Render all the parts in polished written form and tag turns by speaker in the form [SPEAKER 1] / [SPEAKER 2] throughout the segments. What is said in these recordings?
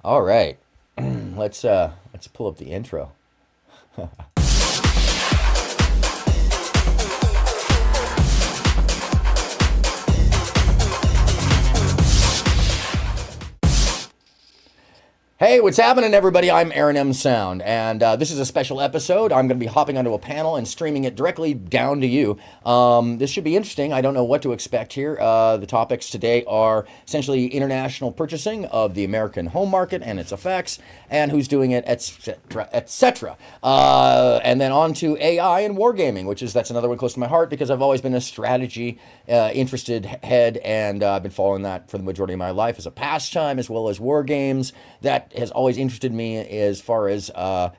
[SPEAKER 1] All right. Let's pull up the intro. Hey, what's happening, everybody? I'm aronmsound, and this is a special episode. I'm going to be hopping onto a panel and streaming it directly down to you. This should be interesting. I don't know what to expect here. The topics today are essentially international purchasing of the American home market and its effects, and who's doing it, etc., etc. And then on to AI and wargaming, that's another one close to my heart because I've always been a strategy interested head, and I've been following that for the majority of my life as a pastime as well as war games. That has always interested me as far as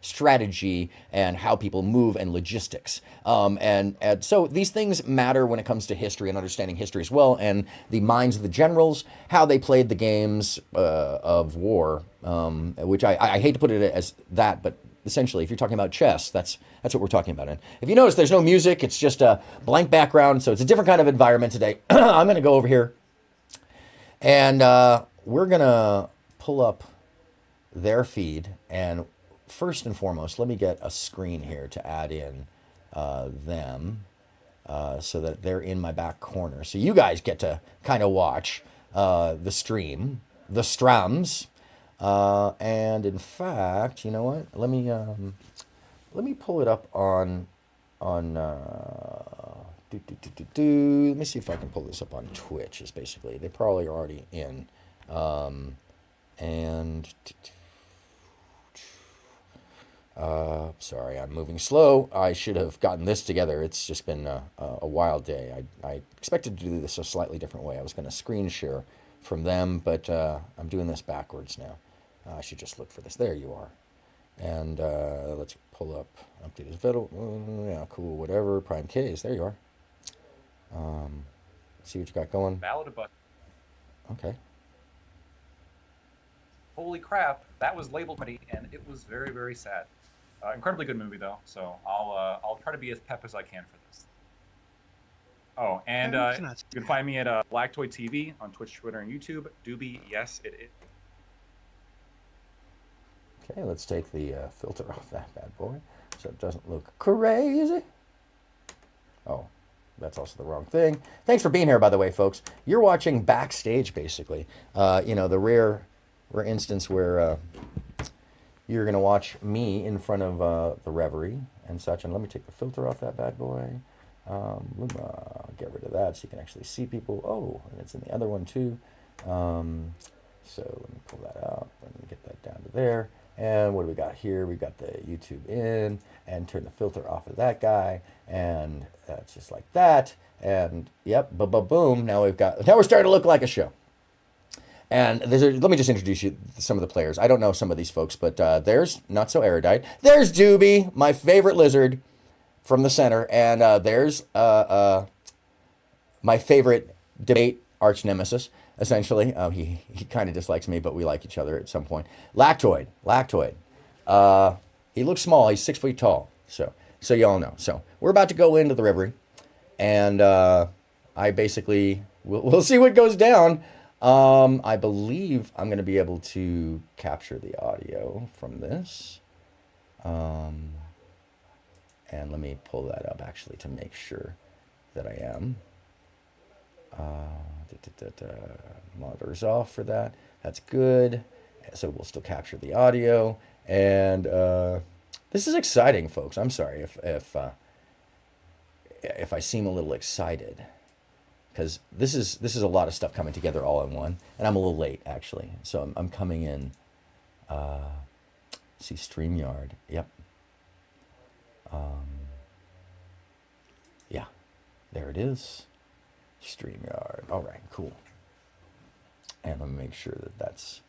[SPEAKER 1] strategy and how people move and logistics. And so these things matter when it comes to history and understanding history as well, and the minds of the generals, how they played the games of war, which I hate to put it as that, but essentially, if you're talking about chess, that's what we're talking about. And if you notice, there's no music; it's just a blank background, so it's a different kind of environment today. I'm going to go over here, and we're going to pull up their feed. And first and foremost, let me get a screen here to add in them so that they're in my back corner. So you guys get to kind of watch the stream, the strams. And in fact, you know what? Let me pull it up on let me see if I can pull this up on Twitch. Is basically they probably are already in. And sorry, I'm moving slow. I should have gotten this together. It's just been a wild day. I expected to do this a slightly different way. I was going to screen share from them, but I'm doing this backwards now. I should just look for this. There you are. And let's pull up updated video. Yeah, cool, whatever. Prime Ks. There you are. See what you got going.
[SPEAKER 2] Valid, but
[SPEAKER 1] Okay.
[SPEAKER 2] holy crap, that was labeled comedy, and it was very, very sad. Incredibly good movie though, so I'll try to be as pep as I can for this. Oh, and you can find me at Black Toy TV on Twitch, Twitter, and YouTube. Doobie, yes, it is.
[SPEAKER 1] Okay, let's take the filter off that bad boy so it doesn't look crazy. Oh, that's also the wrong thing. Thanks for being here, by the way, folks. You're watching backstage, basically. The rare instance where you're going to watch me in front of the Reverie and such. And let me take the filter off that bad boy. Get rid of that so you can actually see people. Oh, and it's in the other one too. So let me pull that out and get that down to there. And what do we got here? We got the YouTube in, and turn the filter off of that guy, and that's just like that. And yep, boom. Now we're starting to look like a show. And let me just introduce you to some of the players. I don't know some of these folks, but there's Not So Erudite. There's Doobie, my favorite lizard from the center. And there's my favorite debate arch nemesis, essentially. He kind of dislikes me, but we like each other at some point. Lactoid. He looks small. He's 6 feet tall. So y'all know. So we're about to go into the Reverie. And I basically, we'll see what goes down. I believe I'm going to be able to capture the audio from this. And let me pull that up actually to make sure that I am. Monitors off for that. That's good. So we'll still capture the audio. And this is exciting, folks. I'm sorry if I seem a little excited, because this is a lot of stuff coming together all in one, and I'm a little late actually. So I'm coming in. See StreamYard. Yep. Yeah, there it is. StreamYard. All right, cool. And let me make sure that that's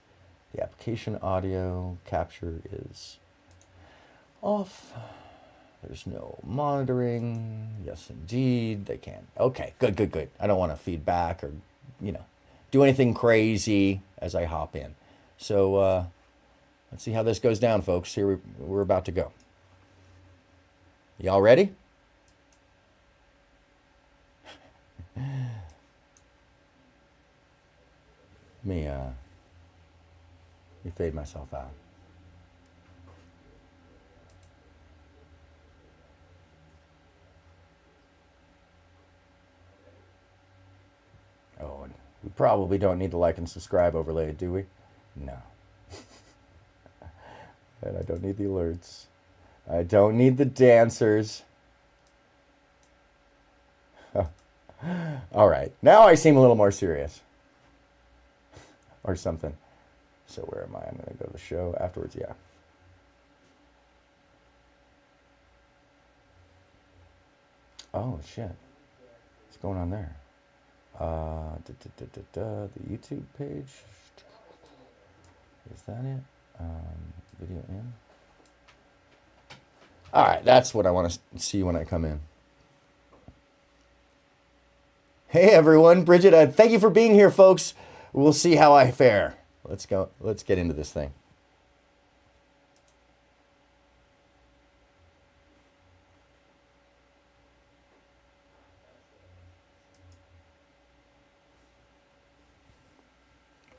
[SPEAKER 1] the application audio capture is off. There's no monitoring. Yes, indeed. They can. Okay, good. I don't want to feedback or, do anything crazy as I hop in. So let's see how this goes down, folks. Here we're about to go. Y'all ready? Let me me fade myself out. Oh, and we probably don't need the like and subscribe overlay, do we? No. And I don't need the alerts. I don't need the dancers. All right. Now I seem a little more serious. Or something. So where am I? I'm going to go to the show afterwards. Yeah. Oh, shit. What's going on there? The YouTube page. Is that it? Video in. All right. That's what I want to see when I come in. Hey, everyone. Bridget, thank you for being here, folks. We'll see how I fare. Let's go. Let's get into this thing.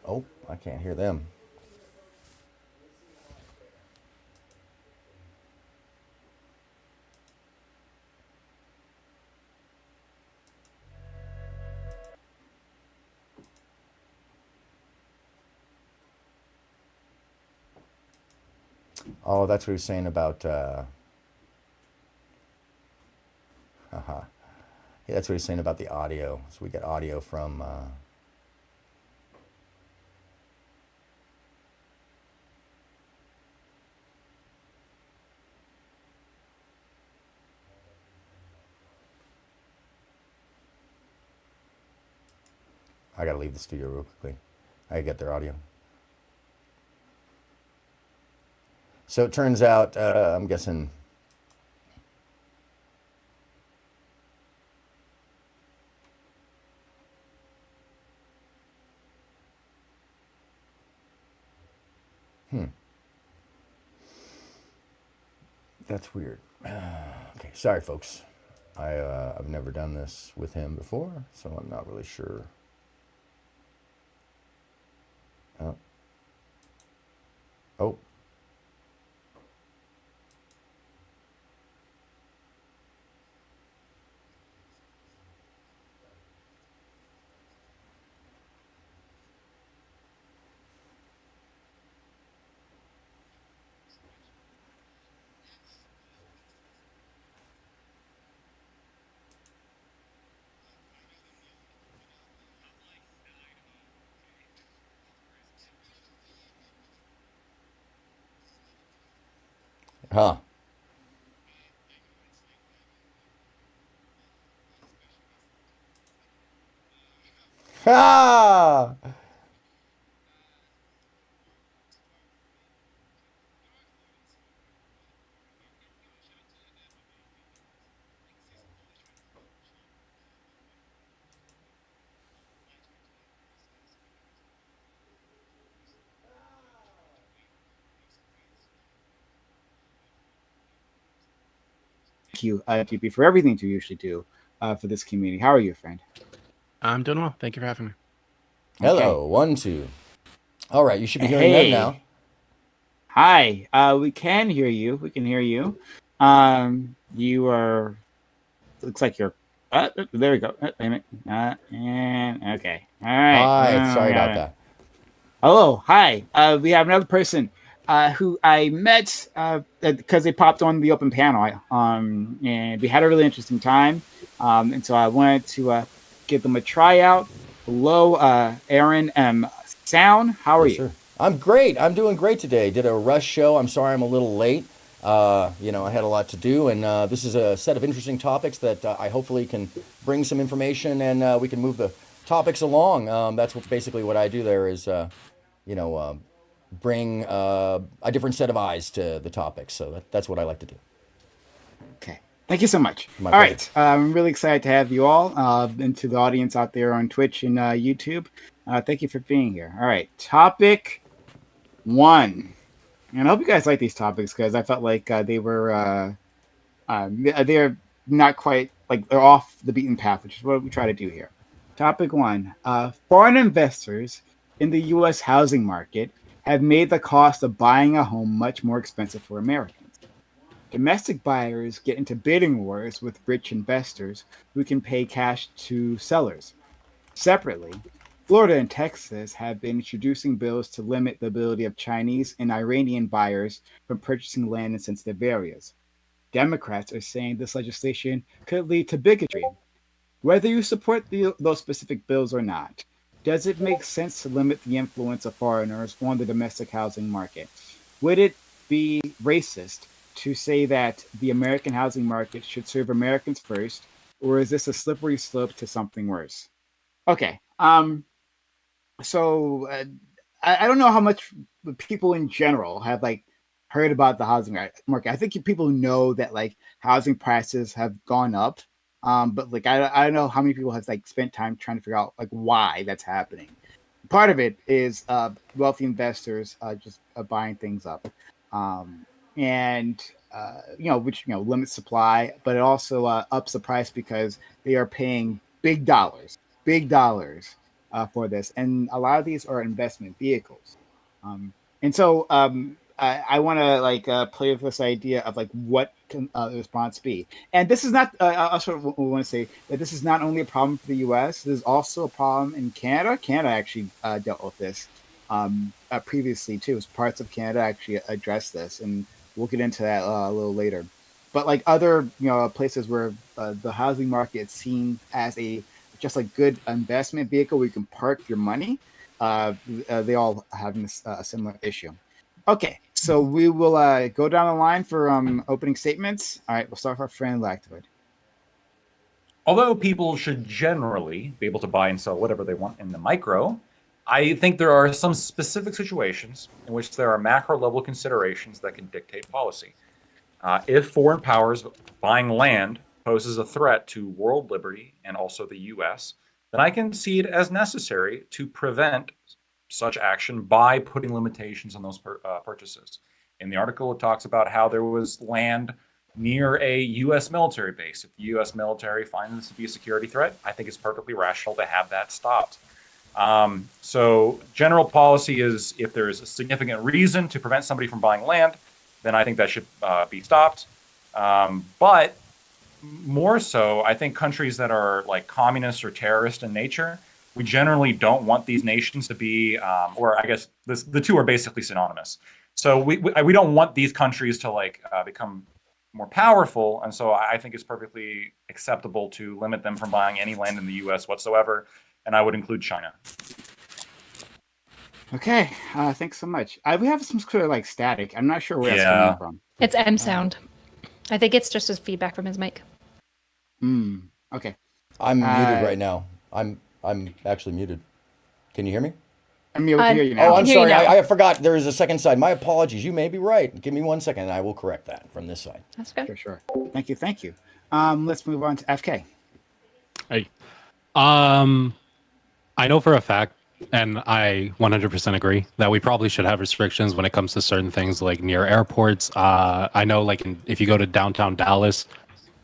[SPEAKER 1] Oh, I can't hear them. Oh, that's what he was saying about. Yeah, that's what he's saying about the audio. So we get audio from. I gotta leave the studio real quickly. I gotta get their audio. So it turns out, I'm guessing. That's weird. Okay, sorry, folks. I've never done this with him before, so I'm not really sure. Oh. Oh. Huh. Ah!
[SPEAKER 3] Thank you, GP, for everything you usually do for this community. How are you, friend?
[SPEAKER 4] I'm doing well. Thank you for having me.
[SPEAKER 1] Hello, 1, 2. All right, you should be hearing them now.
[SPEAKER 3] Hi, we can hear you. We can hear you. You are. Looks like you're. There we go. Wait a minute. And okay. All right.
[SPEAKER 1] Hi, sorry about that.
[SPEAKER 3] Hello, hi. We have another person who I met because they popped on the open panel. And we had a really interesting time. And so I wanted to give them a tryout. Hello, aronmsound. How are you?
[SPEAKER 1] Sir. I'm great. I'm doing great today. Did a rush show. I'm sorry I'm a little late. I had a lot to do, and this is a set of interesting topics that I hopefully can bring some information, and we can move the topics along. That's basically what I do there is, bring a different set of eyes to the topics. So that's what I like to do.
[SPEAKER 3] Okay. Thank you so much.
[SPEAKER 1] My
[SPEAKER 3] all
[SPEAKER 1] pleasure.
[SPEAKER 3] right. I'm really excited to have you all and to the audience out there on Twitch and YouTube. Thank you for being here. All right. Topic 1. And I hope you guys like these topics because I felt like they're not quite like they're off the beaten path, which is what we try to do here. Topic 1: foreign investors in the U.S. housing market have made the cost of buying a home much more expensive for Americans. Domestic buyers get into bidding wars with rich investors who can pay cash to sellers. Separately, Florida and Texas have been introducing bills to limit the ability of Chinese and Iranian buyers from purchasing land in sensitive areas. Democrats are saying this legislation could lead to bigotry. Whether you support those specific bills or not, does it make sense to limit the influence of foreigners on the domestic housing market? Would it be racist to say that the American housing market should serve Americans first, or is this a slippery slope to something worse? Okay. So I don't know how much people in general have like heard about the housing market. I think people know that like housing prices have gone up, but like I don't know how many people have like spent time trying to figure out like why that's happening. Part of it is wealthy investors just buying things up, and which limits supply, but it also ups the price because they are paying big dollars for this, and a lot of these are investment vehicles. And so I want to like play with this idea of like what can the response be. And this is not. I also want to say that this is not only a problem for the U.S. There's also a problem in Canada. Canada actually dealt with this previously too. Parts of Canada actually addressed this, and we'll get into that a little later. But like other places where the housing market is seen as a just a good investment vehicle where you can park your money, they all have this similar issue. Okay, so we will go down the line for opening statements. All right, we'll start with our friend Lactoid.
[SPEAKER 2] Although people should generally be able to buy and sell whatever they want in the micro, I think there are some specific situations in which there are macro level considerations that can dictate policy. If foreign powers buying land poses a threat to world liberty and also the US, then I can see it as necessary to prevent such action by putting limitations on those purchases. In the article, it talks about how there was land near a US military base. If the US military finds this to be a security threat, I think it's perfectly rational to have that stopped. So general policy is if there's a significant reason to prevent somebody from buying land, then I think that should be stopped. But more so, I think countries that are like communist or terrorist in nature, we generally don't want these nations to be, or I guess the two are basically synonymous. So we don't want these countries to like become more powerful, and so I think it's perfectly acceptable to limit them from buying any land in the U.S. whatsoever, and I would include China.
[SPEAKER 3] Okay, thanks so much. We have some sort of like static. I'm not sure where that's coming from.
[SPEAKER 5] It's M sound. I think it's just his feedback from his mic.
[SPEAKER 3] Okay.
[SPEAKER 1] I'm muted right now. I'm actually muted. Can you hear me?
[SPEAKER 3] I'm able to hear you now.
[SPEAKER 1] Oh, I'm sorry. I forgot there is a second side. My apologies. You may be right. Give me 1 second and I will correct that from this side.
[SPEAKER 5] That's good.
[SPEAKER 3] Sure. Thank you. Let's move on to FK.
[SPEAKER 4] Hey. I know for a fact, and I 100% agree, that we probably should have restrictions when it comes to certain things like near airports. I know like if you go to downtown Dallas,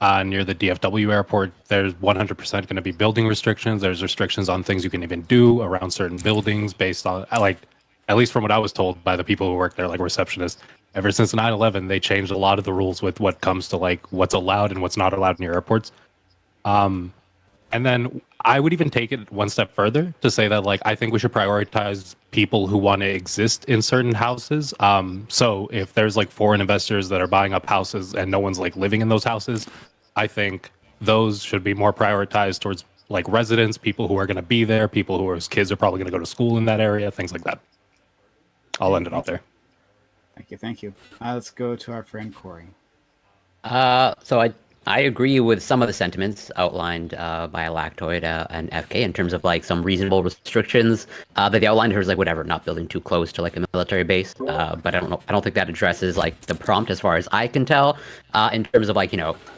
[SPEAKER 4] near the DFW airport, there's 100% going to be building restrictions. There's restrictions on things you can even do around certain buildings based on, like, at least from what I was told by the people who work there, like receptionists. Ever since 9/11, they changed a lot of the rules with what comes to like what's allowed and what's not allowed near airports. And then I would even take it one step further to say that, like, I think we should prioritize people who want to exist in certain houses. So if there's like foreign investors that are buying up houses and no one's like living in those houses, I think those should be more prioritized towards like residents, people who are going to be there, people whose kids are probably going to go to school in that area, things like that. I'll end it off there.
[SPEAKER 3] Thank you. Let's go to our friend Corey.
[SPEAKER 6] So I agree with some of the sentiments outlined by Lactoid and FK in terms of like some reasonable restrictions that they outlined. Here is like whatever, not building too close to like a military base. But I don't think that addresses like the prompt as far as I can tell in terms of like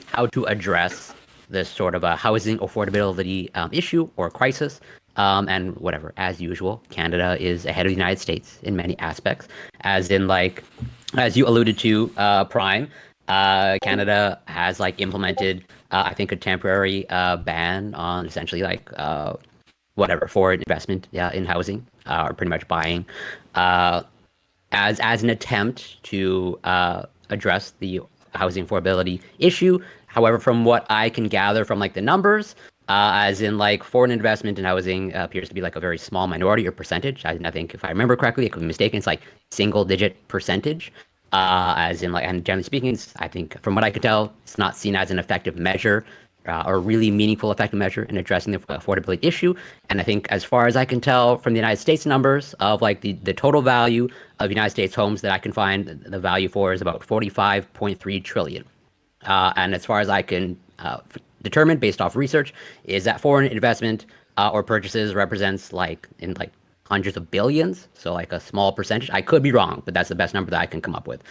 [SPEAKER 6] how to address this sort of a housing affordability issue or crisis. And whatever, as usual, Canada is ahead of the United States in many aspects, as in like as you alluded to, Prime. Canada has like implemented, I think, a temporary ban on essentially like whatever foreign investment in housing or pretty much buying as an attempt to address the housing affordability issue. However, from what I can gather from like the numbers, as in like foreign investment in housing appears to be like a very small minority or percentage. I think if I remember correctly, I could be mistaken. It's like single digit percentage. As in like, and generally speaking, I think from what I could tell, it's not seen as an effective measure or really meaningful effective measure in addressing the affordability issue. And I think as far as I can tell from the United States numbers of like the total value of United States homes that I can find, the value for is about 45.3 trillion. And as far as I can determine based off research, is that foreign investment or purchases represents like in like hundreds of billions, so like a small percentage. I could be wrong, but that's the best number that I can come up with.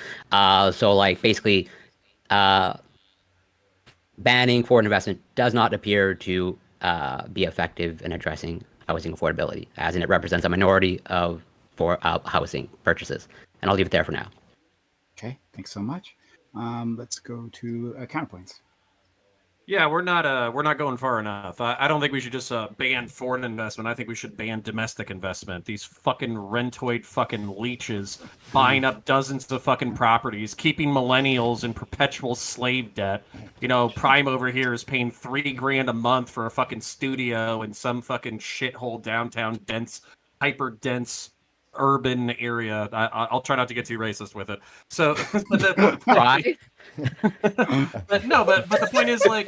[SPEAKER 6] So like basically, banning foreign investment does not appear to be effective in addressing housing affordability, as in it represents a minority of housing purchases. And I'll leave it there for now.
[SPEAKER 3] Okay, thanks so much. Let's go to counterpoints.
[SPEAKER 7] Yeah, we're not going far enough. I don't think we should just ban foreign investment. I think we should ban domestic investment. These fucking rentoid fucking leeches buying up dozens of fucking properties, keeping millennials in perpetual slave debt. You know, Prime over here is paying $3,000 a month for a fucking studio in some fucking shithole downtown hyper dense urban area. I'll try not to get too racist with it. So,
[SPEAKER 6] Right?
[SPEAKER 7] but the point is like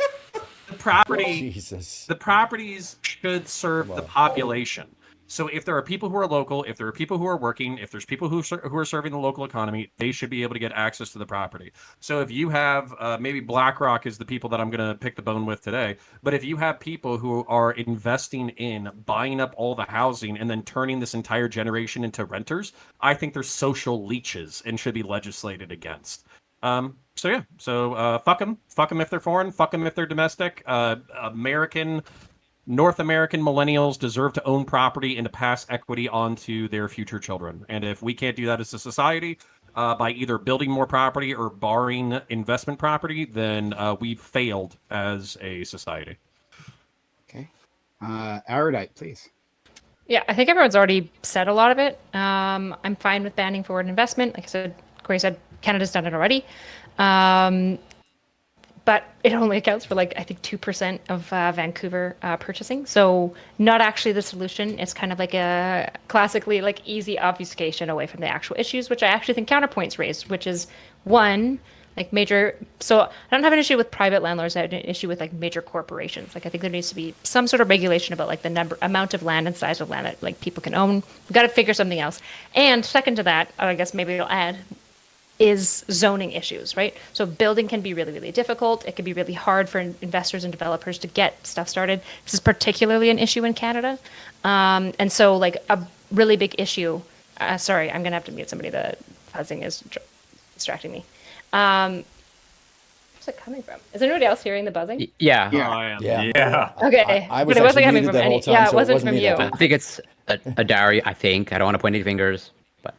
[SPEAKER 1] Jesus.
[SPEAKER 7] the properties should serve the population. So if there are people who are local, if there are people who are working, if there's people who are serving the local economy, they should be able to get access to the property. So if you have maybe BlackRock is the people that I'm going to pick the bone with today, but if you have people who are investing in buying up all the housing and then turning this entire generation into renters, I think they're social leeches and should be legislated against. So fuck them if they're foreign, fuck them if they're domestic. North American millennials deserve to own property and to pass equity onto their future children. And if we can't do that as a society by either building more property or barring investment property, then we've failed as a society.
[SPEAKER 3] Okay, Erudite, please.
[SPEAKER 5] Yeah, I think everyone's already said a lot of it. I'm fine with banning foreign investment. Like I said, Corey said, Canada's done it already. But it only accounts for like, I think 2% of Vancouver purchasing. So not actually the solution. It's kind of like a classically like easy obfuscation away from the actual issues, which I actually think counterpoints raised, which is one, like major. So I don't have an issue with private landlords. I have an issue with like major corporations. Like I think there needs to be some sort of regulation about like the amount of land and size of land that like people can own. We've got to figure something else. And second to that, I guess maybe I'll add, is zoning issues, right? So building can be really, really difficult. It can be really hard for investors and developers to get stuff started. This is particularly an issue in Canada. And so like a really big issue, sorry, I'm gonna have to mute somebody. The buzzing is distracting me. Where's it coming from? Is anybody else hearing the buzzing?
[SPEAKER 6] Yeah.
[SPEAKER 7] Oh, I am.
[SPEAKER 1] Yeah.
[SPEAKER 5] Okay,
[SPEAKER 1] I was
[SPEAKER 5] but it wasn't
[SPEAKER 1] actually
[SPEAKER 5] coming
[SPEAKER 1] muted
[SPEAKER 5] from
[SPEAKER 1] the whole
[SPEAKER 5] any.
[SPEAKER 1] time,
[SPEAKER 5] Yeah,
[SPEAKER 1] so
[SPEAKER 5] it wasn't
[SPEAKER 1] me
[SPEAKER 5] from you.
[SPEAKER 1] that
[SPEAKER 6] I think it's a dairy, I think. I don't want to point any fingers, but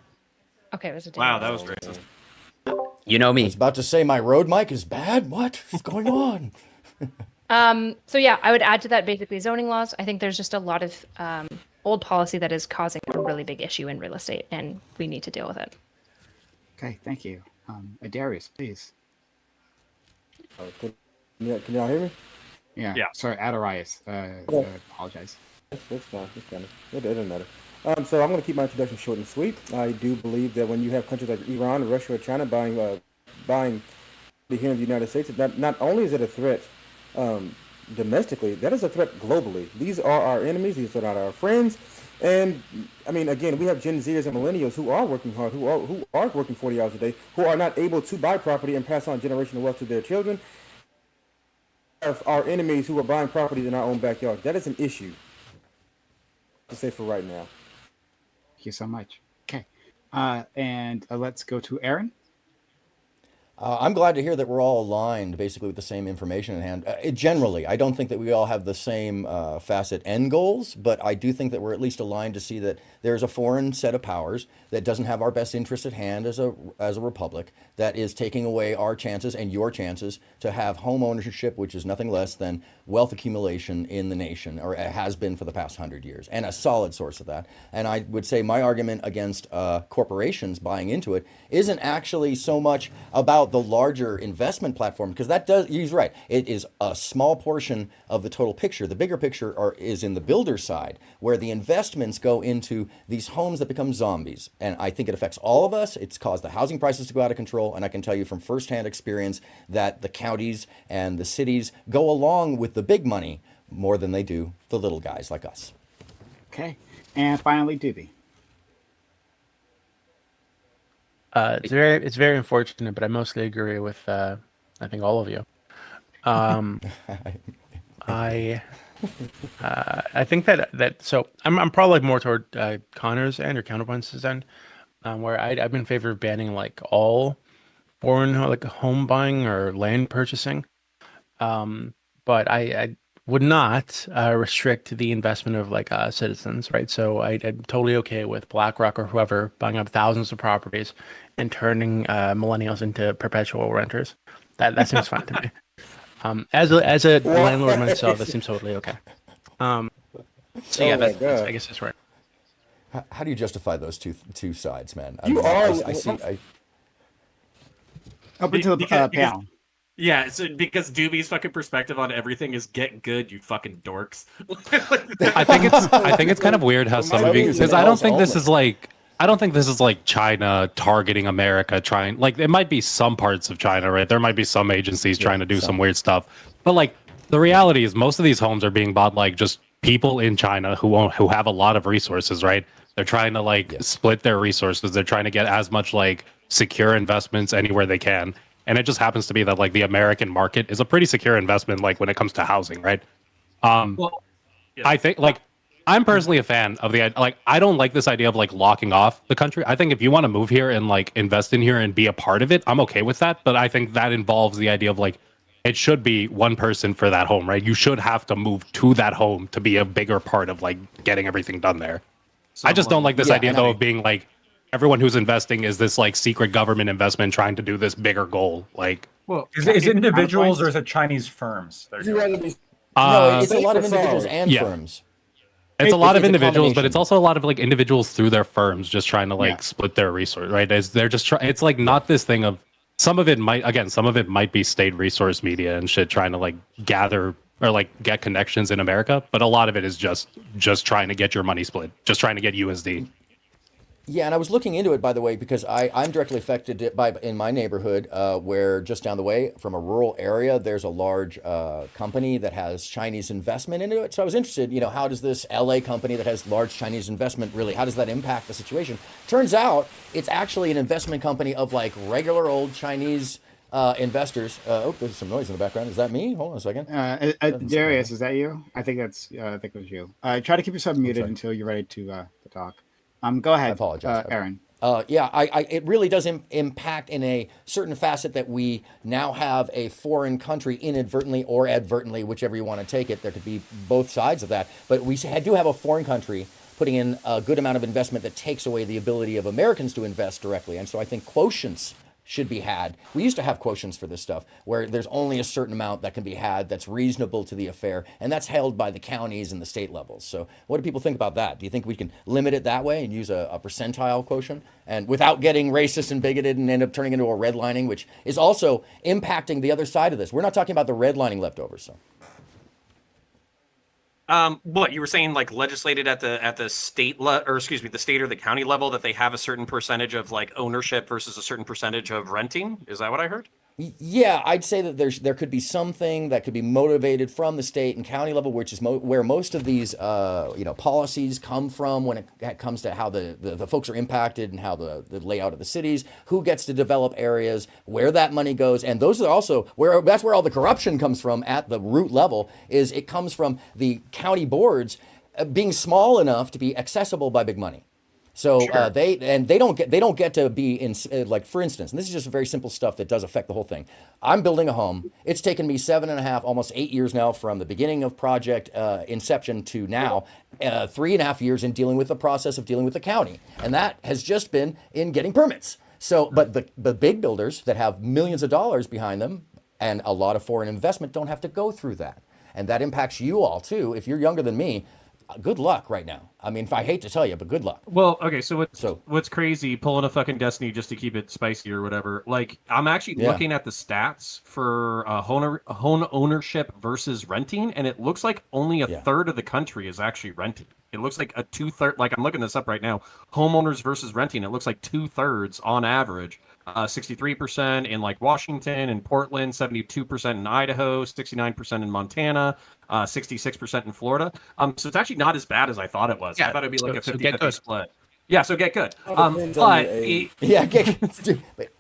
[SPEAKER 5] Okay, it was a
[SPEAKER 7] Wow, that was racist.
[SPEAKER 6] you know
[SPEAKER 1] I
[SPEAKER 6] me.
[SPEAKER 1] was about to say my road mic is bad. What is going on?
[SPEAKER 5] So yeah, I would add to that basically zoning laws. I think there's just a lot of old policy that is causing a really big issue in real estate, and we need to deal with it.
[SPEAKER 3] Okay, thank you. Darius, please.
[SPEAKER 8] Can y'all hear me?
[SPEAKER 3] Yeah.
[SPEAKER 7] Yeah.
[SPEAKER 3] Sorry, Adarius. Apologize.
[SPEAKER 8] That's fine. It doesn't matter. So I'm going to keep my introduction short and sweet. I do believe that when you have countries like Iran, Russia, or China buying here in the United States, not only is it a threat domestically, that is a threat globally. These are our enemies. These are not our friends. And I mean, again, we have Gen Zers and millennials who are working hard, who are working 40 hours a day, who are not able to buy property and pass on generational wealth to their children. Of our enemies who are buying properties in our own backyard. That is an issue, to say for right now.
[SPEAKER 3] Thank you so much. Okay. And let's go to Aaron.
[SPEAKER 1] I'm glad to hear that we're all aligned basically with the same information in hand. Generally, I don't think that we all have the same facet end goals, but I do think that we're at least aligned to see that there's a foreign set of powers that doesn't have our best interest at hand as a republic, that is taking away our chances and your chances to have home ownership, which is nothing less than wealth accumulation in the nation, or it has been for the past 100 years, and a solid source of that. And I would say my argument against corporations buying into it isn't actually so much about the larger investment platform, because that does, he's right, it is a small portion of the total picture. The bigger picture is in the builder side, where the investments go into these homes that become zombies. And I think it affects all of us. It's caused the housing prices to go out of control. And I can tell you from firsthand experience that the counties and the cities go along with the big money more than they do the little guys like us.
[SPEAKER 3] Okay. And finally, Doobie.
[SPEAKER 9] It's very unfortunate, but I mostly agree with I think all of you. I think that so I'm probably more toward Connor's end or Counterpoint's end, where I've been in favor of banning like all foreign like home buying or land purchasing, but I would not restrict the investment of like citizens, right? So I'm totally okay with BlackRock or whoever buying up thousands of properties and turning millennials into perpetual renters. That seems fine to me. As a landlord myself, that seems totally okay. So yeah, I guess that's right.
[SPEAKER 1] How do you justify those two sides, man?
[SPEAKER 3] Open to the panel.
[SPEAKER 7] Yeah, so because Doobie's fucking perspective on everything is get good, you fucking dorks.
[SPEAKER 4] I think it's kind of weird how some of you, because I don't think this is like China targeting America, trying, like, it might be some parts of China, right? There might be some agencies trying to do some weird stuff, but like the reality is most of these homes are being bought like just people in China who have a lot of resources, right? They're trying to like split their resources. They're trying to get as much like secure investments anywhere they can. And it just happens to be that like the American market is a pretty secure investment, like when it comes to housing, right? I think like I'm personally a fan of the, like, I don't like this idea of like locking off the country. I think if you want to move here and like invest in here and be a part of it, I'm okay with that. But I think that involves the idea of like, it should be one person for that home, right? You should have to move to that home to be a bigger part of like getting everything done there. I just don't like this idea though of being like, everyone who's investing is this like secret government investment trying to do this bigger goal. Like,
[SPEAKER 2] well, is it individuals or is it Chinese firms?
[SPEAKER 1] No, it's a lot of individuals and firms.
[SPEAKER 4] It's a lot of individuals, but it's also a lot of like individuals through their firms just trying to like split their resource, right? They're just trying. It's like not this thing of some of it might be state resource media and shit trying to like gather or like get connections in America, but a lot of it is just trying to get your money split, just trying to get USD.
[SPEAKER 1] Yeah, and I was looking into it, by the way, because I'm directly affected in my neighborhood, where just down the way from a rural area, there's a large company that has Chinese investment into it. So I was interested, how does this LA company that has large Chinese investment really, how does that impact the situation? Turns out it's actually an investment company of like regular old Chinese investors. There's some noise in the background. Is that me? Hold on a second.
[SPEAKER 3] Darius, is that you? I think it was you. Try to keep yourself muted until you're ready to talk. Go ahead.
[SPEAKER 1] I apologize,
[SPEAKER 3] Aaron.
[SPEAKER 1] It really does impact in a certain facet that we now have a foreign country inadvertently or advertently, whichever you want to take it. There could be both sides of that. But we do have a foreign country putting in a good amount of investment that takes away the ability of Americans to invest directly. And so I think quotients should be had. We used to have quotients for this stuff where there's only a certain amount that can be had that's reasonable to the affair, and that's held by the counties and the state levels. So what do people think about that? Do you think we can limit it that way and use a percentile quotient and without getting racist and bigoted and end up turning into a redlining, which is also impacting the other side of this? We're not talking about the redlining leftovers. So.
[SPEAKER 7] What you were saying, like legislated at the state the state or the county level, that they have a certain percentage of like ownership versus a certain percentage of renting. Is that what I heard?
[SPEAKER 1] Yeah, I'd say that there could be something that could be motivated from the state and county level, which is where most of these policies come from when it comes to how the folks are impacted and how the layout of the cities, who gets to develop areas, where that money goes, and those are also that's where all the corruption comes from at the root level. Is it comes from the county boards being small enough to be accessible by big money. So
[SPEAKER 7] Sure.
[SPEAKER 1] they don't get to be in like, for instance, and this is just very simple stuff that does affect the whole thing. I'm building a home. It's taken me 7.5, almost 8 years now from the beginning of project inception to now, 3.5 years in dealing with the process of dealing with the county, and that has just been in getting permits. So, but the big builders that have millions of dollars behind them and a lot of foreign investment don't have to go through that, and that impacts you all too. If you're younger than me, good luck right now. I mean, I hate to tell you, but good luck.
[SPEAKER 7] Well, okay, so what's crazy, pulling a fucking Destiny just to keep it spicy or whatever, like, I'm actually looking at the stats for home ownership versus renting, and it looks like only a third of the country is actually renting. It looks like a 2/3, like, I'm looking this up right now, homeowners versus renting, it looks like 2/3 on average. 63% in like Washington and Portland, 72% in Idaho, 69% in Montana, 66% in Florida. So it's actually not as bad as I thought it was.
[SPEAKER 9] Yeah,
[SPEAKER 7] I thought it'd be like a
[SPEAKER 9] so
[SPEAKER 7] 50-50 split. Yeah, so get good.
[SPEAKER 8] Depends on your age.
[SPEAKER 1] Yeah,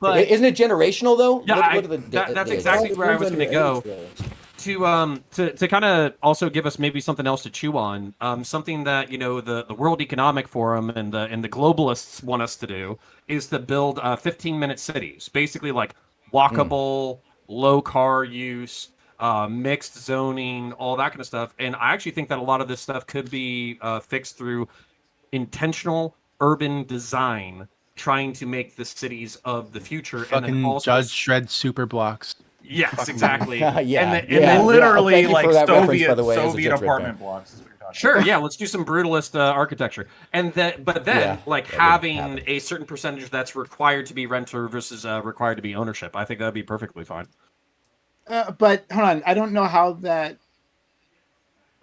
[SPEAKER 1] but isn't it generational though?
[SPEAKER 7] Yeah,
[SPEAKER 1] What are
[SPEAKER 7] that's exactly where I was going to go. To kind of also give us maybe something else to chew on, something that the World Economic Forum and the globalists want us to do is to build 15-minute cities, basically like walkable, low car use, mixed zoning, all that kind of stuff. And I actually think that a lot of this stuff could be fixed through intentional urban design, trying to make the cities of the future.
[SPEAKER 9] Fucking
[SPEAKER 7] and then also
[SPEAKER 9] Judge Shred super blocks.
[SPEAKER 7] Yes, exactly.
[SPEAKER 1] Yeah,
[SPEAKER 7] and then literally
[SPEAKER 1] Thank you
[SPEAKER 7] like
[SPEAKER 1] for that reference, by the way, as a
[SPEAKER 2] Soviet
[SPEAKER 1] Judge Dredd
[SPEAKER 2] apartment
[SPEAKER 1] fan.
[SPEAKER 2] blocks. Is what you're talking
[SPEAKER 7] Sure, yeah, let's do some brutalist architecture, and then like
[SPEAKER 1] that would
[SPEAKER 7] having
[SPEAKER 1] happen.
[SPEAKER 7] a certain percentage that's required to be renter versus required to be ownership. I think that'd be perfectly fine.
[SPEAKER 3] But hold on, I don't know how that.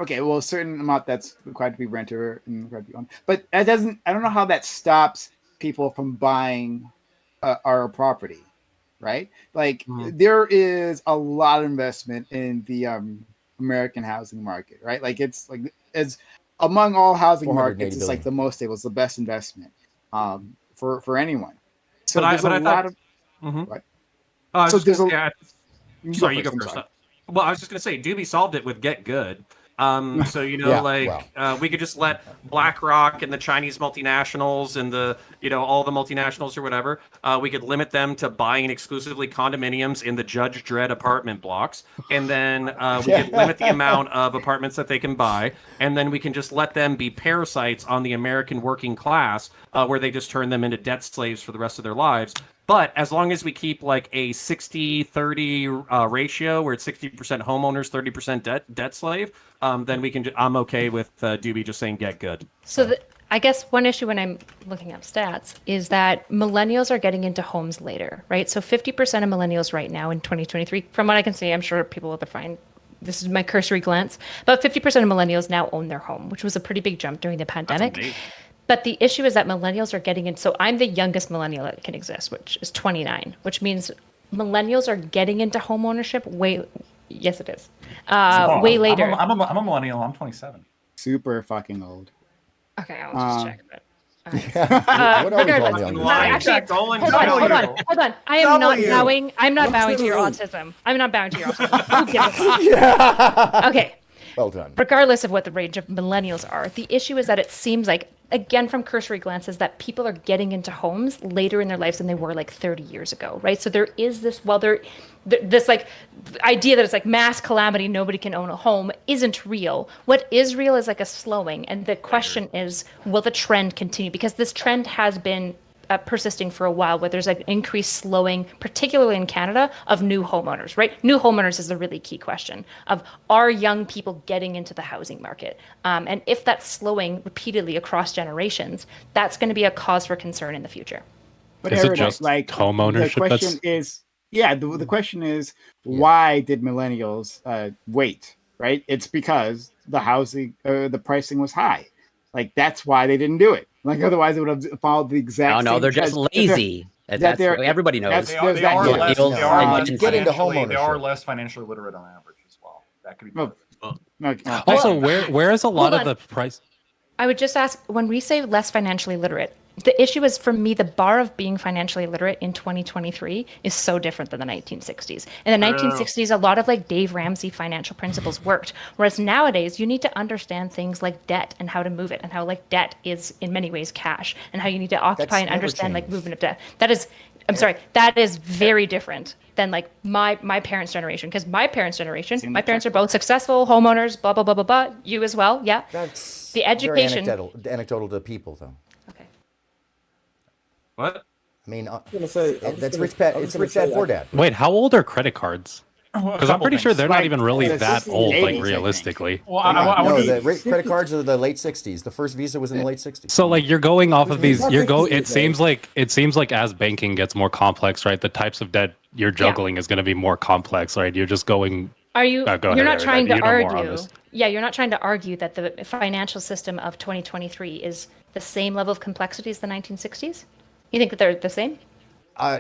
[SPEAKER 3] Okay, well, a certain amount that's required to be renter and required to be owned, but that doesn't. I don't know how that stops people from buying our property, right? Like there is a lot of investment in the American housing market, right? Like it's like as among all housing markets, it's like the most stable, it's the best investment for anyone. So there's a lot of. What? So there's a.
[SPEAKER 7] Sorry, you go first. Well, I was just gonna say, Doobie solved it with Get Good. So we could just let BlackRock and the Chinese multinationals and the all the multinationals or whatever, we could limit them to buying exclusively condominiums in the Judge Dredd apartment blocks, and then we could limit the amount of apartments that they can buy, and then we can just let them be parasites on the American working class, where they just turn them into debt slaves for the rest of their lives. But as long as we keep like a 60-30 ratio, where it's 60% homeowners, 30% debt slave, then we can. I'm okay with Doobie just saying get good.
[SPEAKER 5] So I guess one issue when I'm looking up stats is that millennials are getting into homes later, right? So 50% of millennials right now in 2023, from what I can see, I'm sure people will define. This is my cursory glance. About 50% of millennials now own their home, which was a pretty big jump during the pandemic. But the issue is that millennials are getting in. So I'm the youngest millennial that can exist, which is 29, which means millennials are getting into home ownership way. Yes, it is. Way later.
[SPEAKER 2] I'm a millennial. I'm 27.
[SPEAKER 3] Super fucking old.
[SPEAKER 5] Okay, I'll just check it.
[SPEAKER 1] What are we calling young?
[SPEAKER 5] Actually, hold on. I am not bowing. I'm not bowing to your autism. I'm not bowing to your autism. Who gives a fuck? Okay.
[SPEAKER 1] Well done.
[SPEAKER 5] Regardless of what the range of millennials are, the issue is that it seems like, again, from cursory glances, that people are getting into homes later in their lives than they were like 30 years ago, right? So there is this, this like idea that it's like mass calamity, nobody can own a home, isn't real. What is real is like a slowing. And the question is, will the trend continue? Because this trend has been persisting for a while, where there's like increased slowing, particularly in Canada, of new homeowners, right? New homeowners is the really key question of, are young people getting into the housing market? And if that's slowing repeatedly across generations, that's going to be a cause for concern in the future.
[SPEAKER 9] But is it just like home ownership?
[SPEAKER 3] The question is, the question is, why did millennials wait, right? It's because the housing, the pricing was high. Like, that's why they didn't do it. Like, otherwise it would have followed the exact same.
[SPEAKER 6] No, they're just lazy. That's everybody knows.
[SPEAKER 2] They are less financially literate on average as well. That could be.
[SPEAKER 4] Also, where is a lot of the price?
[SPEAKER 5] I would just ask, when we say less financially literate, the issue is, for me, the bar of being financially literate in 2023 is so different than the 1960s. In the 1960s, a lot of like Dave Ramsey financial principles worked, whereas nowadays you need to understand things like debt and how to move it, and how like debt is in many ways cash, and how you need to occupy
[SPEAKER 1] That's
[SPEAKER 5] and
[SPEAKER 1] never
[SPEAKER 5] understand like
[SPEAKER 1] changed.
[SPEAKER 5] movement of debt. That is, I'm sorry, that is very different than like my parents' generation. Because my parents' generation, my parents are both successful homeowners, blah blah blah blah blah. You as well, yeah.
[SPEAKER 1] That's
[SPEAKER 5] The education.
[SPEAKER 1] very anecdotal to people, though.
[SPEAKER 5] Okay.
[SPEAKER 7] What?
[SPEAKER 1] I mean,
[SPEAKER 8] it's
[SPEAKER 1] rich dad, poor dad.
[SPEAKER 4] Wait, how old are credit cards? Because I'm pretty sure they're not
[SPEAKER 3] Like,
[SPEAKER 4] even really
[SPEAKER 3] this
[SPEAKER 4] that
[SPEAKER 3] is
[SPEAKER 4] old,
[SPEAKER 3] the
[SPEAKER 4] like
[SPEAKER 3] 80s, I
[SPEAKER 4] realistically.
[SPEAKER 2] Well, I
[SPEAKER 1] No,
[SPEAKER 2] want
[SPEAKER 1] the credit cards are the late 60s. The first Visa was in the late 60s.
[SPEAKER 4] So like you're going off of these,
[SPEAKER 8] Not
[SPEAKER 4] you're
[SPEAKER 8] 50
[SPEAKER 4] it seems like as banking gets more complex, right? The types of debt you're juggling is going to be more complex, right? You're just going.
[SPEAKER 5] Are you?
[SPEAKER 4] Go
[SPEAKER 5] You're
[SPEAKER 4] ahead,
[SPEAKER 5] not
[SPEAKER 4] Eric.
[SPEAKER 5] trying
[SPEAKER 4] You
[SPEAKER 5] to
[SPEAKER 4] know more on
[SPEAKER 5] argue.
[SPEAKER 4] this.
[SPEAKER 5] Yeah, you're not trying to argue that the financial system of 2023 is the same level of complexity as the 1960s. You think that they're the same?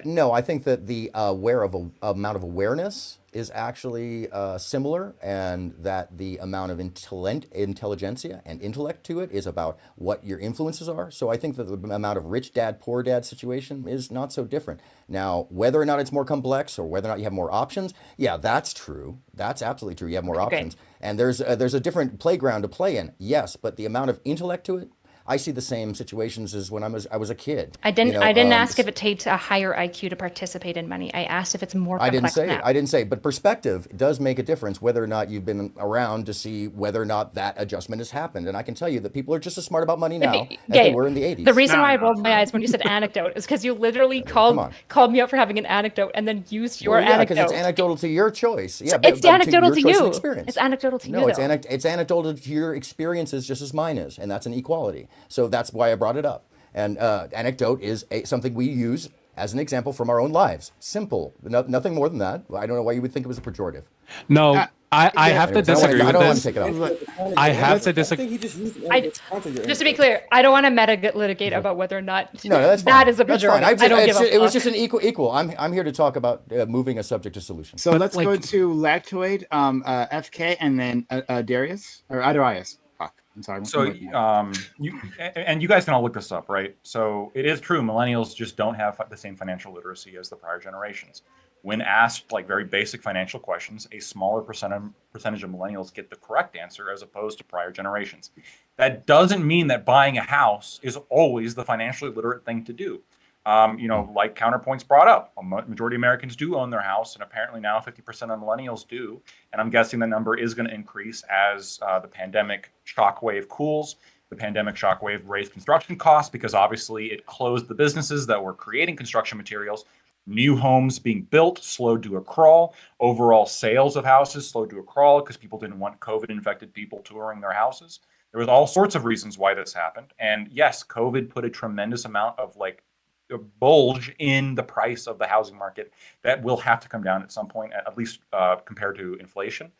[SPEAKER 1] No, I think that the amount of awareness is actually similar, and that the amount of intelligentsia and intellect to it is about what your influences are. So I think that the amount of rich dad, poor dad situation is not so different. Now, whether or not it's more complex or whether or not you have more options, yeah, that's true. That's absolutely true. You have more options, and there's a different playground to play in. Yes, but the amount of intellect to it, I see the same situations as when I was a kid.
[SPEAKER 5] I didn't ask if it takes a higher IQ to participate in money. I asked if it's more complex now.
[SPEAKER 1] I didn't say, but perspective does make a difference whether or not you've been around to see whether or not that adjustment has happened. And I can tell you that people are just as smart about money now as they were in the 80s.
[SPEAKER 5] The reason why I rolled my eyes when you said anecdote is because you literally called me out for having an anecdote and then used your anecdote.
[SPEAKER 1] Because it's anecdotal to your choice. Yeah,
[SPEAKER 5] it's anecdotal to
[SPEAKER 1] your choice
[SPEAKER 5] you.
[SPEAKER 1] and experience.
[SPEAKER 5] It's anecdotal to you.
[SPEAKER 1] No, it's anecdotal to your experiences just as mine is, and that's an equality. So that's why I brought it up. And anecdote is something we use as an example from our own lives. Simple, nothing more than that. I don't know why you would think it was a pejorative.
[SPEAKER 4] No, I have to disagree with
[SPEAKER 1] I don't want
[SPEAKER 4] this.
[SPEAKER 1] to take it off.
[SPEAKER 4] I have to disagree.
[SPEAKER 8] I think he just used
[SPEAKER 5] Just to be clear, I don't want to litigate about whether or not
[SPEAKER 1] No, that's fine.
[SPEAKER 5] that is a
[SPEAKER 1] That's
[SPEAKER 5] pejorative.
[SPEAKER 1] fine.
[SPEAKER 5] I don't give a fuck.
[SPEAKER 1] It was just an equal. I'm here to talk about moving a subject to solution.
[SPEAKER 3] So let's go to Lactoid, FK, and then Darius or Adarius. Fuck, I'm sorry.
[SPEAKER 2] So, you guys can all look this up, right? So it is true, millennials just don't have the same financial literacy as the prior generations. When asked like very basic financial questions, a smaller percentage of millennials get the correct answer as opposed to prior generations. That doesn't mean that buying a house is always the financially literate thing to do. Like Counterpoints brought up, a majority of Americans do own their house, and apparently now 50% of millennials do. And I'm guessing the number is going to increase as the pandemic shockwave cools. The pandemic shockwave raised construction costs because obviously it closed the businesses that were creating construction materials. New homes being built slowed to a crawl. Overall sales of houses slowed to a crawl because people didn't want COVID-infected people touring their houses. There was all sorts of reasons why this happened. And yes, COVID put a tremendous amount of a bulge in the price of the housing market that will have to come down at some point, at least compared to inflation.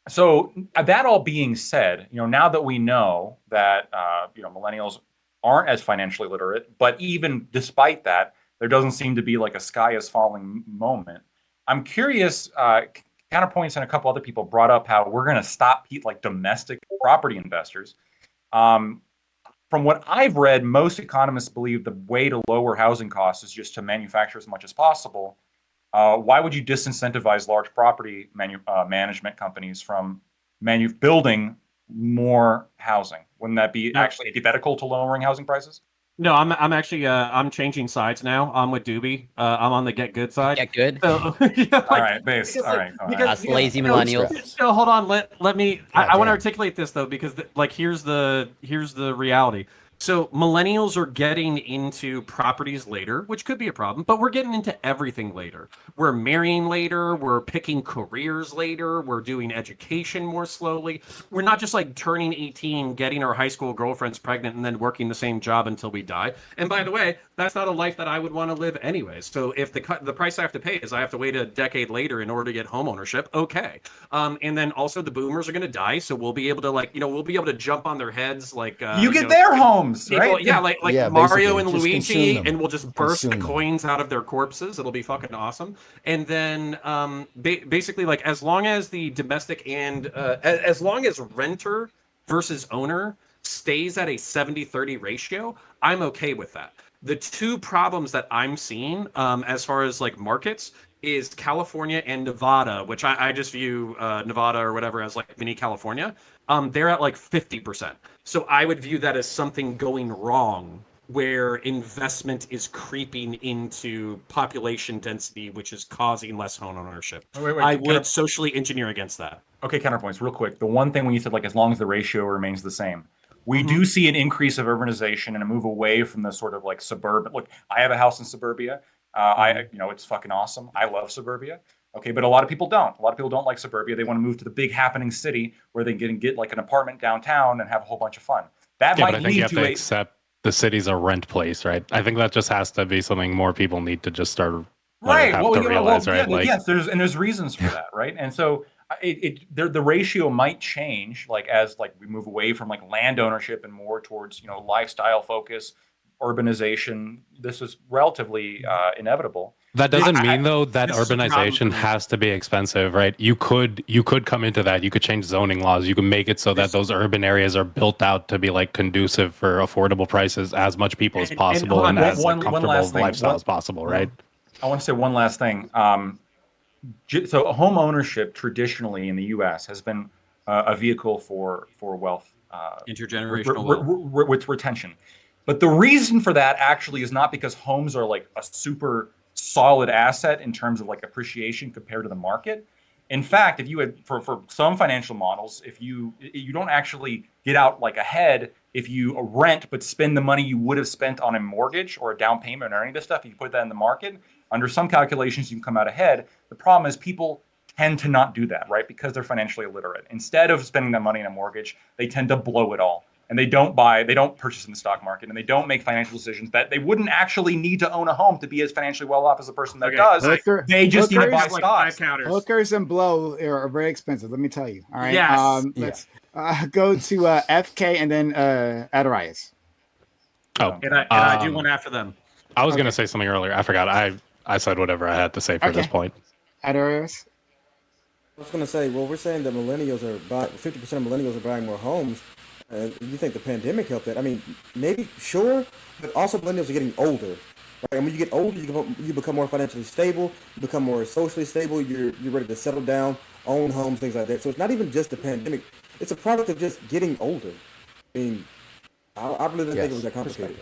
[SPEAKER 2] So that all being said, now that we know that millennials aren't as financially literate, but even despite that, there doesn't seem to be like a sky is falling moment. I'm curious, Counterpoints and a couple other people brought up how we're going to stop domestic property investors. From what I've read, most economists believe the way to lower housing costs is just to manufacture as much as possible. Why would you disincentivize large property management companies from building more housing? Wouldn't that be actually antithetical to lowering housing prices?
[SPEAKER 7] No, I'm actually I'm changing sides now. I'm with Doobie. I'm on the get good side.
[SPEAKER 6] Get good.
[SPEAKER 7] So,
[SPEAKER 2] all right, base. All right.
[SPEAKER 6] Us lazy millennials.
[SPEAKER 7] No, hold on. Let me. I want to articulate this though, because here's the reality. So millennials are getting into properties later, which could be a problem, but we're getting into everything later. We're marrying later. We're picking careers later. We're doing education more slowly. We're not just turning 18, getting our high school girlfriends pregnant, and then working the same job until we die. And by the way, that's not a life that I would want to live anyways. So if the price I have to pay is I have to wait a decade later in order to get home ownership, okay. And then also the boomers are going to die, so we'll be able to we'll be able to jump on their heads
[SPEAKER 2] you get their home.
[SPEAKER 7] People,
[SPEAKER 2] right?
[SPEAKER 7] Yeah, Mario and
[SPEAKER 1] just
[SPEAKER 7] Luigi, and we'll just burst the
[SPEAKER 1] Consume them.
[SPEAKER 7] coins out of their corpses. It'll be fucking awesome. And then basically, as long as the domestic and as long as renter versus owner stays at a 70-30 ratio, I'm okay with that. The two problems that I'm seeing as far as like markets is California and Nevada, which I just view Nevada or whatever as like mini California. They're at like 50%. So I would view that as something going wrong where investment is creeping into population density, which is causing less home ownership. I would socially engineer against that.
[SPEAKER 2] Okay, counterpoints, real quick. The one thing when you said, like, as long as the ratio remains the same, we do see an increase of urbanization and a move away from the sort of like suburban. Look, I have a house in suburbia. It's fucking awesome. I love suburbia. Okay, but a lot of people don't. A lot of people don't like suburbia. They want to move to the big happening city where they can get like an apartment downtown and have a whole bunch of fun. That might
[SPEAKER 4] but I think you have to accept the city's a rent place, right? I think that just has to be something more people need to just start have to realize, right?
[SPEAKER 2] Yes, there's reasons for that, right? And so the ratio might change, like as like we move away from like land ownership and more towards lifestyle focus, urbanization. This is relatively inevitable.
[SPEAKER 4] That doesn't mean though that urbanization has to be expensive, right? You could come into that. You could change zoning laws. You can make it so that those urban areas are built out to be like conducive for affordable prices, as much people as possible, and as comfortable lifestyle as possible, right?
[SPEAKER 2] I want to say one last thing. So home ownership traditionally in the U.S. has been a vehicle for wealth,
[SPEAKER 7] intergenerational wealth,
[SPEAKER 2] with retention. But the reason for that actually is not because homes are like a super solid asset in terms of like appreciation compared to the market. In fact, if you had for some financial models, if you don't actually get out like ahead if you rent but spend the money you would have spent on a mortgage or a down payment or any of this stuff, you put that in the market. Under some calculations, you can come out ahead. The problem is people tend to not do that, right? Because they're financially illiterate. Instead of spending that money on a mortgage, they tend to blow it all. And they don't purchase in the stock market, and they don't make financial decisions that they wouldn't actually need to own a home to be as financially well off as a person that does. They just need to buy stocks.
[SPEAKER 3] Hookers and blow are very expensive, let me tell you. All right.
[SPEAKER 7] Yes.
[SPEAKER 3] Let's go to FK and then Adarias.
[SPEAKER 7] Oh, and I do one after them.
[SPEAKER 4] I was going to say something earlier. I forgot. I said whatever I had to say for this point.
[SPEAKER 3] Adarias?
[SPEAKER 8] I was going to say, well, we're saying that 50% of millennials are buying more homes. You think the pandemic helped that? I mean, maybe, sure, but also millennials are getting older. Right? And when you get older, you become more financially stable, you become more socially stable, you're ready to settle down, own homes, things like that. So it's not even just the pandemic. It's a product of just getting older. I mean, I really didn't think it was that complicated.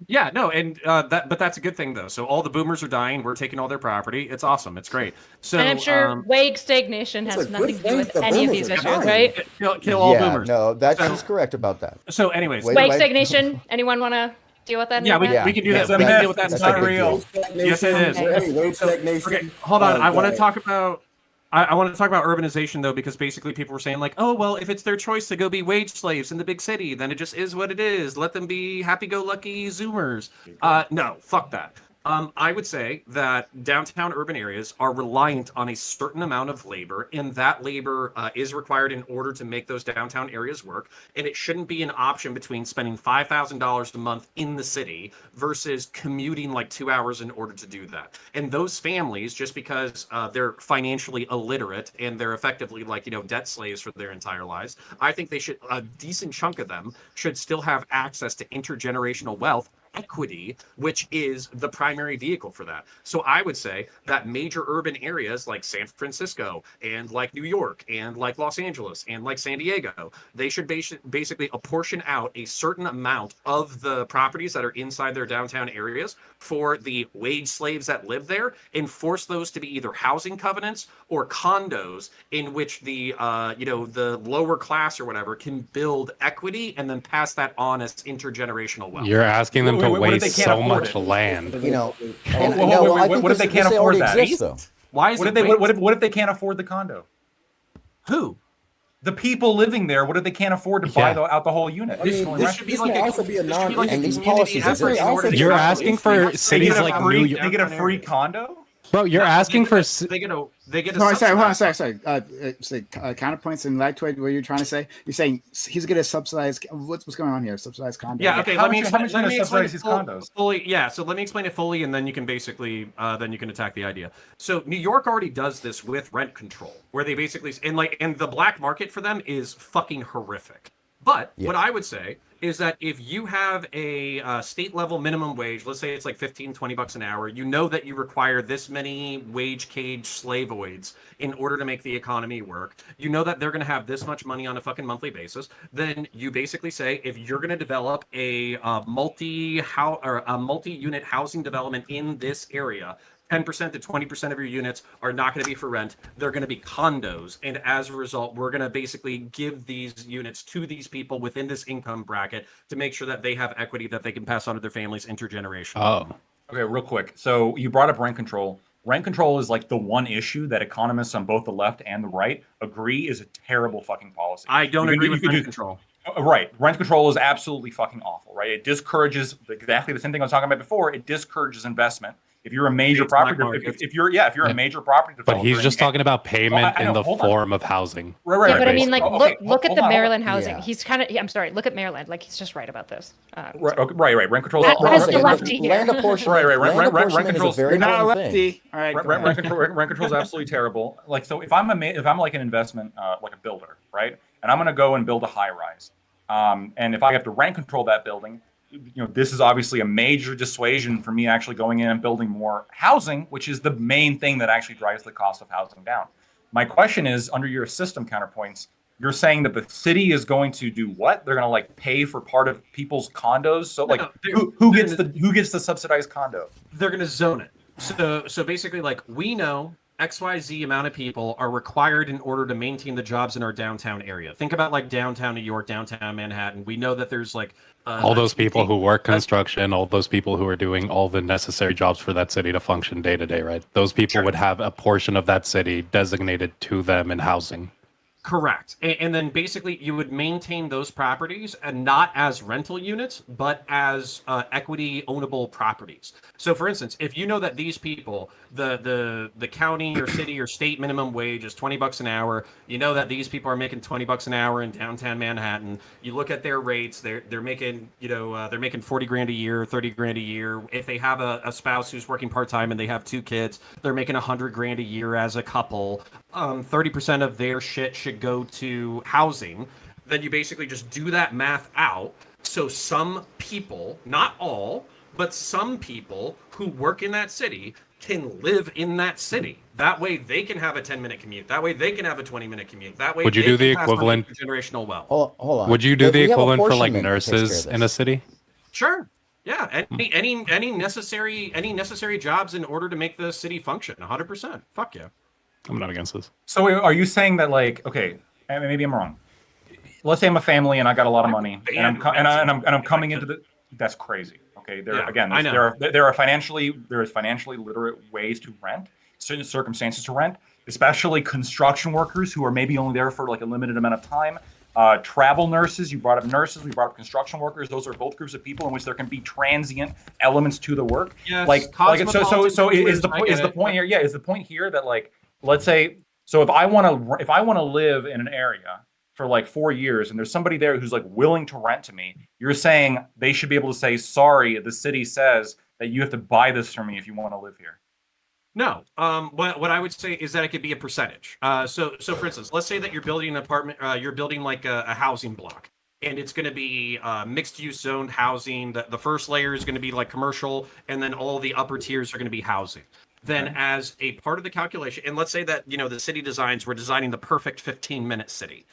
[SPEAKER 7] Yeah, no, and but that's a good thing though. So all the boomers are dying. We're taking all their property. It's awesome. It's great. So
[SPEAKER 5] and I'm sure wage stagnation has nothing to do with any of these issues, right?
[SPEAKER 7] Kill all boomers.
[SPEAKER 1] No, she's correct about that.
[SPEAKER 7] So, anyways,
[SPEAKER 5] wage stagnation. Anyone want to deal with that?
[SPEAKER 7] Yeah, we can do that. We can deal with that.
[SPEAKER 2] It's not real.
[SPEAKER 7] Yes, it is.
[SPEAKER 8] Wage stagnation.
[SPEAKER 7] Okay, hold on. I want to talk about. I want to talk about urbanization, though, because basically people were saying, like, oh, well, if it's their choice to go be wage slaves in the big city, then it just is what it is. Let them be happy-go-lucky Zoomers. No, fuck that. I would say that downtown urban areas are reliant on a certain amount of labor, and that labor is required in order to make those downtown areas work. And it shouldn't be an option between spending $5,000 a month in the city versus commuting like 2 hours in order to do that. And those families, just because they're financially illiterate and they're effectively like, debt slaves for their entire lives, I think a decent chunk of them should still have access to intergenerational wealth equity, which is the primary vehicle for that. So I would say that major urban areas like San Francisco and like New York and like Los Angeles and like San Diego, they should basically apportion out a certain amount of the properties that are inside their downtown areas for the wage slaves that live there and force those to be either housing covenants or condos in which the the lower class or whatever can build equity and then pass that on as intergenerational wealth.
[SPEAKER 4] You're asking them to waste so much land.
[SPEAKER 2] What if they can't afford that?
[SPEAKER 7] Why is
[SPEAKER 2] what if they can't afford the condo?
[SPEAKER 7] Who?
[SPEAKER 2] The people living there. What if they can't afford to buy out the whole unit?
[SPEAKER 8] This should also be a
[SPEAKER 1] and these policies exist.
[SPEAKER 4] You're asking for cities like New York.
[SPEAKER 2] They get a free condo.
[SPEAKER 4] Bro, you're asking for.
[SPEAKER 7] They get a.
[SPEAKER 3] Sorry. Counterpoints and lactoid. What you're trying to say? You're saying he's going to subsidize. What's going on here? Subsidized condos.
[SPEAKER 7] Yeah. Okay.
[SPEAKER 2] How much subsidize these condos?
[SPEAKER 7] Fully. Yeah. So let me explain it fully, and then you can basically then you can attack the idea. So New York already does this with rent control, where they basically and the black market for them is fucking horrific. But what I would say is that if you have a state level minimum wage, let's say it's like 15, 20 bucks an hour, you know that you require this many wage cage slavoids in order to make the economy work. You know that they're going to have this much money on a fucking monthly basis. Then you basically say, if you're going to develop a multi-unit housing development in this area, 10% to 20% of your units are not going to be for rent. They're going to be condos. And as a result, we're going to basically give these units to these people within this income bracket to make sure that they have equity that they can pass on to their families intergenerationally.
[SPEAKER 4] Oh,
[SPEAKER 2] Okay, real quick. So you brought up rent control. Rent control is like the one issue that economists on both the left and the right agree is a terrible fucking policy.
[SPEAKER 7] I don't agree with rent control.
[SPEAKER 2] Right. Rent control is absolutely fucking awful, right? It discourages exactly the same thing I was talking about before. It discourages investment. If you're a major property, if you're a major property developer,
[SPEAKER 4] but he's just talking about payment in the form of housing.
[SPEAKER 2] Right.
[SPEAKER 5] Yeah, but I mean, like, look at the Maryland housing.
[SPEAKER 1] Yeah.
[SPEAKER 5] He's kind of. I'm sorry. Look at Maryland. Like, he's just right about this.
[SPEAKER 2] Right. Rent control.
[SPEAKER 5] As the lefty here.
[SPEAKER 1] Land apportionment.
[SPEAKER 2] Right.
[SPEAKER 1] Land apportionment is a very important thing.
[SPEAKER 3] All right.
[SPEAKER 2] Rent control is absolutely terrible. Like, so if I'm like an investment, like a builder, right, and I'm going to go and build a high rise, and if I have to rent control that building, this is obviously a major dissuasion for me actually going in and building more housing, which is the main thing that actually drives the cost of housing down. My question is, under your system counterpoints, you're saying that the city is going to do what? They're going to like pay for part of people's condos. So like, who gets the subsidized condo?
[SPEAKER 7] They're going to zone it. So basically, like, we know XYZ amount of people are required in order to maintain the jobs in our downtown area. Think about like downtown New York, downtown Manhattan. We know that there's like
[SPEAKER 4] all those people who work construction, all those people who are doing all the necessary jobs for that city to function day to day, right? Those people would have a portion of that city designated to them in housing.
[SPEAKER 7] Correct. And then basically you would maintain those properties and not as rental units, but as equity ownable properties. So for instance, if you know that these people, the county or city or state minimum wage is 20 bucks an hour, you know that these people are making 20 bucks an hour in downtown Manhattan, you look at their rates, they're making, they're making 40 grand a year, 30 grand a year. If they have a spouse who's working part-time and they have 2 kids, they're making 100 grand a year as a couple. 30% of their shit should go to housing. Then you basically just do that math out. So some people, not all, but some people who work in that city can live in that city. That way they can have a 10-minute commute. That way they can have a 20-minute commute. That way
[SPEAKER 4] would you do the
[SPEAKER 7] pass on
[SPEAKER 4] equivalent
[SPEAKER 7] generational wealth.
[SPEAKER 1] Hold on.
[SPEAKER 4] Would you do the
[SPEAKER 1] We have
[SPEAKER 4] equivalent for like
[SPEAKER 1] apportionment that takes care
[SPEAKER 4] nurses
[SPEAKER 1] of
[SPEAKER 4] in
[SPEAKER 1] this.
[SPEAKER 4] a city?
[SPEAKER 7] Sure. Yeah. Any necessary jobs in order to make the city function. 100%. Fuck yeah.
[SPEAKER 4] I'm not against this.
[SPEAKER 2] So are you saying that, like, okay, and maybe I'm wrong. Let's say I'm a family and I got a lot of money, and I'm coming into the. That's crazy. Okay, there are financially literate ways to rent, certain circumstances to rent, especially construction workers who are maybe only there for like a limited amount of time. Travel nurses, you brought up nurses, we brought up construction workers. Those are both groups of people in which there can be transient elements to the work.
[SPEAKER 7] Yes,
[SPEAKER 2] so is the point here? Yeah, is the point here that, like, let's say, so if I want to live in an area for like 4 years and there's somebody there who's like willing to rent to me, you're saying they should be able to say, sorry, the city says that you have to buy this from me if you want to live here.
[SPEAKER 7] No. What I would say is that it could be a percentage. So for instance, let's say that you're building an apartment, you're building like a housing block, and it's going to be mixed use zoned housing. The first layer is going to be like commercial, and then all the upper tiers are going to be housing. Then as a part of the calculation, and let's say that, the city designs, we're designing the perfect 15-minute city.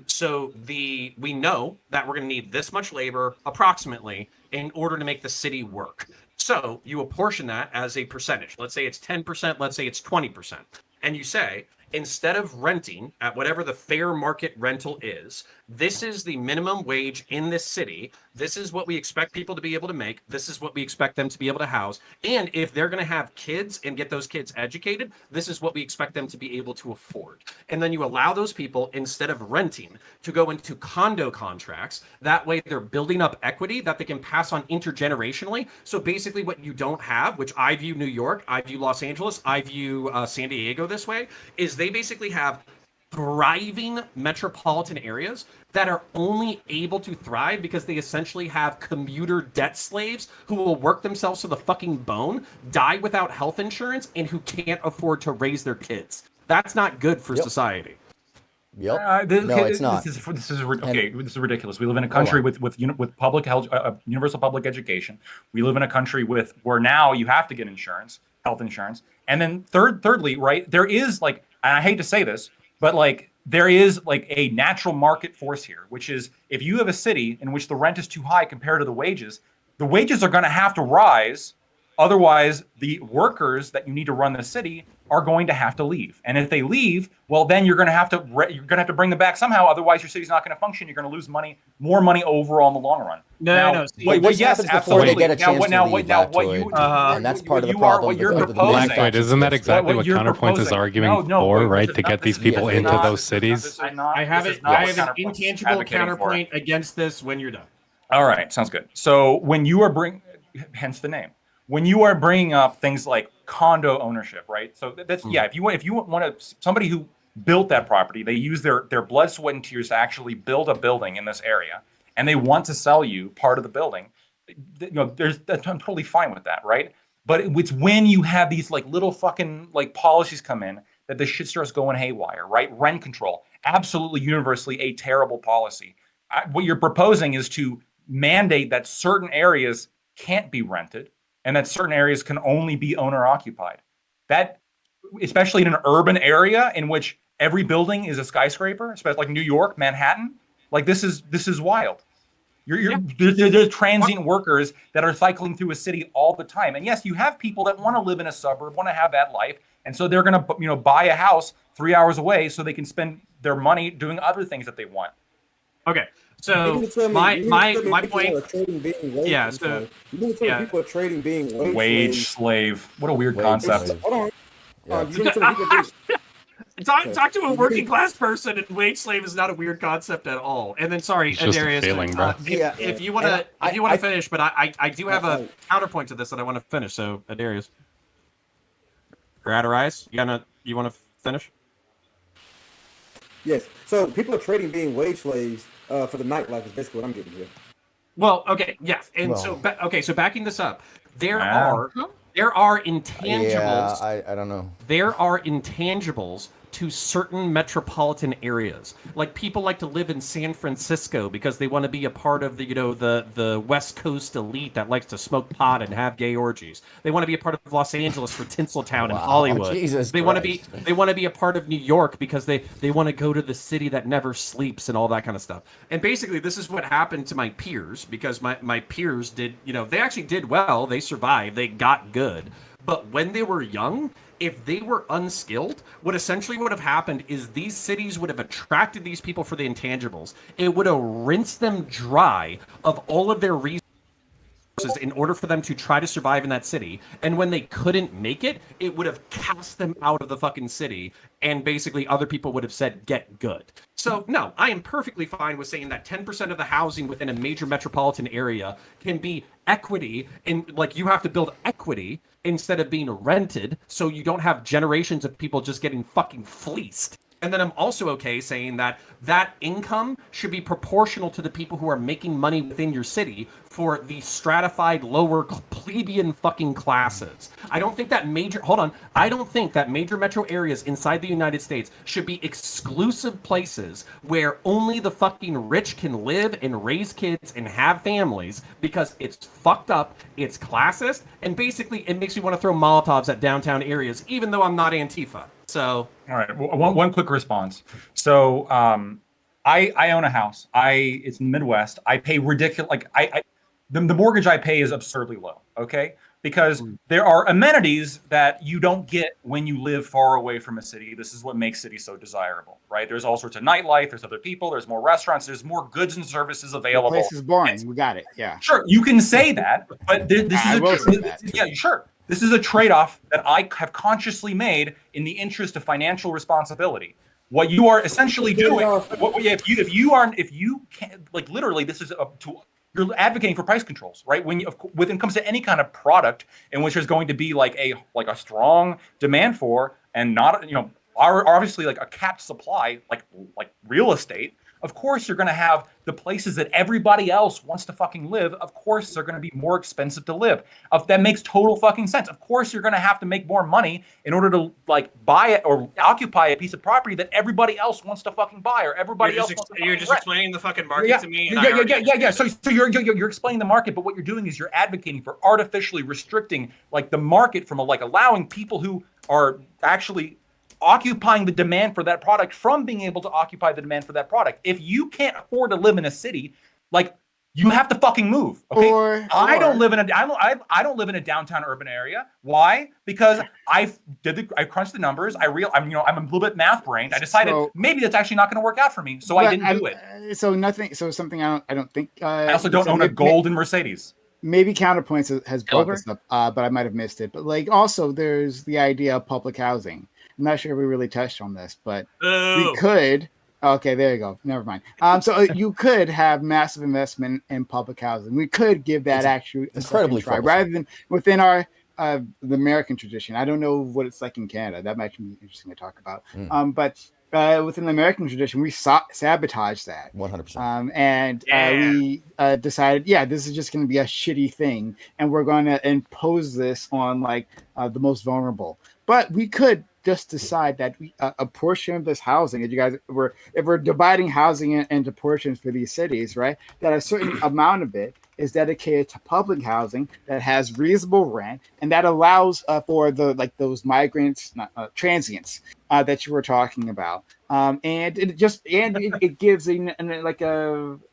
[SPEAKER 7] So we know that we're going to need this much labor approximately in order to make the city work. So you apportion that as a percentage. Let's say it's 10%, let's say it's 20%. And you say, instead of renting at whatever the fair market rental is, this is the minimum wage in this city. This is what we expect people to be able to make. This is what we expect them to be able to house. And if they're going to have kids and get those kids educated, this is what we expect them to be able to afford. And then you allow those people, instead of renting, to go into condo contracts. That way they're building up equity that they can pass on intergenerationally. So basically what you don't have, which I view New York, I view Los Angeles, I view San Diego this way, is they basically have thriving metropolitan areas that are only able to thrive because they essentially have commuter debt slaves who will work themselves to the fucking bone, die without health insurance, and who can't afford to raise their kids. That's not good for society.
[SPEAKER 1] Yep. No, it's not.
[SPEAKER 2] This is ridiculous. We live in a country with public health, universal public education. We live in a country where now you have to get insurance, health insurance, and then thirdly, right? There is and I hate to say this, but there is a natural market force here, which is if you have a city in which the rent is too high compared to the wages are going to have to rise. Otherwise, the workers that you need to run the city are going to have to leave. And if they leave, well, then you're going to have to bring them back somehow. Otherwise, your city's not going to function. You're going to lose more money overall in the long run.
[SPEAKER 7] No.
[SPEAKER 1] Yes, before they get a chance to leave, and that's part of the problem.
[SPEAKER 4] Wait, isn't that exactly what Counterpoint is arguing for, right? To get these people into those cities?
[SPEAKER 7] I have an intangible counterpoint against this when you're done.
[SPEAKER 2] All right, sounds good. So when you are hence the name. When you are bringing up things like condo ownership, right? So that's if you want somebody who built that property, they use their blood, sweat, and tears to actually build a building in this area, and they want to sell you part of the building. I'm totally fine with that, right? But it's when you have these little fucking policies come in that the shit starts going haywire, right? Rent control, absolutely universally a terrible policy. What you're proposing is to mandate that certain areas can't be rented, and that certain areas can only be owner occupied. That, especially in an urban area in which every building is a skyscraper, especially like New York, Manhattan, this is wild. There's transient workers that are cycling through a city all the time. And yes, you have people that want to live in a suburb, want to have that life, and so they're going to buy a house 3 hours away so they can spend their money doing other things that they want.
[SPEAKER 7] Okay. So my point. Yeah. So
[SPEAKER 8] people are trading being
[SPEAKER 2] wage slave. What a weird concept.
[SPEAKER 8] Hold on.
[SPEAKER 7] Talk to a working class person, and wage slave is not a weird concept at all. And then, sorry, Darius, if you want to finish, but I do have a counterpoint to this that I want to finish. So, Darius, or Adarise, you want to finish?
[SPEAKER 8] Yes. So people are trading being wage slaves for the nightlife is basically what I'm getting here.
[SPEAKER 7] Well, okay, yeah, and so backing this up, there are intangibles.
[SPEAKER 1] Yeah, I don't know.
[SPEAKER 7] There are intangibles to certain metropolitan areas. Like people like to live in San Francisco because they want to be a part of the West Coast elite that likes to smoke pot and have gay orgies. They want to be a part of Los Angeles for Tinseltown and Hollywood. They want to be a part of New York because they want to go to the city that never sleeps and all that kind of stuff. And basically this is what happened to my peers, because my peers did, they actually did well, they survived, they got good. But when they were young, if they were unskilled, what essentially would have happened is these cities would have attracted these people for the intangibles. It would have rinsed them dry of all of their resources in order for them to try to survive in that city. And when they couldn't make it, it would have cast them out of the fucking city. And basically other people would have said, get good. So no, I am perfectly fine with saying that 10% of the housing within a major metropolitan area can be equity, and you have to build equity instead of being rented, so you don't have generations of people just getting fucking fleeced. And then I'm also okay saying that income should be proportional to the people who are making money within your city for the stratified lower plebeian fucking classes. I don't think that major metro areas inside the United States should be exclusive places where only the fucking rich can live and raise kids and have families, because it's fucked up, it's classist, and basically it makes me want to throw Molotovs at downtown areas, even though I'm not Antifa. So,
[SPEAKER 2] all right, one quick response. So, I own a house. It's in the Midwest. I pay ridiculous. The mortgage I pay is absurdly low. Okay, because there are amenities that you don't get when you live far away from a city. This is what makes cities so desirable, right? There's all sorts of nightlife. There's other people. There's more restaurants. There's more goods and services available.
[SPEAKER 3] The place is boring. We got it. Yeah.
[SPEAKER 2] Sure, you can say that, but this is a trade-off that I have consciously made in the interest of financial responsibility. What you are essentially doing, if you can't, literally, this is you're advocating for price controls, right? When it comes to any kind of product in which there's going to be a strong demand for, and not obviously a capped supply, like real estate. of course you're going to have the places that everybody else wants to fucking live. Of course they're going to be more expensive to live. That makes total fucking sense. Of course you're going to have to make more money in order to like buy it or occupy a piece of property that everybody else wants to fucking buy or everybody else wants to
[SPEAKER 7] You're just
[SPEAKER 2] rent.
[SPEAKER 7] explaining the fucking market to me.
[SPEAKER 2] Yeah. So you're explaining the market, but what you're doing is you're advocating for artificially restricting like the market from like allowing people who are actually occupying the demand for that product from being able to occupy the demand for that product. If you can't afford to live in a city, like you have to fucking move. Okay. I don't live in a downtown urban area. Why? Because I crunched the numbers. I'm a little bit math brained. I decided maybe that's actually not going to work out for me, so I didn't do it.
[SPEAKER 3] Something I don't think.
[SPEAKER 2] I also don't own a golden Mercedes.
[SPEAKER 3] Maybe Counterpoints has brought this up, but I might have missed it. But like, also, there's the idea of public housing. I'm not sure if we really touched on this, but we could. Okay, there you go. Never mind. So you could have massive investment in public housing. We could give that actually incredibly try rather than within our the American tradition. I don't know what it's like in Canada. That might be interesting to talk about. But within the American tradition, we sabotaged that
[SPEAKER 1] 100%.
[SPEAKER 3] and we decided, this is just going to be a shitty thing, and we're going to impose this on like the most vulnerable. But we could just decide that a portion of this housing, if we're dividing housing into portions for these cities, right, that a certain amount of it is dedicated to public housing that has reasonable rent and that allows for those migrants, transients that you were talking about, and it gives an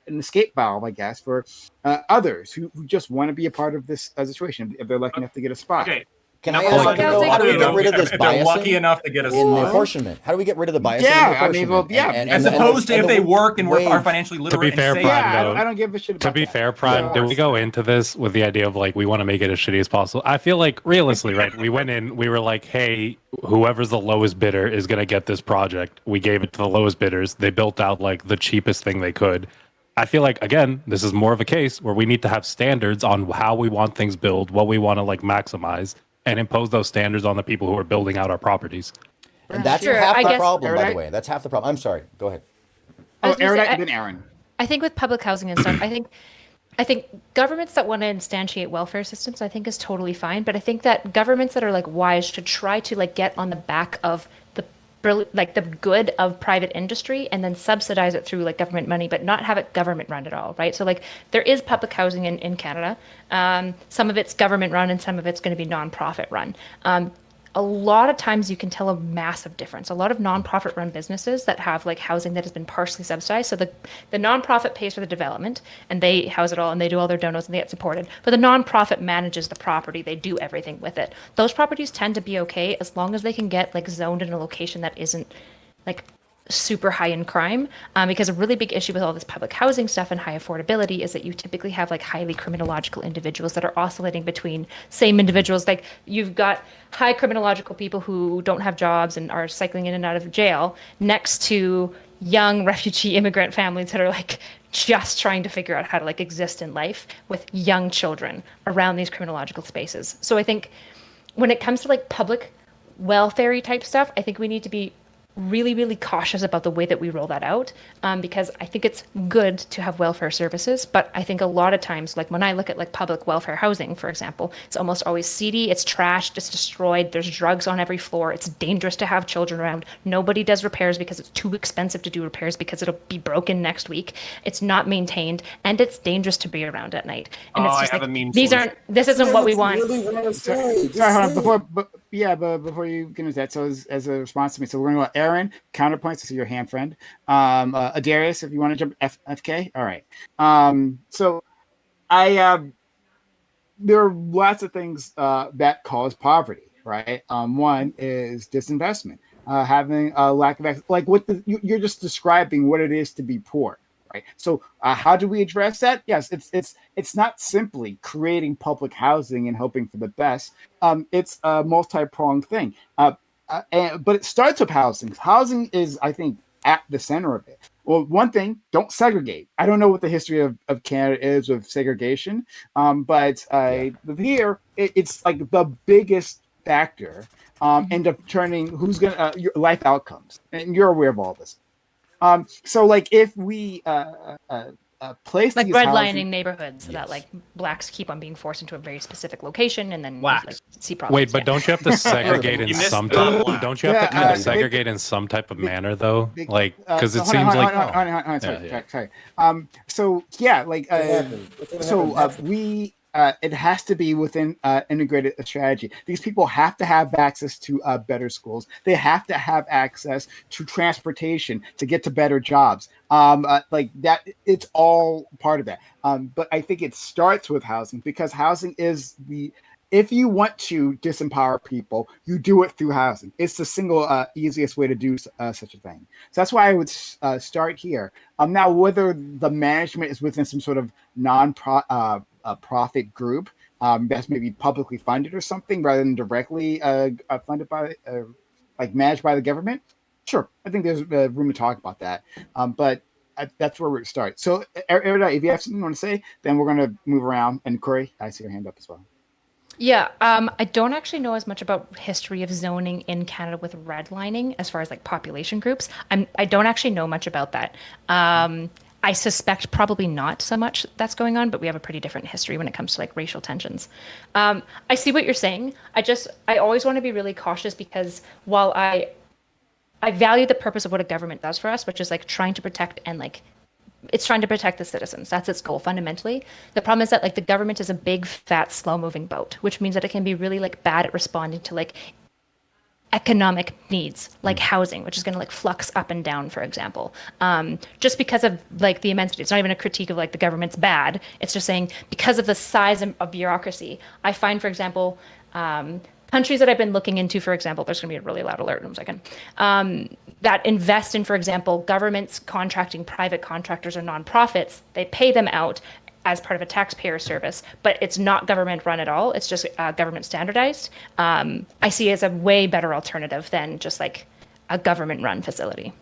[SPEAKER 3] escape valve, I guess, for others who just want to be a part of this situation if they're lucky enough to get a spot.
[SPEAKER 7] Okay.
[SPEAKER 1] Can I ask how do we get rid of this bias
[SPEAKER 2] lucky enough to get a
[SPEAKER 1] in the apportionment? How do we get rid of the bias?
[SPEAKER 2] As opposed to if they work and are financially literate.
[SPEAKER 4] To be fair, Prime,
[SPEAKER 3] I don't give a shit about
[SPEAKER 4] to be fair, Prime, did we go into this with the idea of like we want to make it as shitty as possible? I feel like realistically, right? We went in, we were like, hey, whoever's the lowest bidder is going to get this project. We gave it to the lowest bidders. They built out like the cheapest thing they could. I feel like, again, this is more of a case where we need to have standards on how we want things built, what we want to like maximize, and impose those standards on the people who are building out our properties.
[SPEAKER 1] And that's half the problem, by the way. That's half the problem. I'm sorry. Go ahead.
[SPEAKER 3] Aaron.
[SPEAKER 5] I think with public housing and stuff, I think governments that want to instantiate welfare systems, I think is totally fine. But I think that governments that are like wise should try to like get on the back of the good of private industry and then subsidize it through like government money, but not have it government run at all, right? So like there is public housing in Canada. Some of it's government run and some of it's going to be nonprofit run. A lot of times you can tell a massive difference. A lot of nonprofit run businesses that have like housing that has been partially subsidized. So the nonprofit pays for the development and they house it all and they do all their donos and they get supported. But the nonprofit manages the property. They do everything with it. Those properties tend to be okay as long as they can get like zoned in a location that isn't like super high in crime, because a really big issue with all this public housing stuff and high affordability is that you typically have like highly criminological individuals that are oscillating between same individuals. Like you've got high criminological people who don't have jobs and are cycling in and out of jail next to young refugee immigrant families that are like just trying to figure out how to like exist in life with young children around these criminological spaces. So I think when it comes to like public welfare type stuff, I think we need to be really, really cautious about the way that we roll that out, because I think it's good to have welfare services, but I think a lot of times, like when I look at like public welfare housing, for example, it's almost always seedy, it's trashed, it's destroyed, there's drugs on every floor, it's dangerous to have children around, nobody does repairs because it's too expensive to do repairs because it'll be broken next week, it's not maintained, and it's dangerous to be around at night. And it's just like, this isn't what we want.
[SPEAKER 3] Sorry, hold on, before you get into that, so as a response to me, so we're going to go Aaron, counterpoints, this is your hand friend. Adarius, if you want to jump FK. All right. So there are lots of things that cause poverty, right? One is disinvestment, having a lack of like you're just describing what it is to be poor. Right. So how do we address that? Yes, it's not simply creating public housing and hoping for the best. It's a multi-pronged thing. But it starts with housing. Housing is, I think, at the center of it. Well, one thing, don't segregate. I don't know what the history of Canada is with segregation, but here it's like the biggest factor in determining who's going to your life outcomes. And you're aware of all this. So like if we place
[SPEAKER 5] Like
[SPEAKER 3] these
[SPEAKER 5] redlining neighborhoods so that like blacks keep on being forced into a very specific location and then like
[SPEAKER 7] Blacks.
[SPEAKER 5] see problems.
[SPEAKER 4] Wait, but don't you have to segregate in
[SPEAKER 7] You missed
[SPEAKER 4] some
[SPEAKER 7] not
[SPEAKER 4] type?
[SPEAKER 7] black.
[SPEAKER 4] Don't you have to
[SPEAKER 3] Yeah,
[SPEAKER 4] kind of
[SPEAKER 3] big-
[SPEAKER 4] segregate in some type of manner though?
[SPEAKER 3] big-
[SPEAKER 4] Like, because it
[SPEAKER 3] hold on,
[SPEAKER 4] seems
[SPEAKER 3] hold
[SPEAKER 4] like
[SPEAKER 3] on, hold on, sorry,
[SPEAKER 4] Yeah,
[SPEAKER 3] sorry. So yeah, like
[SPEAKER 8] It happens. It's gonna
[SPEAKER 3] so
[SPEAKER 8] happen naturally.
[SPEAKER 3] we it has to be within integrated strategy. These people have to have access to better schools. They have to have access to transportation to get to better jobs. Like that, it's all part of that. But I think it starts with housing because housing is the if you want to disempower people, you do it through housing. It's the single easiest way to do such a thing. So that's why I would start here. Now, whether the management is within some sort of non-profit group that's maybe publicly funded or something rather than directly funded by, like managed by the government, sure. I think there's room to talk about that. But that's where we start. So, Erudite, if you have something you want to say, then we're going to move around. And Corey, I see your hand up as well.
[SPEAKER 5] Yeah, I don't actually know as much about history of zoning in Canada with redlining as far as like population groups. I don't actually know much about that. I suspect probably not so much that's going on, but we have a pretty different history when it comes to like racial tensions. I see what you're saying. I always want to be really cautious because while I value the purpose of what a government does for us, which is like trying to protect and like it's trying to protect the citizens. That's its goal fundamentally. The problem is that like the government is a big, fat, slow-moving boat, which means that it can be really like bad at responding to like economic needs, like housing, which is going to like flux up and down, for example, just because of like the immensity. It's not even a critique of like the government's bad. It's just saying because of the size of bureaucracy. I find, for example, countries that I've been looking into, for example, there's going to be a really loud alert in a second, that invest in, for example, governments contracting private contractors or nonprofits. They pay them out as part of a taxpayer service, but it's not government run at all. It's just government standardized. I see it as a way better alternative than just like a government run facility.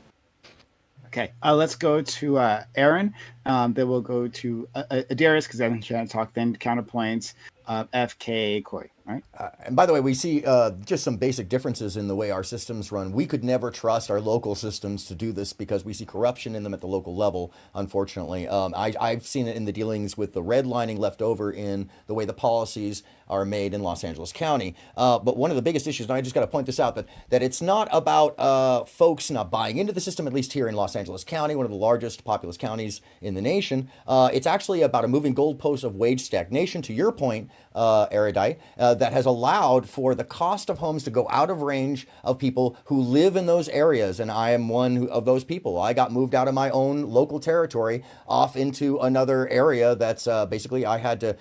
[SPEAKER 3] Okay, let's go to Aaron. Then we'll go to Darius because I'm trying to talk. Then counterpoints. FK Corey. All right.
[SPEAKER 1] And by the way, we see just some basic differences in the way our systems run. We could never trust our local systems to do this because we see corruption in them at the local level, unfortunately. I've seen it in the dealings with the redlining left over in the way the policies are made in Los Angeles County. But one of the biggest issues, and I just got to point this out, that it's not about folks not buying into the system, at least here in Los Angeles County, one of the largest populous counties in the nation. It's actually about a moving goalpost of wage stagnation, to your point, Erudite, that has allowed for the cost of homes to go out of range of people who live in those areas. And I am one of those people. I got moved out of my own local territory off into another area that's basically I had to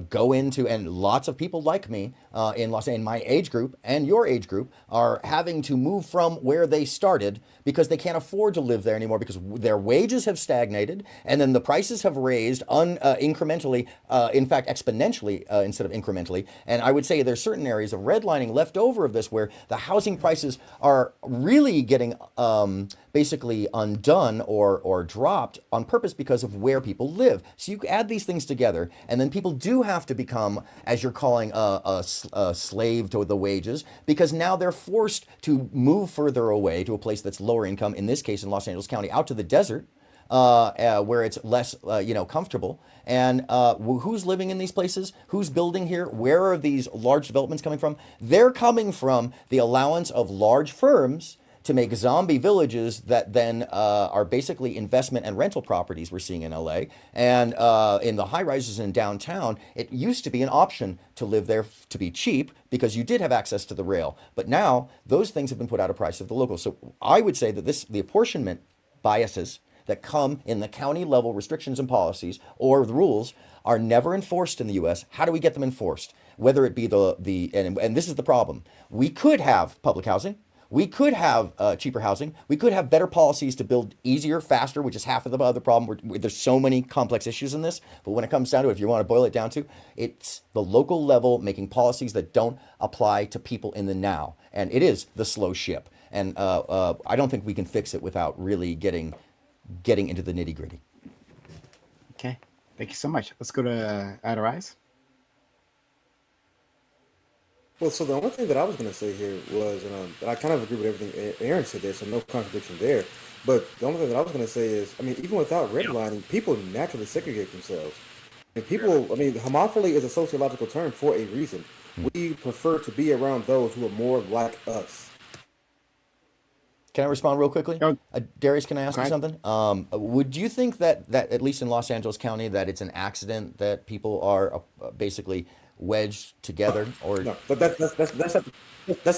[SPEAKER 1] go into, and lots of people like me in my age group and your age group are having to move from where they started because they can't afford to live there anymore because their wages have stagnated and then the prices have raised incrementally, in fact exponentially instead of incrementally. And I would say there's certain areas of redlining left over of this where the housing prices are really getting basically undone or dropped on purpose because of where people live. So you add these things together, and then people do have to become, as you're calling, a slave to the wages, because now they're forced to move further away to a place that's lower income, in this case in Los Angeles County, out to the desert, where it's less, comfortable. And who's living in these places? Who's building here? Where are these large developments coming from? They're coming from the allowance of large firms to make zombie villages that then are basically investment and rental properties we're seeing in LA. And in the high rises in downtown, it used to be an option to live there to be cheap because you did have access to the rail. But now those things have been put out of price of the locals. So I would say that the apportionment biases that come in the county level restrictions and policies or the rules are never enforced in the US. How do we get them enforced? Whether it be and this is the problem. We could have public housing. We could have cheaper housing. We could have better policies to build easier, faster, which is half of the other problem. There's so many complex issues in this. But when it comes down to it, if you want to boil it down to, it's the local level making policies that don't apply to people in the now. And it is the slow ship. And I don't think we can fix it without really getting into the nitty gritty.
[SPEAKER 3] Okay. Thank you so much. Let's go to Adorise.
[SPEAKER 8] Well, so the only thing that I was going to say here was, and I kind of agree with everything Aaron said there, so no contradiction there. But the only thing that I was going to say is, I mean, even without redlining, people naturally segregate themselves. And people, I mean, homophily is a sociological term for a reason. We prefer to be around those who are more like us.
[SPEAKER 1] Can I respond real quickly?
[SPEAKER 3] Oh,
[SPEAKER 1] Darius, can I ask you
[SPEAKER 3] go ahead.
[SPEAKER 1] something? Would you think that at least in Los Angeles County, that it's an accident that people are basically wedged together, or
[SPEAKER 8] No, but that's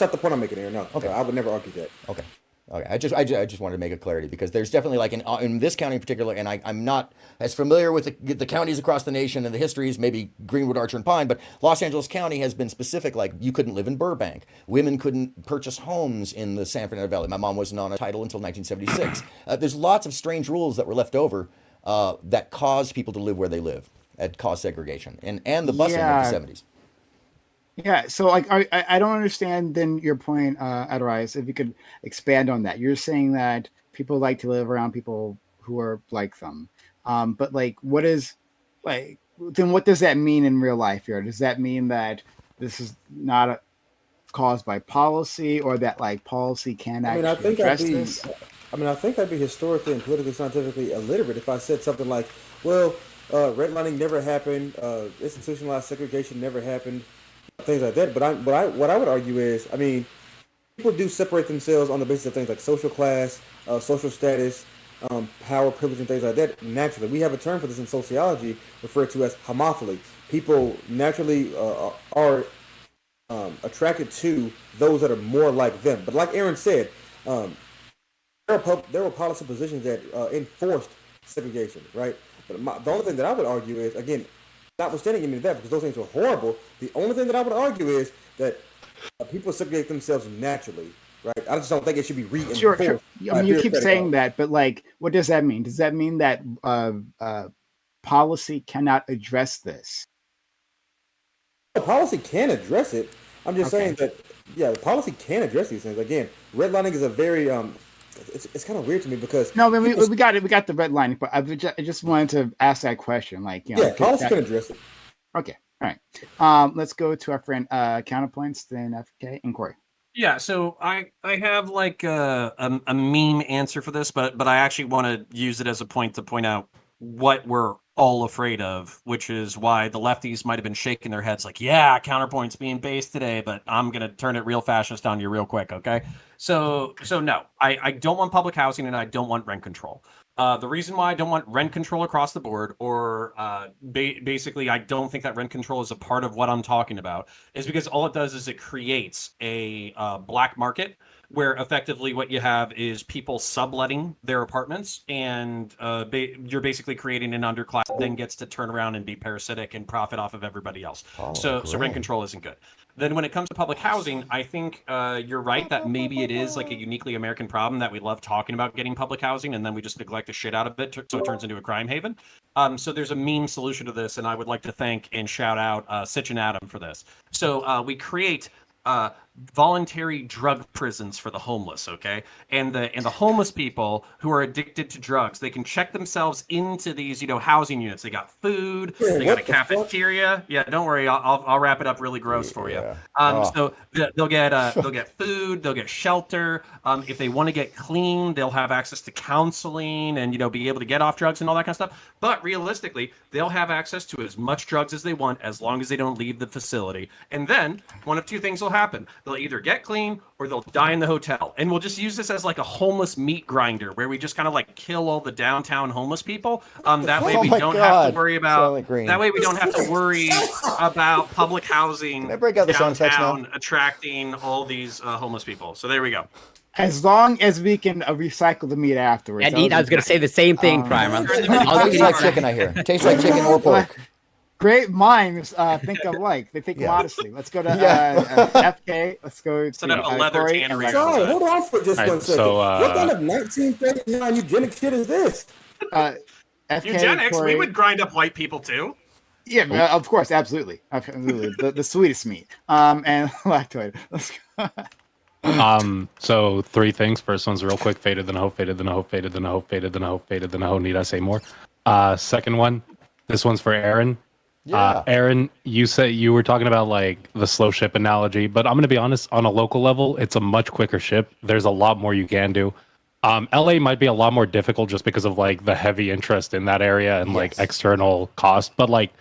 [SPEAKER 8] not the point I'm making here. No,
[SPEAKER 1] Okay.
[SPEAKER 8] I would never argue that.
[SPEAKER 1] Okay. Okay. I just wanted to make a clarity because there's definitely like in this county in particular, and I'm not as familiar with the counties across the nation and the histories, maybe Greenwood, Archer, and Pine, but Los Angeles County has been specific. Like you couldn't live in Burbank. Women couldn't purchase homes in the San Fernando Valley. My mom wasn't on a title until 1976. There's lots of strange rules that were left over that caused people to live where they live, that caused segregation and the busing of the 70s.
[SPEAKER 3] Yeah, so like I don't understand then your point, Adarias, if you could expand on that. You're saying that people like to live around people who are like them. But like what is like then what does that mean in real life here? Does that mean that this is not caused by policy or that like policy can
[SPEAKER 8] I mean,
[SPEAKER 3] actually address this?
[SPEAKER 8] I think I'd be historically and politically scientifically illiterate if I said something like, well, redlining never happened, institutionalized segregation never happened, things like that. What I would argue is, I mean, people do separate themselves on the basis of things like social class, social status, power, privilege, and things like that. Naturally, we have a term for this in sociology referred to as homophily. People naturally are attracted to those that are more like them. But like Aaron said, there were policy positions that enforced segregation, right? But the only thing that I would argue is, again, notwithstanding any of that, because those things were horrible, the only thing that I would argue is that people segregate themselves naturally, right? I just don't think it should be reinforced.
[SPEAKER 3] Sure. I mean, you keep saying
[SPEAKER 8] that.
[SPEAKER 3] that, but like, what does that mean? Does that mean that policy cannot address this?
[SPEAKER 8] The policy can address it. I'm just saying that, yeah, the policy can address these things. Again, redlining is a very it's kind of weird to me because
[SPEAKER 3] no, I mean, we got it. We got the red line, but I just wanted to ask that question. Like, you know,
[SPEAKER 8] yeah, policy can address it.
[SPEAKER 3] Okay, all right. Let's go to our friend counterpoints, then FK inquiry.
[SPEAKER 7] Yeah, so I have like a meme answer for this, but I actually want to use it as a point to point out what we're all afraid of, which is why the lefties might have been shaking their heads like, yeah, counterpoint's being based today, but I'm going to turn it real fascist on you real quick, okay? So no, I don't want public housing and I don't want rent control. The reason why I don't want rent control across the board, or basically I don't think that rent control is a part of what I'm talking about, is because all it does is it creates a black market where effectively what you have is people subletting their apartments, and you're basically creating an underclass that then gets to turn around and be parasitic and profit off of everybody else. So rent control isn't good. Then when it comes to public housing, I think you're right that maybe it is like a uniquely American problem that we love talking about getting public housing and then we just neglect the shit out of it so it turns into a crime haven. So there's a meme solution to this, and I would like to thank and shout out Sitch and Adam for this. So we create voluntary drug prisons for the homeless, okay? And the homeless people who are addicted to drugs, they can check themselves into these, housing units. They got food, they got a cafeteria. Yeah, don't worry, I'll wrap it up really gross for you. So they'll get food, they'll get shelter. If they want to get clean, they'll have access to counseling and be able to get off drugs and all that kind of stuff. But realistically, they'll have access to as much drugs as they want as long as they don't leave the facility. And then one of two things will happen. They'll either get clean or they'll die in the hotel. And we'll just use this as like a homeless meat grinder where we just kind of like kill all the downtown homeless people. That way we don't have to worry about public housing.
[SPEAKER 1] Can I break out the sound effects now?
[SPEAKER 7] Attracting all these homeless people. So there we go.
[SPEAKER 3] As long as we can recycle the meat afterwards.
[SPEAKER 6] And I was going to say the same thing, Prime.
[SPEAKER 1] Tastes like chicken, I hear. Tastes like chicken or pork.
[SPEAKER 3] Great minds think alike. They think modestly. Let's go to FK. Let's go
[SPEAKER 7] Set up a leather tannery.
[SPEAKER 8] Sorry, hold on for just 1 second.
[SPEAKER 4] So,
[SPEAKER 8] what kind of 1939 eugenic shit is this?
[SPEAKER 3] FK,
[SPEAKER 7] Eugenics?
[SPEAKER 3] Corey.
[SPEAKER 7] We would grind up white people too.
[SPEAKER 3] Yeah, of course, absolutely. The sweetest meat. And lactoid. Let's go.
[SPEAKER 4] So 3 things. First one's real quick. Faded, then a hoe, faded, then a hoe, faded, then a hoe, faded, then a hoe, faded, then a hoe, faded, then a hoe. Need I say more? Second one. This one's for Aaron.
[SPEAKER 1] Yeah.
[SPEAKER 4] Aaron, you said you were talking about like the slow ship analogy, but I'm going to be honest, on a local level, it's a much quicker ship. There's a lot more you can do. LA might be a lot more difficult just because of like the heavy interest in that area and like external cost. But like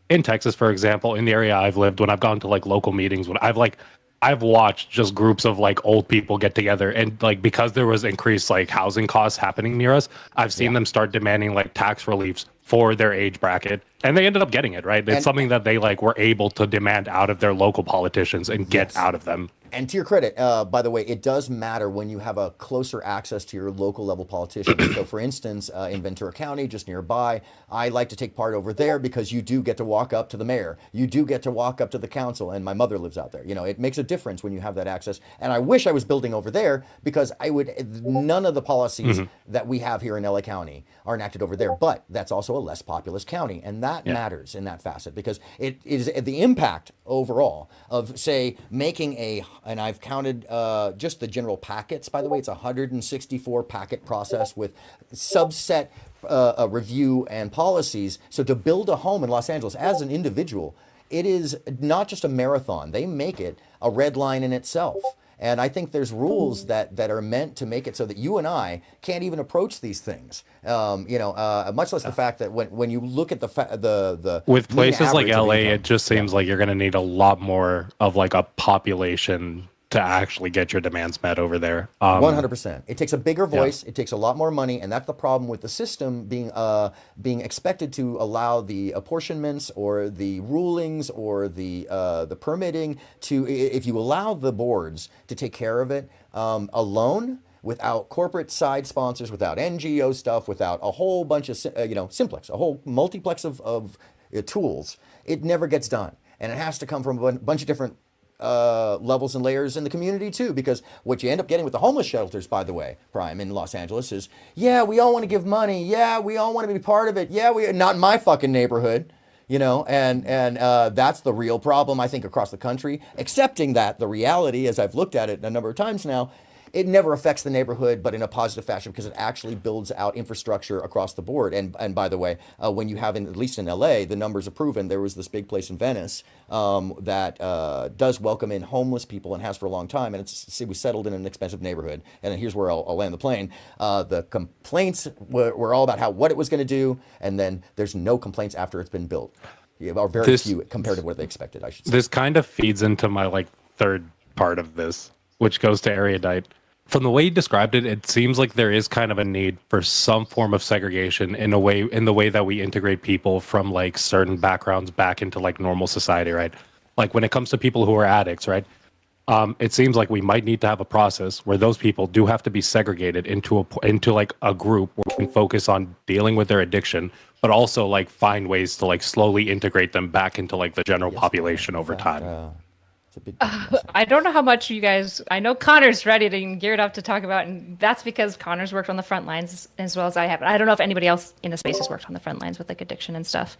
[SPEAKER 4] in Texas, for example, in the area I've lived, when I've gone to like local meetings, when I've watched just groups of like old people get together, and like because there was increased like housing costs happening near us, I've seen them start demanding like tax reliefs for their age bracket, and they ended up getting it, right? It's something that they like were able to demand out of their local politicians and get out of them.
[SPEAKER 1] And to your credit, by the way, it does matter when you have a closer access to your local level politicians. So, for instance, in Ventura County, just nearby, I like to take part over there because you do get to walk up to the mayor. You do get to walk up to the council, and my mother lives out there. You know, it makes a difference when you have that access. And I wish I was building over there because none of the policies that we have here in LA County are enacted over there. But that's also a less populous county, and that matters in that facet because it is the impact overall of, say, making and I've counted just the general packets, by the way, it's a 164 packet process with subset review and policies. So to build a home in Los Angeles as an individual, it is not just a marathon. They make it a red line in itself. And I think there's rules that are meant to make it so that you and I can't even approach these things. Much less the fact that when you look at the
[SPEAKER 4] with places like LA,
[SPEAKER 1] income,
[SPEAKER 4] it just seems like you're going to need a lot more of like a population to actually get your demands met over there.
[SPEAKER 1] 100%. It takes a bigger voice. It takes a lot more money, and that's the problem with the system being expected to allow the apportionments or the rulings or the permitting to. If you allow the boards to take care of it alone, without corporate side sponsors, without NGO stuff, without a whole bunch of simplex, a whole multiplex of tools, it never gets done, and it has to come from a bunch of different levels and layers in the community too, because what you end up getting with the homeless shelters, by the way, Prime, in Los Angeles is, we all want to give money. Yeah, we all want to be part of it. Yeah, not in my fucking neighborhood, and that's the real problem, I think, across the country, accepting that the reality, as I've looked at it a number of times now, it never affects the neighborhood, but in a positive fashion because it actually builds out infrastructure across the board. And by the way, when you have, at least in LA, the numbers are proven. There was this big place in Venice that does welcome in homeless people and has for a long time. And it was settled in an expensive neighborhood. And here's where I'll land the plane. The complaints were all about what it was going to do. And then there's no complaints after it's been built. Or very few compared to what they expected, I should say.
[SPEAKER 4] This kind of feeds into my third part of this, which goes to erudite. From the way you described it, it seems like there is kind of a need for some form of segregation in the way that we integrate people from certain backgrounds back into normal society, right? Like when it comes to people who are addicts, right? It seems like we might need to have a process where those people do have to be segregated into a group where we can focus on dealing with their addiction, but also find ways to slowly integrate them back into the general population over time.
[SPEAKER 5] I don't know how much you guys. I know Connor's ready to geared up to talk about, and that's because Connor's worked on the front lines as well as I have. I don't know if anybody else in the space has worked on the front lines with addiction and stuff.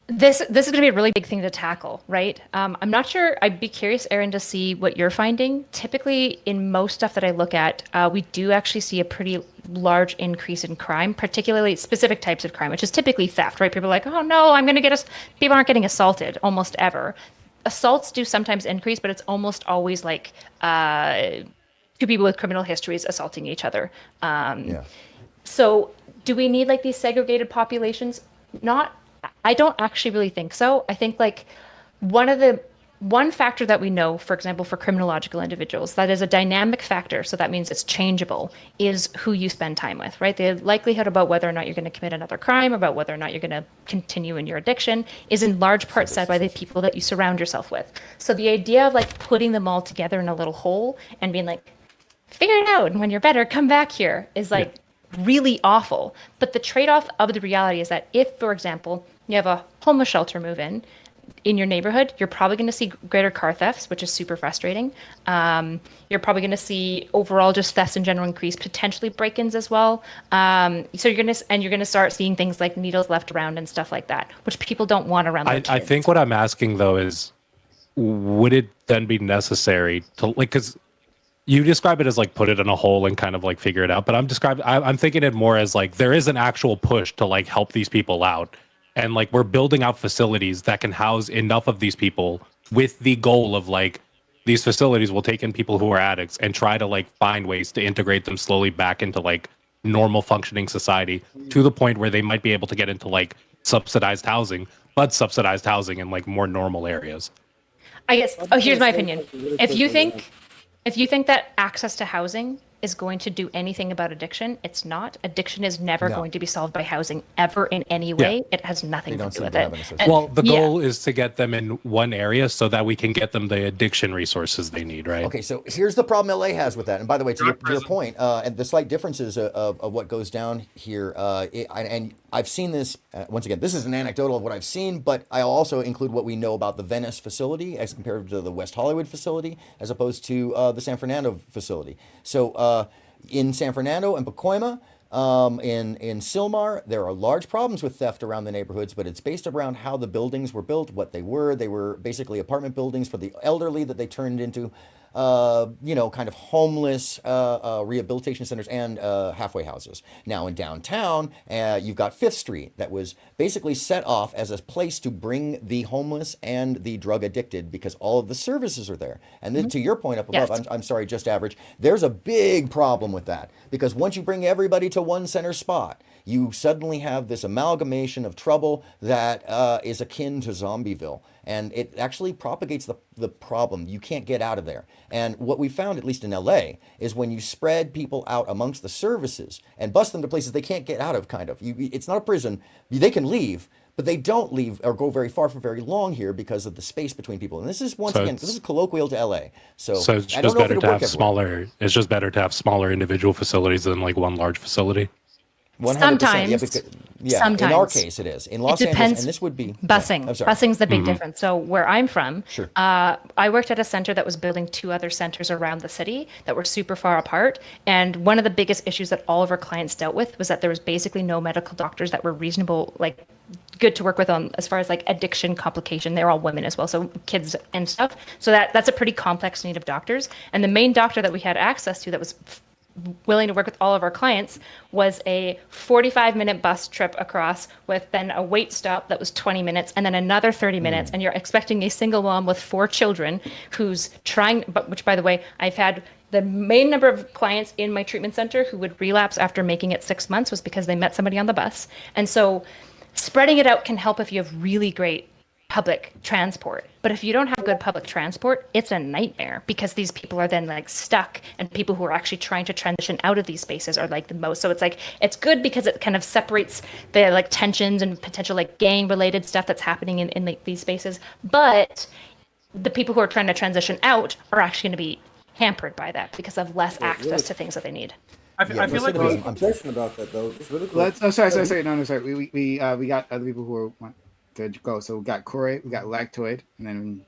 [SPEAKER 5] This is going to be a really big thing to tackle, right? I'm not sure. I'd be curious, Aaron, to see what you're finding. Typically, in most stuff that I look at, we do actually see a pretty large increase in crime, particularly specific types of crime, which is typically theft, right? People are like, oh no, I'm going to get people aren't getting assaulted almost ever. Assaults do sometimes increase, but it's almost always two people with criminal histories assaulting each other. So do we need these segregated populations? I don't actually really think so. I think one factor that we know, for example, for criminological individuals, that is a dynamic factor, so that means it's changeable, is who you spend time with, right? The likelihood about whether or not you're going to commit another crime, about whether or not you're going to continue in your addiction, is in large part set by the people that you surround yourself with. So the idea of putting them all together in a little hole and being figure it out, and when you're better, come back here, is really awful. But the trade-off of the reality is that if, for example, you have a homeless shelter move in your neighborhood, you're probably going to see greater car thefts, which is super frustrating. You're probably going to see overall just thefts in general increase, potentially break-ins as well. So you're going to start seeing things like needles left around and stuff like that, which people don't want around their kids.
[SPEAKER 4] I think what I'm asking though is, would it then be necessary to because you describe it as put it in a hole and kind of figure it out, but I'm thinking it more as there is an actual push to help these people out. And like we're building out facilities that can house enough of these people with the goal of like these facilities will take in people who are addicts and try to like find ways to integrate them slowly back into like normal functioning society to the point where they might be able to get into like subsidized housing, but subsidized housing in like more normal areas.
[SPEAKER 5] I guess. Oh, here's my opinion. If you think that access to housing is going to do anything about addiction, it's not. Addiction is never going to be solved by housing ever in any way. It has nothing to do with it.
[SPEAKER 4] Well, the goal is to get them in one area so that we can get them the addiction resources they need, right?
[SPEAKER 1] Okay, so here's the problem LA has with that. And by the way, to your point, and the slight differences of what goes down here, and I've seen this, once again, this is an anecdotal of what I've seen, but I'll also include what we know about the Venice facility as compared to the West Hollywood facility, as opposed to the San Fernando facility. So in San Fernando and Pacoima, in Sylmar, there are large problems with theft around the neighborhoods, but it's based around how the buildings were built, what they were. They were basically apartment buildings for the elderly that they turned into, kind of homeless rehabilitation centers and halfway houses. Now in downtown, you've got Fifth Street that was basically set off as a place to bring the homeless and the drug addicted because all of the services are there. And then to your point up above, I'm sorry, Just Average, there's a big problem with that because once you bring everybody to one center spot, you suddenly have this amalgamation of trouble that is akin to Zombieville. And it actually propagates the problem. You can't get out of there. And what we found, at least in LA, is when you spread people out amongst the services and bus them to places they can't get out of, kind of. It's not a prison. They can leave, but they don't leave or go very far for very long here because of the space between people. And this is, once again, this is colloquial to LA. So
[SPEAKER 4] it's just better to have smaller. It's just better to have smaller individual facilities than like one large facility.
[SPEAKER 1] 100%.
[SPEAKER 5] Sometimes.
[SPEAKER 1] Sometimes. In our case, it is. In Los Angeles, and this would be
[SPEAKER 5] busing. Busing's the big difference. So where I'm from,
[SPEAKER 1] Sure.
[SPEAKER 5] I worked at a center that was building 2 other centers around the city that were super far apart. And one of the biggest issues that all of our clients dealt with was that there was basically no medical doctors that were reasonable, like good to work with on as far as like addiction complication. They're all women as well, so kids and stuff. So that's a pretty complex need of doctors. And the main doctor that we had access to that was willing to work with all of our clients was a 45-minute bus trip across with then a wait stop that was 20 minutes and then another 30 minutes. And you're expecting a single mom with 4 children who's trying, but which by the way, I've had the main number of clients in my treatment center who would relapse after making it 6 months was because they met somebody on the bus. And so spreading it out can help if you have really great public transport. But if you don't have good public transport, it's a nightmare because these people are then like stuck, and people who are actually trying to transition out of these spaces are like the most. So it's like, it's good because it kind of separates the like tensions and potential like gang related stuff that's happening in like these spaces. But the people who are trying to transition out are actually going to be hampered by that because of less access to things that they need.
[SPEAKER 7] I feel like
[SPEAKER 8] I'm passionate about that though. Just really quick.
[SPEAKER 3] Sorry. We got other people who want to go. So we got Corey, we got Lactoid, and then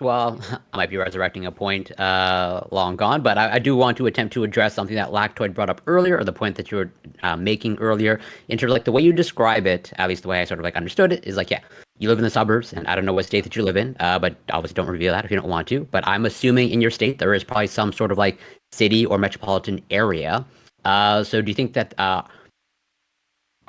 [SPEAKER 6] well, I might be resurrecting a point long gone, but I do want to attempt to address something that Lactoid brought up earlier, or the point that you were making earlier, in terms of like the way you describe it, at least the way I sort of like understood it, is like, you live in the suburbs, and I don't know what state that you live in, but obviously don't reveal that if you don't want to, but I'm assuming in your state there is probably some sort of like city or metropolitan area. So do you think that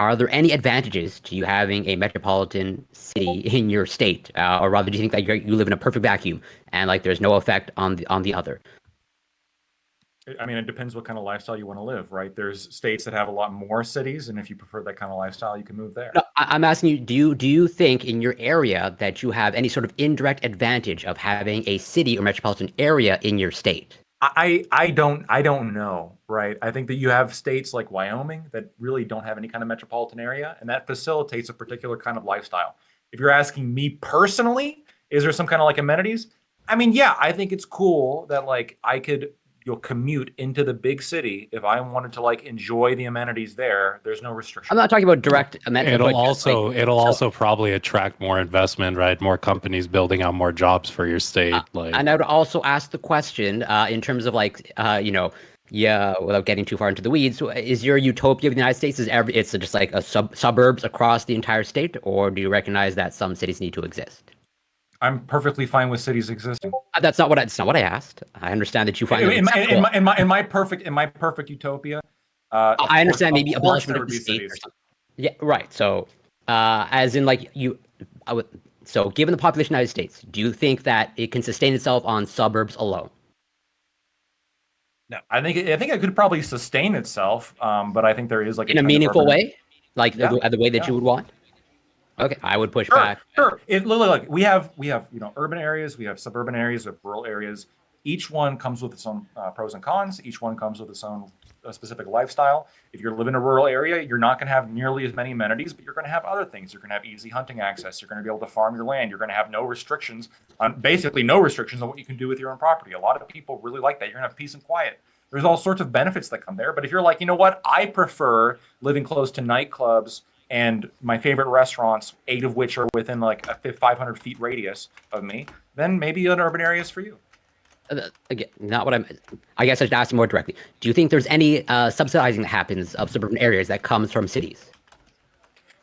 [SPEAKER 6] are there any advantages to you having a metropolitan city in your state, or rather, do you think that you live in a perfect vacuum and like there's no effect on the other?
[SPEAKER 2] I mean, it depends what kind of lifestyle you want to live, right? There's states that have a lot more cities, and if you prefer that kind of lifestyle, you can move there.
[SPEAKER 6] No, I'm asking you, do you think in your area that you have any sort of indirect advantage of having a city or metropolitan area in your state?
[SPEAKER 2] I don't know, right? I think that you have states like Wyoming that really don't have any kind of metropolitan area, and that facilitates a particular kind of lifestyle. If you're asking me personally, is there some kind of like amenities? I mean, yeah, I think it's cool that like I could commute into the big city if I wanted to like enjoy the amenities there. There's no restriction.
[SPEAKER 6] I'm not talking about direct amenities.
[SPEAKER 4] It'll also probably attract more investment, right? More companies building out more jobs for your state.
[SPEAKER 6] And I would also ask the question in terms of like, without getting too far into the weeds, is your utopia of the United States it's just like a suburbs across the entire state, or do you recognize that some cities need to exist?
[SPEAKER 2] I'm perfectly fine with cities existing.
[SPEAKER 6] That's not what I asked. I understand that you find
[SPEAKER 2] in my perfect utopia.
[SPEAKER 6] I understand maybe abolishment of the state or something. Yeah, right. So, as in, like so given the population of the United States, do you think that it can sustain itself on suburbs alone?
[SPEAKER 2] No, I think it could probably sustain itself, but I think there is like
[SPEAKER 6] In a
[SPEAKER 2] trend of
[SPEAKER 6] meaningful
[SPEAKER 2] urban.
[SPEAKER 6] way, like
[SPEAKER 2] Yeah,
[SPEAKER 6] the way that
[SPEAKER 2] yeah.
[SPEAKER 6] you would want? Okay, I would push
[SPEAKER 2] Sure,
[SPEAKER 6] back.
[SPEAKER 2] sure. It literally like we have urban areas, we have suburban areas, we have rural areas. Each one comes with its own pros and cons. Each one comes with its own specific lifestyle. If you're living in a rural area, you're not going to have nearly as many amenities, but you're going to have other things. You're going to have easy hunting access. You're going to be able to farm your land. You're going to have basically no restrictions on what you can do with your own property. A lot of people really like that. You're going to have peace and quiet. There's all sorts of benefits that come there. But if you're like, you know what, I prefer living close to nightclubs and my favorite restaurants, 8 of which are within like a 500 feet radius of me, then maybe an urban area is for you.
[SPEAKER 6] Again, not what I guess I should ask you more directly. Do you think there's any subsidizing that happens of suburban areas that comes from cities?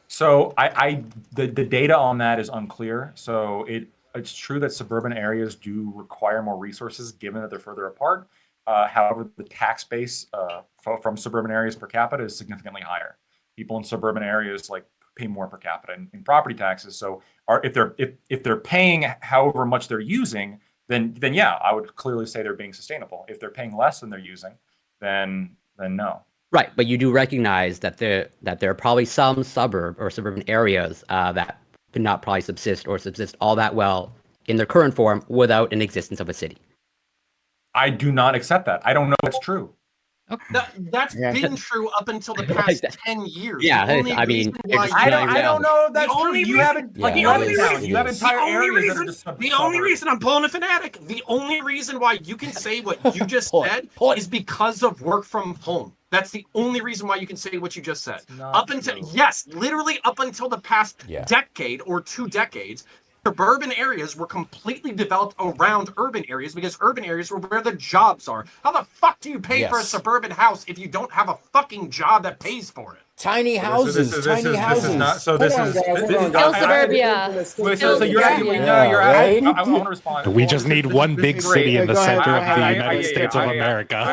[SPEAKER 2] So the data on that is unclear. So it's true that suburban areas do require more resources given that they're further apart. However, the tax base from suburban areas per capita is significantly higher. People in suburban areas like pay more per capita in property taxes. So if they're paying however much they're using, then yeah, I would clearly say they're being sustainable. If they're paying less than they're using, then no.
[SPEAKER 6] Right, but you do recognize that there are probably some suburb or suburban areas that could not probably subsist all that well in their current form without an existence of a city.
[SPEAKER 2] I do not accept that. I don't know if it's true.
[SPEAKER 7] That's been true up until the past 10 years.
[SPEAKER 6] Yeah, I mean,
[SPEAKER 2] I don't know if that's true. You haven't you have entire areas that are just
[SPEAKER 7] the only reason I'm pulling a fanatic, the only reason why you can say what you just said is because of work from home. That's the only reason why you can say what you just said. Literally up until the past decade or 2 decades, suburban areas were completely developed around urban areas because urban areas were where the jobs are. How the fuck do you pay for a suburban house if you don't have a fucking job that pays for it?
[SPEAKER 1] Tiny houses.
[SPEAKER 5] suburbia.
[SPEAKER 2] So you're asking. I want to respond.
[SPEAKER 4] We just need one big city in the center of the United States of America.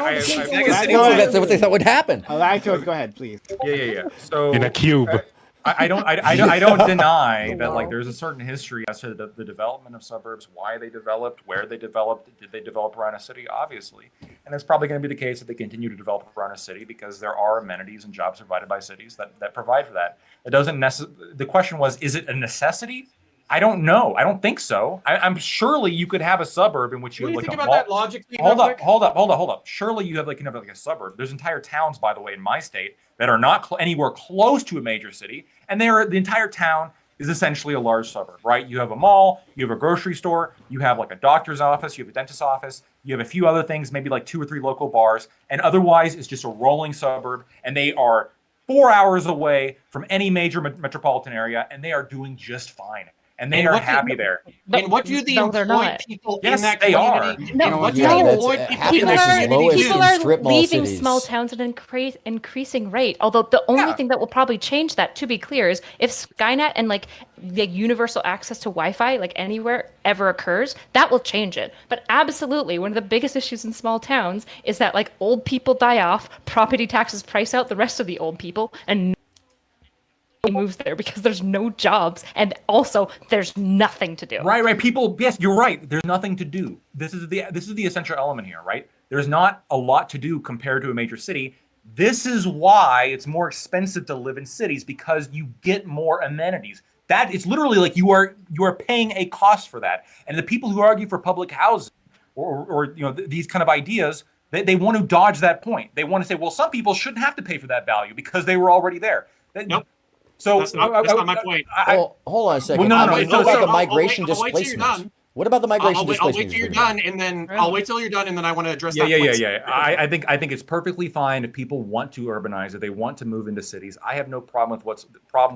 [SPEAKER 1] No, that's what they thought would happen.
[SPEAKER 3] Go ahead, please.
[SPEAKER 2] Yeah. So
[SPEAKER 4] in a cube.
[SPEAKER 2] I don't deny that like there's a certain history as to the development of suburbs, why they developed, where they developed, did they develop around a city? Obviously, and it's probably going to be the case that they continue to develop around a city because there are amenities and jobs provided by cities that provide for that. It doesn't the question was, is it a necessity? I don't know. I don't think so. I'm surely you could have a suburb in which you have like
[SPEAKER 7] think
[SPEAKER 2] a
[SPEAKER 7] about that logically.
[SPEAKER 2] Hold up. Surely you have like a suburb. There's entire towns, by the way, in my state that are not anywhere close to a major city, and the entire town is essentially a large suburb, right? You have a mall, you have a grocery store, you have like a doctor's office, you have a dentist's office, you have a few other things, maybe like 2 or 3 local bars, and otherwise it's just a rolling suburb, and they are 4 hours away from any major metropolitan area, and they are doing just fine. And they are happy there.
[SPEAKER 7] And what do the employed people in that community?
[SPEAKER 5] People are leaving small towns at an increasing rate. Although the only thing that will probably change that, to be clear, is if Skynet and like the universal access to Wi-Fi, like anywhere, ever occurs, that will change it. But absolutely, one of the biggest issues in small towns is that like old people die off, property taxes price out the rest of the old people, and moves there because there's no jobs and also there's nothing to do.
[SPEAKER 2] Right. People, yes, you're right. There's nothing to do. This is the essential element here, right? There's not a lot to do compared to a major city. This is why it's more expensive to live in cities, because you get more amenities. That it's literally like you are paying a cost for that. And the people who argue for public housing or these kind of ideas, they want to dodge that point. They want to say, well, some people shouldn't have to pay for that value because they were already there.
[SPEAKER 7] Nope.
[SPEAKER 2] So
[SPEAKER 7] that's not my point.
[SPEAKER 1] Hold on a second.
[SPEAKER 2] Well,
[SPEAKER 1] what about the migration displacement? What about the migration displacement?
[SPEAKER 7] I'll wait till you're done, and then I'll wait till you're done, and then I want to address that.
[SPEAKER 2] Yeah. I think it's perfectly fine if people want to urbanize, if they want to move into cities. I have no problem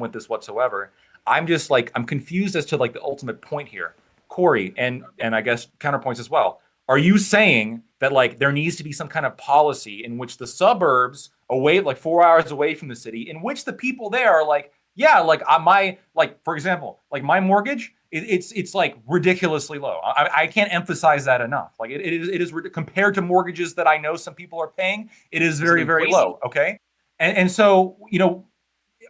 [SPEAKER 2] with this whatsoever. I'm just like I'm confused as to like the ultimate point here, Corey, and I guess counterpoints as well. Are you saying that like there needs to be some kind of policy in which the suburbs away, like 4 hours away from the city, in which the people there are like, yeah, like for example, like my mortgage, it's like ridiculously low. I can't emphasize that enough. Like it is compared to mortgages that I know some people are paying, it is very, very low. Okay. And so,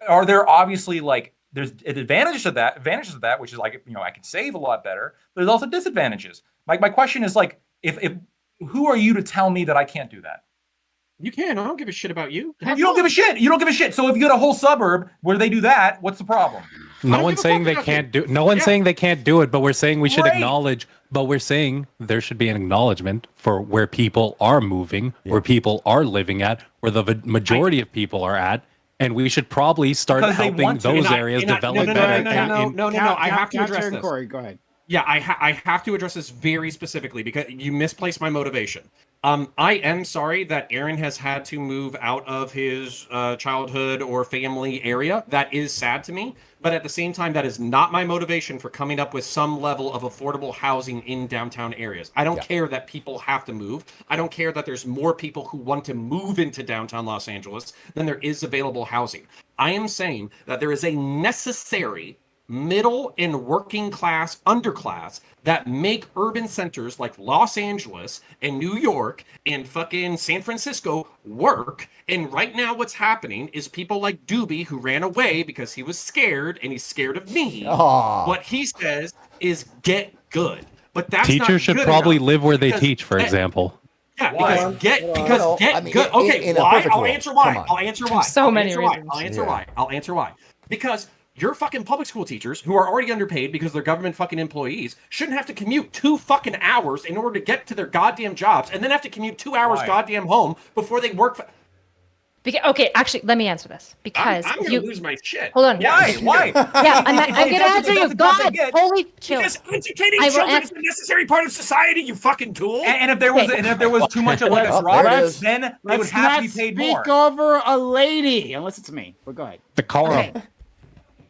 [SPEAKER 2] are there obviously like there's advantages of that, which is like, I can save a lot better. There's also disadvantages. My question is like, if who are you to tell me that I can't do that?
[SPEAKER 7] You can. I don't give a shit about you.
[SPEAKER 2] You don't give a shit. You don't give a shit. So if you get a whole suburb where they do that, what's the problem?
[SPEAKER 4] No one's saying they can't do. No one's saying they can't do it, but we're saying we should acknowledge. But we're saying there should be an acknowledgement for where people are moving, where people are living at, where the majority of people are at, and we should probably start helping those areas develop better.
[SPEAKER 7] No. I have to address this.
[SPEAKER 3] Corey, go ahead.
[SPEAKER 7] Yeah, I have to address this very specifically because you misplaced my motivation. I am sorry that Aaron has had to move out of his childhood or family area. That is sad to me. But at the same time, that is not my motivation for coming up with some level of affordable housing in downtown areas. I don't care that people have to move. I don't care that there's more people who want to move into downtown Los Angeles than there is available housing. I am saying that there is a necessary middle and working class underclass that make urban centers like Los Angeles and New York and fucking San Francisco work. And right now what's happening is people like Doobie, who ran away because he was scared and he's scared of me. What he says is get good. But that's
[SPEAKER 4] teachers
[SPEAKER 7] not
[SPEAKER 4] should
[SPEAKER 7] good
[SPEAKER 4] probably
[SPEAKER 7] enough
[SPEAKER 4] live where they teach, for example.
[SPEAKER 7] Yeah, because get good. Okay, why? I'll answer why. I'll answer why.
[SPEAKER 5] So many reasons.
[SPEAKER 7] I'll answer why. Because your fucking public school teachers, who are already underpaid because they're government fucking employees, shouldn't have to commute 2 fucking hours in order to get to their goddamn jobs, and then have to commute 2 hours goddamn home before they work.
[SPEAKER 5] Okay, actually, let me answer this. Because
[SPEAKER 7] I'm gonna lose my shit.
[SPEAKER 5] Hold on.
[SPEAKER 2] Why?
[SPEAKER 5] Yeah, I'm gonna answer you. God, holy chill.
[SPEAKER 7] Because educating children is a necessary part of society, you fucking tool.
[SPEAKER 2] And if there was too much of like a drop, then they would have to be paid more.
[SPEAKER 3] Speak over a lady, unless it's me. But go ahead.
[SPEAKER 4] The car.
[SPEAKER 5] Okay.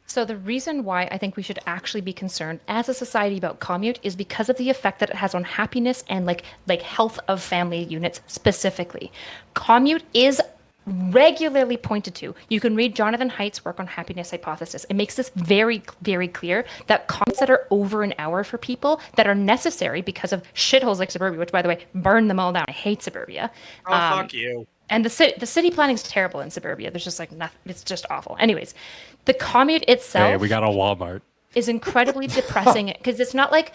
[SPEAKER 5] So the reason why I think we should actually be concerned as a society about commute is because of the effect that it has on happiness and like health of family units specifically. Commute is regularly pointed to. You can read Jonathan Haidt's work on happiness hypothesis. It makes this very, very clear that commutes that are over an hour for people that are necessary because of shitholes like suburbia, which by the way, burn them all down. I hate suburbia.
[SPEAKER 7] Fuck you.
[SPEAKER 5] And the city planning is terrible in suburbia. There's just like nothing. It's just awful. Anyways, the commute itself.
[SPEAKER 4] Hey, we got a Walmart.
[SPEAKER 5] Is incredibly depressing because it's not like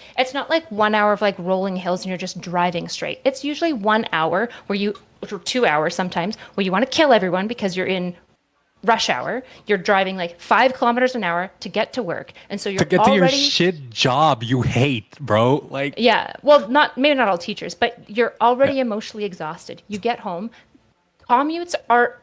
[SPEAKER 5] 1 hour of like rolling hills and you're just driving straight. It's usually 1 hour or 2 hours sometimes where you want to kill everyone because you're in rush hour. You're driving like 5 kilometers an hour to get to work, and so you're
[SPEAKER 4] to get to your shit job you hate, bro. Like
[SPEAKER 5] well, maybe not all teachers, but you're already emotionally exhausted. You get home. Commutes are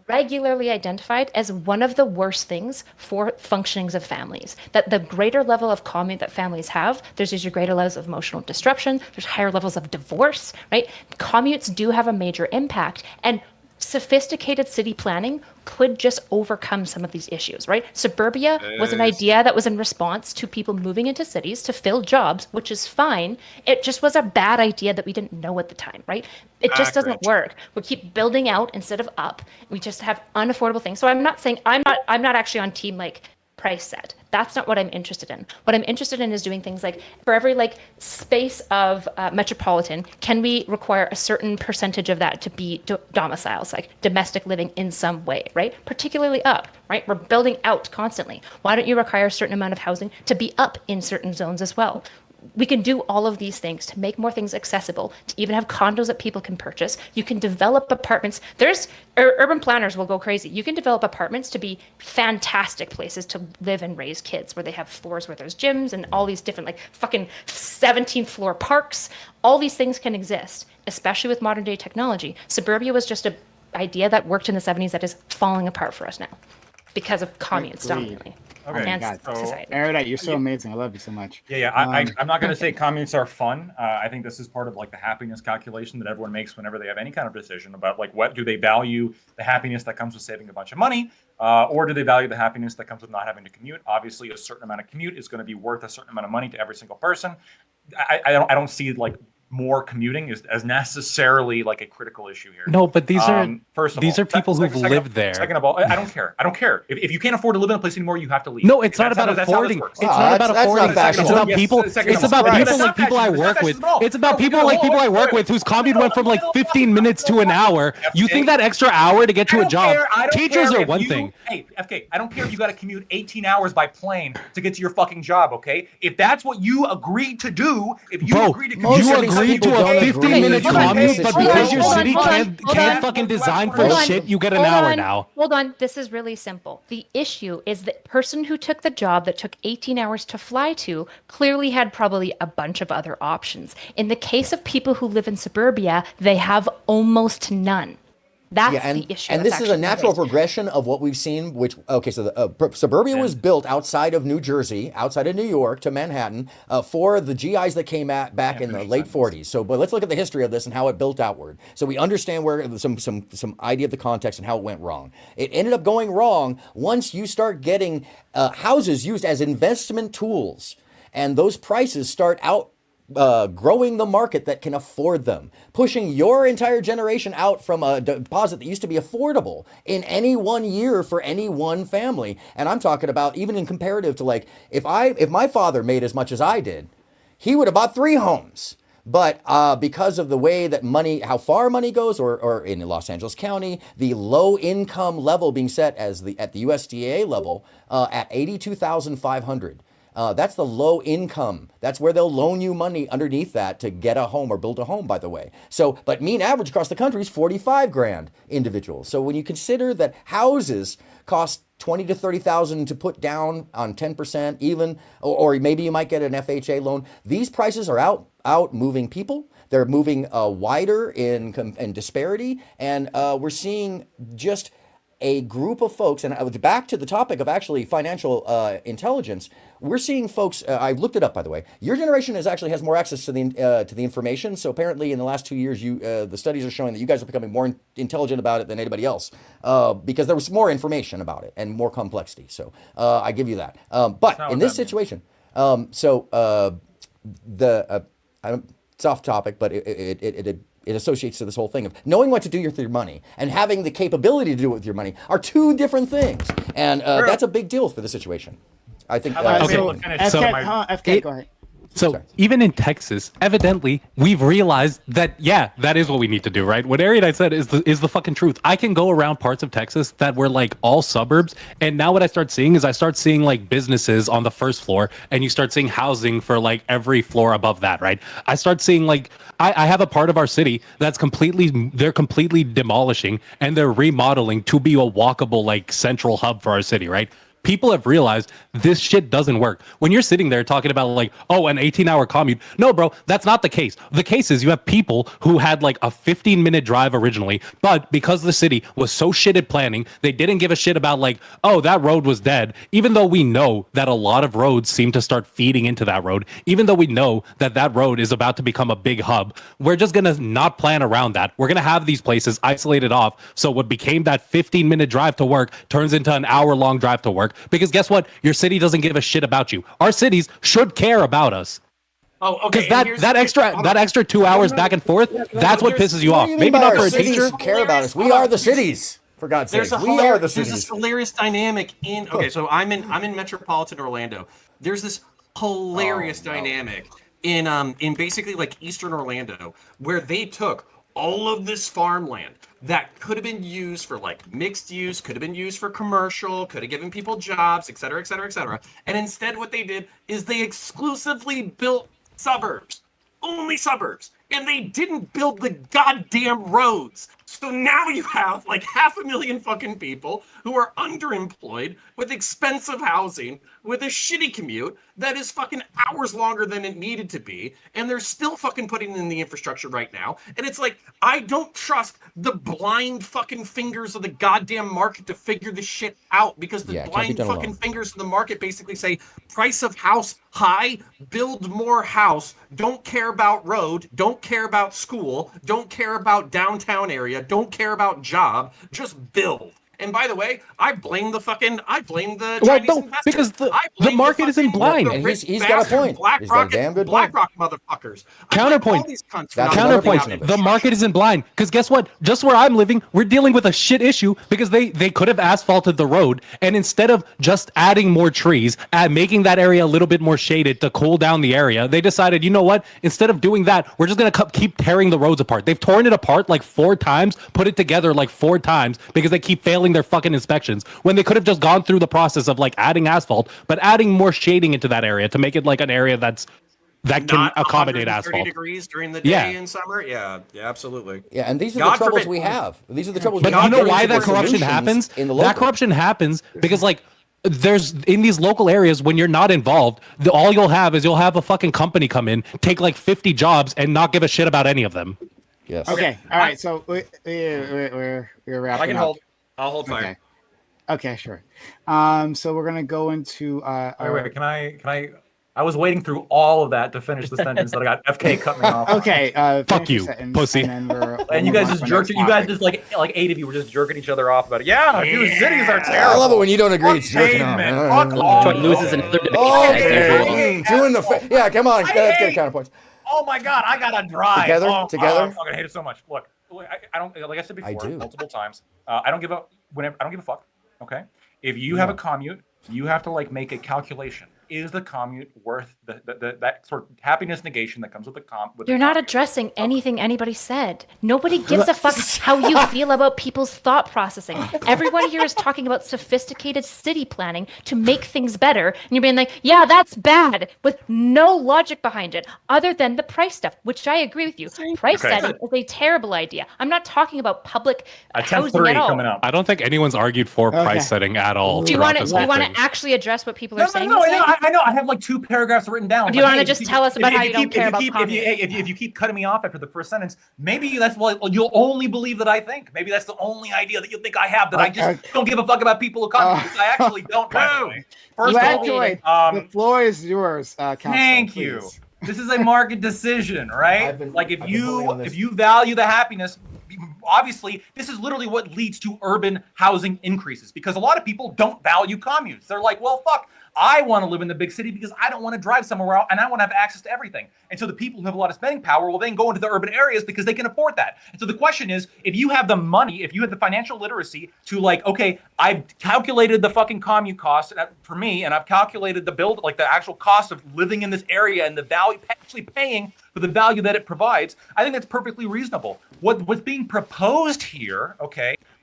[SPEAKER 5] regularly identified as one of the worst things for functionings of families. That the greater level of commute that families have, there's usually greater levels of emotional disruption, there's higher levels of divorce, right? Commutes do have a major impact, and sophisticated city planning could just overcome some of these issues, right? Suburbia was an idea that was in response to people moving into cities to fill jobs, which is fine. It just was a bad idea that we didn't know at the time, right? It just doesn't work. We keep building out instead of up. We just have unaffordable things. So I'm not saying I'm not actually on team like price set. That's not what I'm interested in. What I'm interested in is doing things like for every like space of metropolitan, can we require a certain percentage of that to be domiciles, like domestic living in some way, right? Particularly up, right? We're building out constantly. Why don't you require a certain amount of housing to be up in certain zones as well? We can do all of these things to make more things accessible, to even have condos that people can purchase. You can develop apartments. Urban planners will go crazy. You can develop apartments to be fantastic places to live and raise kids, where they have floors where there's gyms and all these different like fucking 17th floor parks. All these things can exist, especially with modern day technology. Suburbia was just an idea that worked in the 70s that is falling apart for us now because of commutes dominantly.
[SPEAKER 2] Okay,
[SPEAKER 5] and society.
[SPEAKER 3] Erudite, you're so amazing. I love you so much.
[SPEAKER 2] I'm not going to say commutes are fun. I think this is part of like the happiness calculation that everyone makes whenever they have any kind of decision about like what do they value the happiness that comes with saving a bunch of money, or do they value the happiness that comes with not having to commute? Obviously, a certain amount of commute is going to be worth a certain amount of money to every single person. I don't see like more commuting as necessarily like a critical issue here.
[SPEAKER 4] No, but these are
[SPEAKER 2] first of
[SPEAKER 4] these
[SPEAKER 2] all,
[SPEAKER 4] are people who've lived there.
[SPEAKER 2] Second of all, I don't care. I don't care. If you can't afford to live in a place anymore, you have to leave.
[SPEAKER 4] No, it's not about affording. It's not about affording. It's about people. It's about people like people I work with. It's about people like people I work with whose commute went from like 15 minutes to an hour. You think that extra hour to get to a job? Teachers are one thing.
[SPEAKER 2] Hey, FK, I don't care if you got to commute 18 hours by plane to get to your fucking job. Okay, if that's what you agreed to do, if you agreed to commute,
[SPEAKER 4] you agreed to a 15-minute commute, but because your city can't fucking design for shit, you get an hour now.
[SPEAKER 5] Hold on, this is really simple. The issue is the person who took the job that took 18 hours to fly to clearly had probably a bunch of other options. In the case of people who live in suburbia, they have almost none. That's the issue.
[SPEAKER 1] And this is a natural progression of what we've seen, so the suburbia was built outside of New Jersey, outside of New York to Manhattan for the GIs that came back in the late 40s. So, but let's look at the history of this and how it built outward. So we understand where some idea of the context and how it went wrong. It ended up going wrong once you start getting houses used as investment tools, and those prices start growing the market that can afford them, pushing your entire generation out from a deposit that used to be affordable in any one year for any one family. And I'm talking about even in comparative to like, if my father made as much as I did, he would have bought 3 homes. But because of the way that how far money goes, or in Los Angeles County, the low income level being set at the USDA level at $82,500. That's the low income. That's where they'll loan you money underneath that to get a home or build a home, by the way. So, but mean average across the country is 45 grand individuals. So when you consider that houses cost 20 to 30,000 to put down on 10% even, or maybe you might get an FHA loan, these prices are out moving people. They're moving wider in disparity. And we're seeing just a group of folks, and back to the topic of actually financial intelligence, we're seeing folks. I looked it up, by the way. Your generation has more access to the information. So apparently, in the last 2 years, the studies are showing that you guys are becoming more intelligent about it than anybody else because there was more information about it and more complexity. So I give you that. But in this situation, it's off topic, but it associates to this whole thing of knowing what to do with your money and having the capability to do it with your money are 2 different things. And that's a big deal for the situation. I think.
[SPEAKER 3] FK, go ahead.
[SPEAKER 4] So even in Texas, evidently, we've realized that, that is what we need to do, right? What Erudite said is the fucking truth. I can go around parts of Texas that were like all suburbs. And now what I start seeing like businesses on the first floor, and you start seeing housing for like every floor above that, right? I start seeing like, I have a part of our city that's they're completely demolishing and they're remodeling to be a walkable like central hub for our city, right? People have realized this shit doesn't work. When you're sitting there talking about like, oh, an 18-hour commute. No, bro, that's not the case. The case is you have people who had like a 15-minute drive originally, but because the city was so shit at planning, they didn't give a shit about like, oh, that road was dead. Even though we know that a lot of roads seem to start feeding into that road, even though we know that that road is about to become a big hub, we're just going to not plan around that. We're going to have these places isolated off. So what became that 15-minute drive to work turns into an hour-long drive to work. Because guess what? Your city doesn't give a shit about you. Our cities should care about us.
[SPEAKER 7] Oh, okay.
[SPEAKER 4] Because that extra 2 hours back and forth, that's what pisses you off. Maybe not for a teacher.
[SPEAKER 1] Care about us. We are the cities. For God's sake, we are the cities.
[SPEAKER 7] There's this hilarious dynamic in. Okay, so I'm in metropolitan Orlando. There's this hilarious dynamic in basically like Eastern Orlando where they took all of this farmland that could have been used for like mixed use, could have been used for commercial, could have given people jobs, et cetera, et cetera, et cetera. And instead what they did is they exclusively built suburbs, only suburbs. And they didn't build the goddamn roads. So now you have like 500,000 fucking people who are underemployed with expensive housing, with a shitty commute that is fucking hours longer than it needed to be. And they're still fucking putting in the infrastructure right now. And it's like, I don't trust the blind fucking fingers of the goddamn market to figure this shit out, because the blind fucking fingers of the market basically say price of house high, build more house, don't care about road, don't care about school, don't care about downtown area, don't care about job, just build. And by the way, I blame the Chinese investors.
[SPEAKER 4] because the
[SPEAKER 7] blame
[SPEAKER 4] market isn't blind.
[SPEAKER 7] the
[SPEAKER 1] And
[SPEAKER 7] rich
[SPEAKER 1] he's got a
[SPEAKER 7] bastard
[SPEAKER 1] point. He's got a damn good point.
[SPEAKER 7] BlackRock motherfuckers.
[SPEAKER 4] Counterpoint. Counterpoint. The market isn't blind. Because guess what? Just where I'm living, we're dealing with a shit issue because they could have asphalted the road, and instead of just adding more trees and making that area a little bit more shaded to cool down the area, they decided, you know what? Instead of doing that, we're just gonna keep tearing the roads apart. They've torn it apart like 4 times, put it together like 4 times because they keep failing their fucking inspections. When they could have just gone through the process of like adding asphalt, but adding more shading into that area to make it like an area that can accommodate asphalt.
[SPEAKER 7] Degrees during the day in summer. Yeah, absolutely.
[SPEAKER 1] Yeah, and these are the troubles we have. These are the troubles.
[SPEAKER 4] But
[SPEAKER 1] we have.
[SPEAKER 4] you know why that corruption happens? That corruption happens because like there's in these local areas when you're not involved, all you'll have a fucking company come in, take like 50 jobs, and not give a shit about any of them.
[SPEAKER 1] Yes.
[SPEAKER 3] Okay. All right. So we're wrapping
[SPEAKER 7] I can
[SPEAKER 3] up.
[SPEAKER 7] hold. I'll hold fire.
[SPEAKER 3] Okay, sure. So we're gonna go into.
[SPEAKER 2] Wait. Can I? I was waiting through all of that to finish the sentence that I got FK cut me off.
[SPEAKER 3] Okay.
[SPEAKER 4] Fuck you, pussy.
[SPEAKER 2] And you guys just jerked. You guys just like 8 of you were just jerking each other off about it. Yeah, new cities are terrible.
[SPEAKER 1] I love it when you don't agree. It's jerking off.
[SPEAKER 2] Fuck off.
[SPEAKER 6] Troy loses another debate.
[SPEAKER 1] Okay. Doing the yeah. Come on. Let's get counterpoints.
[SPEAKER 2] Oh my God, I gotta drive.
[SPEAKER 1] Together?
[SPEAKER 2] Oh,
[SPEAKER 1] Together?
[SPEAKER 2] I fucking hate it so much. Look, I don't, like I said before, multiple times. I don't give a fuck. Okay, if you have a commute, you have to like make a calculation. Is the commute worth that sort of happiness negation that comes with the
[SPEAKER 5] You're not addressing anything anybody said. Nobody gives a fuck how you feel about people's thought processing. Everyone here is talking about sophisticated city planning to make things better. And you're being like, yeah, that's bad, with no logic behind it, other than the price stuff, which I agree with you. Price setting is a terrible idea. I'm not talking about public housing at all.
[SPEAKER 2] Coming up.
[SPEAKER 4] I don't think anyone's argued for price setting at all.
[SPEAKER 5] Do you want to actually address what people are saying?
[SPEAKER 2] No, I know. I have like 2 paragraphs written down.
[SPEAKER 5] Do you want to just tell us about how you don't care about commuting?
[SPEAKER 2] If you keep cutting me off after the first sentence, maybe that's what you'll only believe that I think. Maybe that's the only idea that you think I have, that I just don't give a fuck about people who come. I actually don't. By the way. First of all,
[SPEAKER 3] the floor is yours, Counselor.
[SPEAKER 2] Thank you. This is a market decision, right? If you value the happiness, obviously this is literally what leads to urban housing increases, because a lot of people don't value commutes. They're like, well, fuck, I want to live in the big city because I don't want to drive somewhere else and I want to have access to everything. And so the people who have a lot of spending power will then go into the urban areas because they can afford that. And so the question is, if you have the money, if you have the financial literacy to like, okay, I've calculated the fucking commute cost for me, and I've calculated the actual cost of living in this area and the value, actually paying for the value that it provides, I think that's perfectly reasonable. What's being proposed here,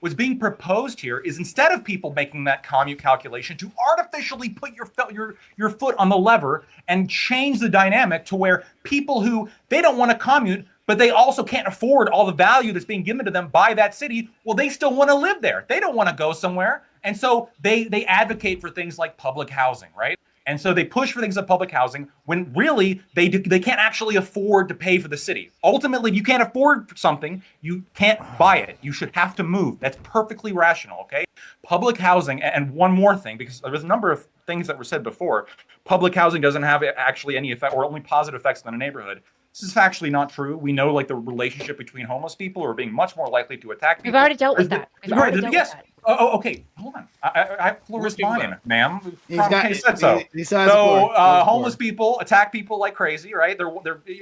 [SPEAKER 2] what's being proposed here is, instead of people making that commute calculation, to artificially put your foot on the lever and change the dynamic to where people who, they don't want to commute, but they also can't afford all the value that's being given to them by that city, well, they still want to live there. They don't want to go somewhere. And so they advocate for things like public housing, right? And so they push for things like public housing when really they can't actually afford to pay for the city. Ultimately, if you can't afford something, you can't buy it. You should have to move. That's perfectly rational, okay? Public housing, and one more thing, because there was a number of things that were said before. Public housing doesn't have actually any effect, or only positive effects on a neighborhood. This is factually not true. We know like the relationship between homeless people are being much more likely to attack people.
[SPEAKER 5] We've already dealt with that.
[SPEAKER 2] Yes. Oh, okay. Hold on. I floor is mine, ma'am. He said so. Homeless people attack people like crazy, right?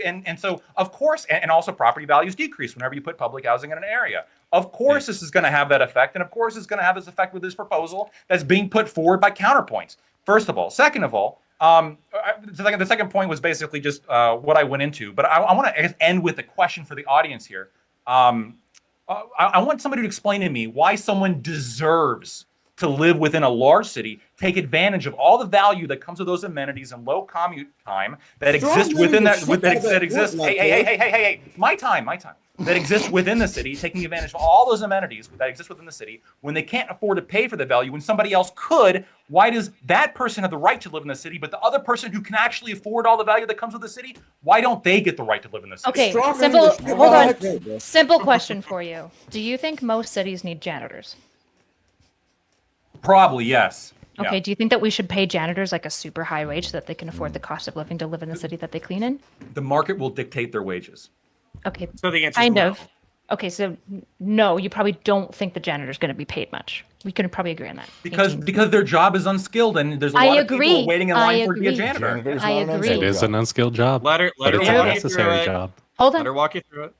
[SPEAKER 2] And so of course, and also property values decrease whenever you put public housing in an area. Of course, this is going to have that effect, and of course, it's going to have this effect with this proposal that's being put forward by counterpoints. First of all, second of all. The second point was basically just what I went into, but I want to end with a question for the audience here. I want somebody to explain to me why someone deserves to live within a large city, take advantage of all the value that comes with those amenities and low commute time that exist within that. Hey, my time. That exists within the city, taking advantage of all those amenities that exist within the city, when they can't afford to pay for the value, when somebody else could. Why does that person have the right to live in the city, but the other person who can actually afford all the value that comes with the city, why don't they get the right to live in the city?
[SPEAKER 5] Okay, simple question for you. Do you think most cities need janitors?
[SPEAKER 2] Probably, yes.
[SPEAKER 5] Okay,
[SPEAKER 2] Yeah.
[SPEAKER 5] do you think that we should pay janitors like a super high wage so that they can afford the cost of living to live in the city that they clean in?
[SPEAKER 2] The market will dictate their wages.
[SPEAKER 5] Okay,
[SPEAKER 7] So the answer
[SPEAKER 5] kind
[SPEAKER 7] is
[SPEAKER 5] of. Okay, so no, you probably don't think the janitor's going to be paid much. We could probably agree on that.
[SPEAKER 2] Because
[SPEAKER 5] 18.
[SPEAKER 2] because their job is unskilled and there's a
[SPEAKER 5] I
[SPEAKER 2] lot of
[SPEAKER 5] agree.
[SPEAKER 2] people waiting in line
[SPEAKER 5] I
[SPEAKER 2] for to be a
[SPEAKER 5] agree.
[SPEAKER 2] janitor.
[SPEAKER 1] Janitor's
[SPEAKER 5] I
[SPEAKER 1] not an
[SPEAKER 5] agree.
[SPEAKER 1] unskilled
[SPEAKER 4] It is
[SPEAKER 1] job.
[SPEAKER 4] an unskilled job,
[SPEAKER 7] Let her
[SPEAKER 4] but it's
[SPEAKER 7] walk
[SPEAKER 4] a
[SPEAKER 7] you through
[SPEAKER 4] necessary
[SPEAKER 7] it.
[SPEAKER 4] job.
[SPEAKER 5] Hold
[SPEAKER 7] Let
[SPEAKER 5] on.
[SPEAKER 7] her walk you through it.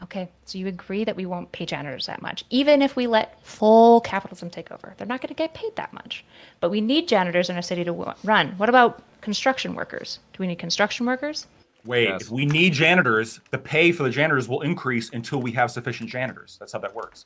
[SPEAKER 5] Okay, so you agree that we won't pay janitors that much, even if we let full capitalism take over. They're not going to get paid that much. But we need janitors in our city to run. What about construction workers? Do we need construction workers?
[SPEAKER 2] Wait,
[SPEAKER 7] Yes.
[SPEAKER 2] if we need janitors, the pay for the janitors will increase until we have sufficient janitors. That's how that works.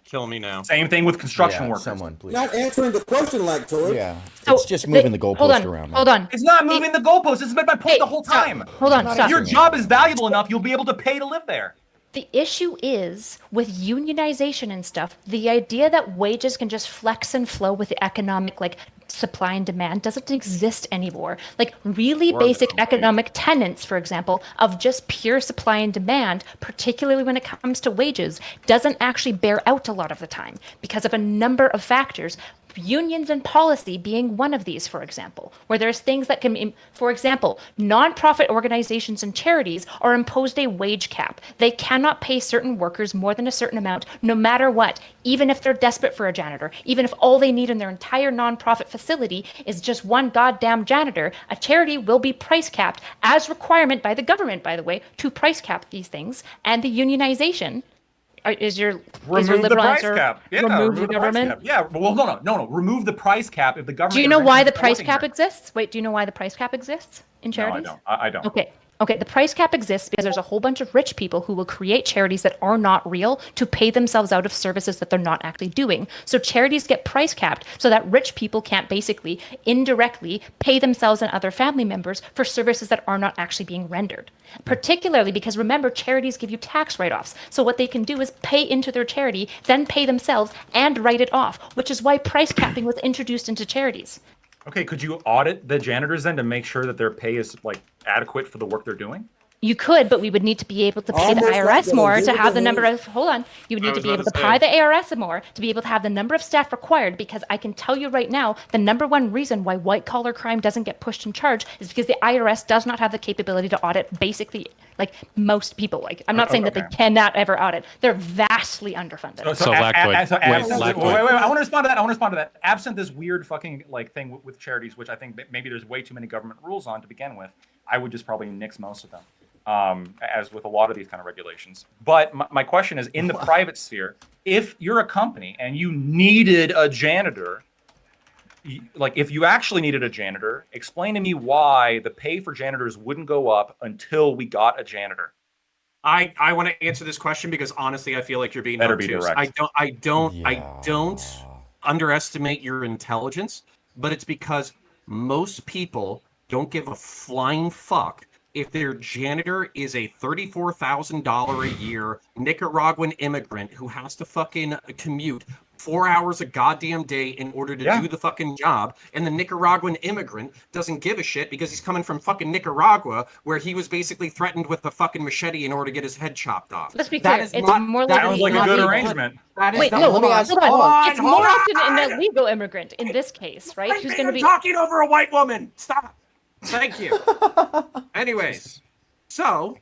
[SPEAKER 7] Kill me now.
[SPEAKER 2] Same thing with construction
[SPEAKER 1] Yeah,
[SPEAKER 2] workers.
[SPEAKER 1] someone, please.
[SPEAKER 8] Not answering the question, Lactoid.
[SPEAKER 1] Yeah,
[SPEAKER 5] So
[SPEAKER 1] it's just moving the
[SPEAKER 5] hold
[SPEAKER 1] goalpost
[SPEAKER 5] on,
[SPEAKER 1] around.
[SPEAKER 5] Hold on.
[SPEAKER 2] It's not moving the goalposts. This has been my point
[SPEAKER 5] Hey,
[SPEAKER 2] the whole
[SPEAKER 5] stop.
[SPEAKER 2] time.
[SPEAKER 5] Hold on,
[SPEAKER 1] Not
[SPEAKER 5] stop.
[SPEAKER 2] If your
[SPEAKER 1] answering
[SPEAKER 2] job is valuable enough, you'll be able to pay to live there.
[SPEAKER 5] The issue is with unionization and stuff, the idea that wages can just flex and flow with the economic like supply and demand doesn't exist anymore. Like really basic economic tenets, for example, of just pure supply and demand, particularly when it comes to wages, doesn't actually bear out a lot of the time because of a number of factors. Unions and policy being one of these, for example, where there's things that can, for example, nonprofit organizations and charities are imposed a wage cap. They cannot pay certain workers more than a certain amount, no matter what, even if they're desperate for a janitor, even if all they need in their entire nonprofit facility is just one goddamn janitor. A charity will be price capped as requirement by the government, by the way, to price cap these things, and the unionization. Is your
[SPEAKER 2] Remove the
[SPEAKER 5] liberal
[SPEAKER 2] price
[SPEAKER 5] answer
[SPEAKER 2] cap. Yeah,
[SPEAKER 5] remove the
[SPEAKER 2] price
[SPEAKER 5] government?
[SPEAKER 2] cap. Yeah, well, no. Remove the price cap if the government.
[SPEAKER 5] Do you know why the price
[SPEAKER 2] intervention is
[SPEAKER 5] cap
[SPEAKER 2] working
[SPEAKER 5] exists? Wait, do you know why the price cap exists in
[SPEAKER 2] here. No,
[SPEAKER 5] charities?
[SPEAKER 2] I don't.
[SPEAKER 5] Okay, the price cap exists because there's a whole bunch of rich people who will create charities that are not real to pay themselves out of services that they're not actually doing. So charities get price capped so that rich people can't basically indirectly pay themselves and other family members for services that are not actually being rendered. Particularly because remember, charities give you tax write-offs. So what they can do is pay into their charity, then pay themselves and write it off, which is why price capping was introduced into charities.
[SPEAKER 2] Okay, could you audit the janitors then to make sure that their pay is like adequate for the work they're doing?
[SPEAKER 5] You could, but we would need to be able to pay the
[SPEAKER 8] Almost like
[SPEAKER 5] IRS
[SPEAKER 8] that.
[SPEAKER 5] more to
[SPEAKER 8] Give it
[SPEAKER 5] have
[SPEAKER 8] the
[SPEAKER 5] the number
[SPEAKER 8] name.
[SPEAKER 5] of, hold on, you would
[SPEAKER 7] I
[SPEAKER 5] need to
[SPEAKER 7] was
[SPEAKER 5] be able
[SPEAKER 7] about
[SPEAKER 5] to
[SPEAKER 7] to
[SPEAKER 5] pay
[SPEAKER 7] say.
[SPEAKER 5] the IRS more to be able to have the number of staff required, because I can tell you right now, the number one reason why white collar crime doesn't get pushed in charge is because the IRS does not have the capability to audit basically like most people. Like, I'm not saying that they
[SPEAKER 2] Okay.
[SPEAKER 5] cannot ever audit. They're vastly underfunded.
[SPEAKER 4] So Lactoid.
[SPEAKER 2] Absent,
[SPEAKER 4] Lactoid.
[SPEAKER 2] wait, I want to respond to that. Absent this weird fucking like thing with charities, which I think that maybe there's way too many government rules on to begin with, I would just probably nix most of them. As with a lot of these kind of regulations. But my question is, in the private sphere, if you're a company and you needed a janitor, like if you actually needed a janitor, explain to me why the pay for janitors wouldn't go up until we got a janitor.
[SPEAKER 7] I want to answer this question because honestly, I feel like you're being
[SPEAKER 2] Better be
[SPEAKER 7] obtuse.
[SPEAKER 2] direct.
[SPEAKER 7] I don't underestimate your intelligence, but it's because most people don't give a flying fuck if their janitor is a $34,000 a year Nicaraguan immigrant who has to fucking commute 4 hours a goddamn day in order to do the fucking job, and the Nicaraguan immigrant doesn't give a shit because he's coming from fucking Nicaragua, where he was basically threatened with a fucking machete in order to get his head chopped off.
[SPEAKER 5] Let's be
[SPEAKER 7] That
[SPEAKER 5] clear,
[SPEAKER 7] is
[SPEAKER 5] it's
[SPEAKER 7] not-
[SPEAKER 5] more
[SPEAKER 7] that
[SPEAKER 5] likely
[SPEAKER 2] Sounds like a
[SPEAKER 5] not
[SPEAKER 2] good
[SPEAKER 5] legal.
[SPEAKER 2] arrangement.
[SPEAKER 7] That is
[SPEAKER 5] Wait,
[SPEAKER 7] not-
[SPEAKER 5] no,
[SPEAKER 1] let me ask-
[SPEAKER 5] hold on.
[SPEAKER 1] hold on.
[SPEAKER 5] It's more often an illegal immigrant in this case, right? Who's going to be
[SPEAKER 7] talking over a white woman. Stop. Thank you. Anyways, so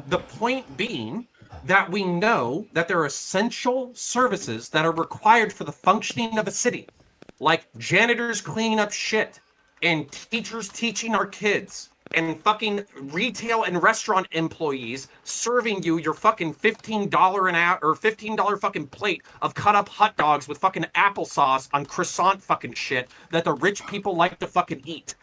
[SPEAKER 7] the point being that we know that there are essential services that are required for the functioning of a city, like janitors cleaning up shit and teachers teaching our kids and fucking retail and restaurant employees serving you your fucking $15 an hour or $15 fucking plate of cut up hot dogs with fucking applesauce on croissant fucking shit that the rich people like to fucking eat.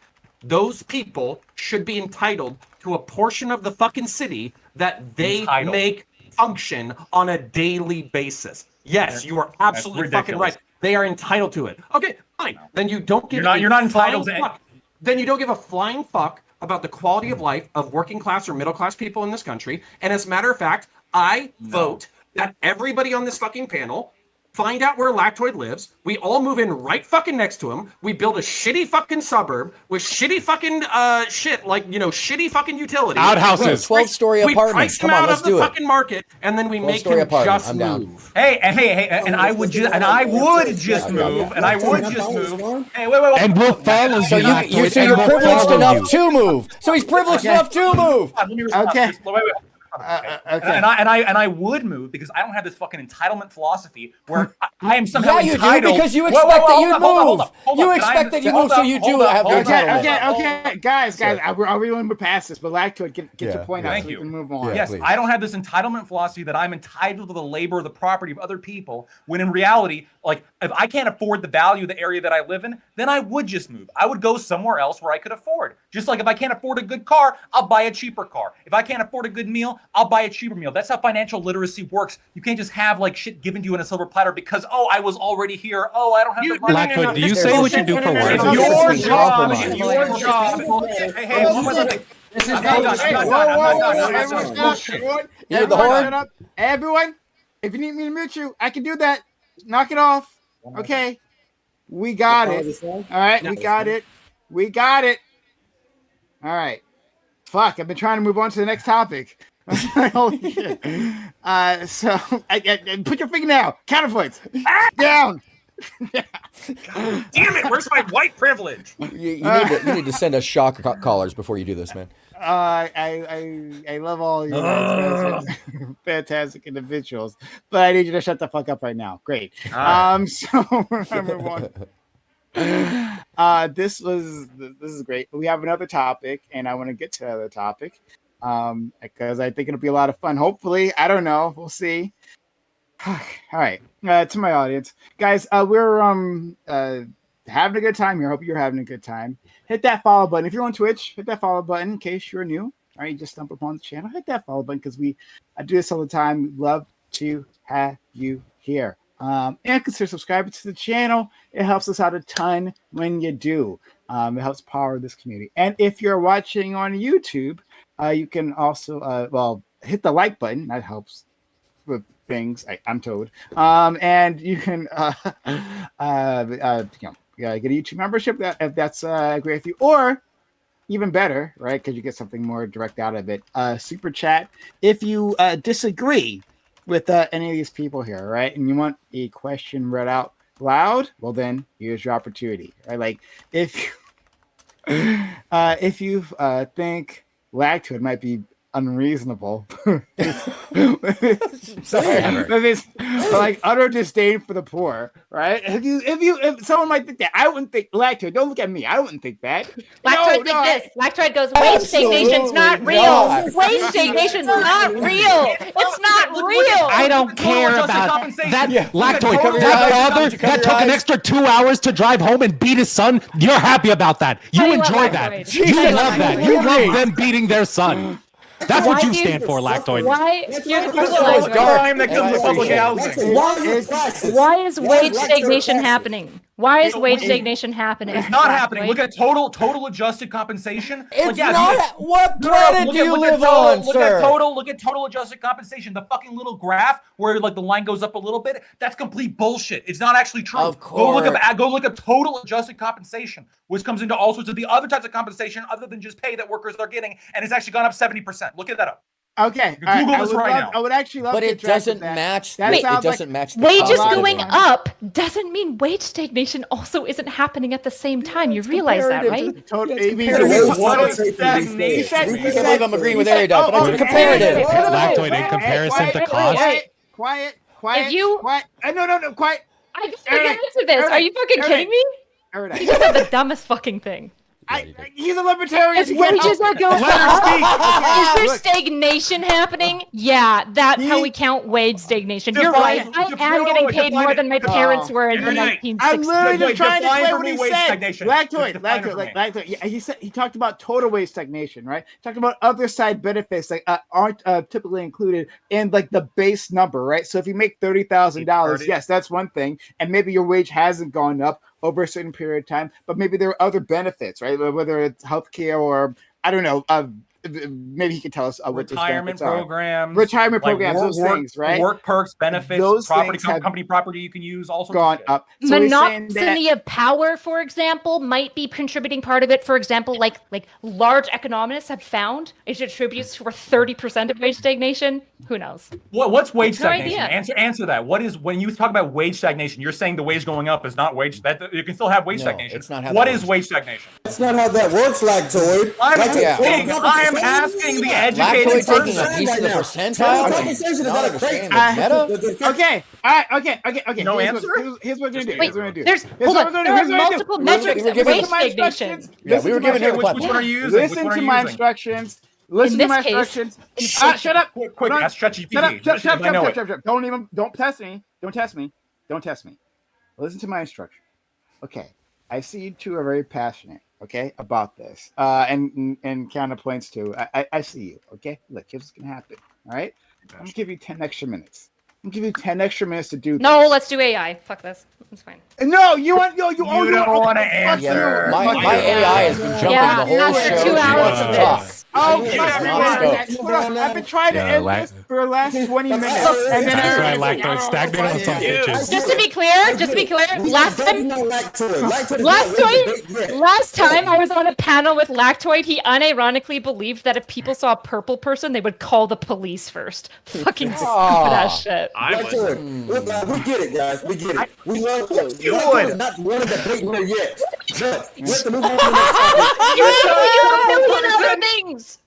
[SPEAKER 7] Those people should be entitled to a portion of the fucking city that they
[SPEAKER 2] Entitled.
[SPEAKER 7] make function on a daily basis. Yes, you are absolutely fucking
[SPEAKER 2] ridiculous.
[SPEAKER 7] right. They are entitled to it. Okay, fine. Then you don't give
[SPEAKER 2] You're not entitled
[SPEAKER 7] flying
[SPEAKER 2] to
[SPEAKER 7] fuck. Then you don't give a flying fuck about the quality of life of working class or middle class people in this country. And as a matter of fact, I vote that everybody on this fucking panel find out where Lactoid lives. We all move in right fucking next to him. We build a shitty fucking suburb with shitty fucking shit, like, you know, shitty fucking utilities.
[SPEAKER 4] Outhouses.
[SPEAKER 1] 12-story
[SPEAKER 7] We
[SPEAKER 1] apartments.
[SPEAKER 7] price him
[SPEAKER 1] Come on,
[SPEAKER 7] out
[SPEAKER 1] let's
[SPEAKER 7] of the
[SPEAKER 1] do it.
[SPEAKER 7] fucking market, and then we make
[SPEAKER 1] 12-story
[SPEAKER 7] him
[SPEAKER 1] apartment.
[SPEAKER 7] just
[SPEAKER 1] I'm down.
[SPEAKER 7] move.
[SPEAKER 2] Hey, and I would just move, and I would just move. Hey, wait.
[SPEAKER 4] And we'll follow
[SPEAKER 1] So
[SPEAKER 4] you.
[SPEAKER 1] you
[SPEAKER 4] Lactoid,
[SPEAKER 1] so
[SPEAKER 4] and
[SPEAKER 1] you're
[SPEAKER 4] we'll
[SPEAKER 1] privileged
[SPEAKER 4] follow
[SPEAKER 1] enough
[SPEAKER 4] you.
[SPEAKER 1] to move. So he's privileged enough to move.
[SPEAKER 2] Let me respond.
[SPEAKER 3] Okay.
[SPEAKER 2] Wait.
[SPEAKER 3] Okay.
[SPEAKER 2] And I would move because I don't have this fucking entitlement philosophy where I am somehow
[SPEAKER 1] Yeah, you
[SPEAKER 2] entitled.
[SPEAKER 1] do, because you expect that you'd move. You expect
[SPEAKER 2] I'm-
[SPEAKER 1] that you
[SPEAKER 2] hold
[SPEAKER 1] move, so
[SPEAKER 2] up,
[SPEAKER 1] you
[SPEAKER 2] hold
[SPEAKER 1] do
[SPEAKER 2] up,
[SPEAKER 1] have
[SPEAKER 2] hold
[SPEAKER 1] your
[SPEAKER 2] up,
[SPEAKER 1] entitlement.
[SPEAKER 3] Okay, guys, I'll remember past this, but Lactoid, get
[SPEAKER 1] Yeah,
[SPEAKER 3] your point
[SPEAKER 1] yeah.
[SPEAKER 3] out
[SPEAKER 2] Thank
[SPEAKER 3] so we
[SPEAKER 2] you.
[SPEAKER 3] can move on.
[SPEAKER 1] Yeah.
[SPEAKER 2] Yes,
[SPEAKER 1] please.
[SPEAKER 2] I don't have this entitlement philosophy that I'm entitled to the labor or the property of other people, when in reality, like, if I can't afford the value of the area that I live in, then I would just move. I would go somewhere else where I could afford. Just like if I can't afford a good car, I'll buy a cheaper car. If I can't afford a good meal, I'll buy a cheaper meal. That's how financial literacy works. You can't just have like shit given to you in a silver platter because, oh, I was already here. Oh, I don't have the money.
[SPEAKER 4] Lactoid, do you say what you do for work?
[SPEAKER 2] It's
[SPEAKER 1] Okay.
[SPEAKER 2] your
[SPEAKER 1] Between
[SPEAKER 2] job.
[SPEAKER 1] compromise.
[SPEAKER 2] It's your job. Hey, one more thing. I'm not done. I'm not done. I'm not done. I'm not
[SPEAKER 3] Everyone
[SPEAKER 2] done.
[SPEAKER 3] shut up.
[SPEAKER 1] You hear the
[SPEAKER 3] Everyone
[SPEAKER 1] horn?
[SPEAKER 3] shut up. Everyone, if you need me to mute you, I can do that. Knock it off. Okay. We got it. All right. We got it. We got it. All right. Fuck. I've been trying to move on to the next topic. Holy shit. So I put your finger now. Counterpoints. Down.
[SPEAKER 7] Damn it! Where's my white privilege?
[SPEAKER 1] You need to send us shock collars before you do this, man.
[SPEAKER 3] I love all you guys. You guys are fantastic individuals, but I need you to shut the fuck up right now. Great. So we're gonna move on. This is great. We have another topic, and I want to get to the other topic because I think it'll be a lot of fun. Hopefully, I don't know. We'll see. All right, to my audience, guys, we're having a good time here. Hope you're having a good time. Hit that follow button if you're on Twitch. Hit that follow button in case you're new. All right, you just stumbled upon the channel. Hit that follow button because I do this all the time. We'd love to have you here. And consider subscribing to the channel. It helps us out a ton when you do. It helps power this community. And if you're watching on YouTube, you can also hit the like button. That helps with things. I'm told. And you can get a YouTube membership if that's great with you, or even better, right? Because you get something more direct out of it. Super chat if you disagree with any of these people here, right? And you want a question read out loud, well then here's your opportunity, right? Like if you think Lactoid might be unreasonable with his like utter disdain for the poor, right? If someone might think that, I wouldn't think. Lactoid, don't look at me. I wouldn't think that.
[SPEAKER 5] Lactoid this. Lactoid goes, wage stagnation's not real.
[SPEAKER 1] not.
[SPEAKER 5] Wage stagnation's not real. It's not real.
[SPEAKER 4] I don't care about that.
[SPEAKER 1] Yeah.
[SPEAKER 4] Lactoid,
[SPEAKER 1] Cover your
[SPEAKER 4] that
[SPEAKER 1] eyes.
[SPEAKER 4] father
[SPEAKER 1] Cover
[SPEAKER 4] that
[SPEAKER 1] your
[SPEAKER 4] took an
[SPEAKER 1] eyes.
[SPEAKER 4] extra 2 hours to drive home and beat his son. You're happy about that. You
[SPEAKER 5] Tell you what,
[SPEAKER 4] enjoy
[SPEAKER 5] Lactoid.
[SPEAKER 4] that.
[SPEAKER 5] Jesus
[SPEAKER 4] You love that. You
[SPEAKER 1] Christ.
[SPEAKER 4] love them beating their son. That's what you stand for, Lactoid.
[SPEAKER 5] Why? Here's the
[SPEAKER 2] It's
[SPEAKER 5] question.
[SPEAKER 2] the crime that comes with public
[SPEAKER 1] appreciate
[SPEAKER 2] housing.
[SPEAKER 5] Why is wage stagnation happening? Why is wage stagnation happening?
[SPEAKER 2] It's not happening. Look at total adjusted compensation.
[SPEAKER 1] It's not. What planet do you live on, sir?
[SPEAKER 2] Look at total adjusted compensation. The fucking little graph where like the line goes up a little bit. That's complete bullshit. It's not actually true.
[SPEAKER 1] Of
[SPEAKER 2] Go look
[SPEAKER 1] course.
[SPEAKER 2] up total adjusted compensation, which comes into all sorts of the other types of compensation other than just pay that workers are getting, and it's actually gone up 70%. Look at that up.
[SPEAKER 3] Okay,
[SPEAKER 2] You can Google this right now.
[SPEAKER 3] I would actually love
[SPEAKER 1] But
[SPEAKER 3] to
[SPEAKER 1] it
[SPEAKER 3] interact
[SPEAKER 1] doesn't
[SPEAKER 3] with that.
[SPEAKER 1] match.
[SPEAKER 3] That
[SPEAKER 1] It
[SPEAKER 3] sounds
[SPEAKER 1] doesn't
[SPEAKER 3] like
[SPEAKER 1] match. The
[SPEAKER 5] Wages
[SPEAKER 1] cost of
[SPEAKER 5] going
[SPEAKER 1] it.
[SPEAKER 5] up doesn't mean wage stagnation also isn't happening at the same time. You realize that, right?
[SPEAKER 3] It means
[SPEAKER 1] comparative.
[SPEAKER 2] What is stagnation?
[SPEAKER 1] I can't believe I'm agreeing with Aridot, but it's comparative.
[SPEAKER 4] Lactoid in comparison to cost.
[SPEAKER 3] Quiet.
[SPEAKER 5] If you-
[SPEAKER 3] Quiet. No, quiet.
[SPEAKER 5] I just want to get into this. Are you fucking kidding me? You just said the dumbest fucking thing.
[SPEAKER 3] He's a libertarian.
[SPEAKER 5] If wages are going up, is there
[SPEAKER 3] Look.
[SPEAKER 5] stagnation happening? Yeah, that's how we count wage stagnation. You're right. I am getting paid more than my parents were in the
[SPEAKER 2] Erudite.
[SPEAKER 5] 1960s.
[SPEAKER 3] I'm literally just trying to
[SPEAKER 2] Define
[SPEAKER 3] explain
[SPEAKER 2] for
[SPEAKER 3] what
[SPEAKER 2] me
[SPEAKER 3] he
[SPEAKER 2] wage
[SPEAKER 3] said.
[SPEAKER 2] stagnation.
[SPEAKER 3] Lactoid.
[SPEAKER 2] Define it for me.
[SPEAKER 3] Yeah, he talked about total wage stagnation, right? Talked about other side benefits that aren't typically included in like the base number, right? So if you make $30,000, yes, that's one thing, and maybe your wage hasn't gone up over a certain period of time, but maybe there are other benefits, right? Whether it's healthcare or I don't know. Maybe he can tell us what those
[SPEAKER 2] retirement
[SPEAKER 3] benefits are.
[SPEAKER 2] programs,
[SPEAKER 3] Retirement
[SPEAKER 2] like
[SPEAKER 3] programs, those things, right?
[SPEAKER 2] Work perks, benefits,
[SPEAKER 3] Those
[SPEAKER 2] property,
[SPEAKER 3] things have
[SPEAKER 2] company property you can use, all sorts
[SPEAKER 3] Gone
[SPEAKER 2] of shit.
[SPEAKER 3] up. So he's saying
[SPEAKER 5] Monopsony of power, for example, might be contributing part of it. For example, like large economists have found it attributes for 30% of wage stagnation. Who knows?
[SPEAKER 2] What's wage
[SPEAKER 5] No
[SPEAKER 2] stagnation?
[SPEAKER 5] idea.
[SPEAKER 2] Answer that. What is when you talk about wage stagnation? You're saying the wage going up is not wage. That you can still have wage
[SPEAKER 1] No,
[SPEAKER 2] stagnation.
[SPEAKER 1] it's not how
[SPEAKER 2] What
[SPEAKER 1] that
[SPEAKER 2] is
[SPEAKER 1] works.
[SPEAKER 2] wage stagnation?
[SPEAKER 8] That's not how that works, Lactoid.
[SPEAKER 2] I'm
[SPEAKER 8] Lactoid,
[SPEAKER 2] saying,
[SPEAKER 8] total
[SPEAKER 2] I am
[SPEAKER 7] am asking the educated
[SPEAKER 1] Lactoid taking
[SPEAKER 7] person.
[SPEAKER 1] a piece of the percentile?
[SPEAKER 8] Conversation is
[SPEAKER 1] Not
[SPEAKER 8] not a
[SPEAKER 1] understanding
[SPEAKER 8] crate.
[SPEAKER 1] the meta?
[SPEAKER 3] Okay. All right. Okay.
[SPEAKER 7] No
[SPEAKER 3] here's
[SPEAKER 7] answer?
[SPEAKER 3] Here's what we're gonna do.
[SPEAKER 5] Wait,
[SPEAKER 3] Here's what we're gonna do.
[SPEAKER 5] there's
[SPEAKER 3] Here's
[SPEAKER 5] hold
[SPEAKER 3] what
[SPEAKER 5] on.
[SPEAKER 3] we're
[SPEAKER 5] There
[SPEAKER 3] gonna do.
[SPEAKER 5] are multiple metrics
[SPEAKER 1] were
[SPEAKER 5] of
[SPEAKER 1] given-
[SPEAKER 5] wage
[SPEAKER 3] my
[SPEAKER 5] stagnation.
[SPEAKER 3] instructions.
[SPEAKER 1] Yeah,
[SPEAKER 3] Listen
[SPEAKER 1] we were
[SPEAKER 3] to my
[SPEAKER 1] given here
[SPEAKER 7] Which one are
[SPEAKER 3] instructions.
[SPEAKER 7] you using? Which
[SPEAKER 3] Listen
[SPEAKER 7] one are
[SPEAKER 3] to
[SPEAKER 7] you
[SPEAKER 3] my
[SPEAKER 7] using?
[SPEAKER 3] instructions. Listen to
[SPEAKER 5] this
[SPEAKER 3] my
[SPEAKER 5] case,
[SPEAKER 3] instructions.
[SPEAKER 5] it's
[SPEAKER 3] Shut up.
[SPEAKER 7] Quick,
[SPEAKER 3] Hold on.
[SPEAKER 7] ask ChatGPT.
[SPEAKER 3] Shut up.
[SPEAKER 7] I know it.
[SPEAKER 3] Shut up. Don't test me. Don't test me. Don't test me. Listen to my instruction. Okay. I see you two are very passionate, okay, about this. And counterpoints too. I see you, okay? Look, here's what's gonna happen. All right. I'm gonna give you 10 extra minutes. I'm gonna give you 10 extra minutes to do this.
[SPEAKER 5] No, let's do AI. Fuck this. It's fine.
[SPEAKER 3] No, you want you
[SPEAKER 7] don't want to answer.
[SPEAKER 1] My AI has been jumping
[SPEAKER 5] Yeah,
[SPEAKER 1] the whole
[SPEAKER 5] after
[SPEAKER 1] show.
[SPEAKER 5] 2
[SPEAKER 1] She
[SPEAKER 5] hours
[SPEAKER 1] wants
[SPEAKER 5] of
[SPEAKER 1] to talk.
[SPEAKER 5] this.
[SPEAKER 3] Oh,
[SPEAKER 1] She
[SPEAKER 3] my
[SPEAKER 1] is not
[SPEAKER 3] God. I've been trying to
[SPEAKER 4] Yeah,
[SPEAKER 3] end this for the last 20 minutes, and then
[SPEAKER 4] That's
[SPEAKER 3] everyone's
[SPEAKER 4] right,
[SPEAKER 3] like,
[SPEAKER 4] lactose stagnated on some bitches.
[SPEAKER 5] Just to be clear, last time I was on a panel with Lactoid, he unironically believed that if people saw a purple person, they would call the police first. Fucking stupid ass shit.
[SPEAKER 8] Look, we get it, guys. We get it. We love
[SPEAKER 7] You would.
[SPEAKER 8] not one of the debate winner yet. But we have to move on to the next topic.
[SPEAKER 5] You do a million other things.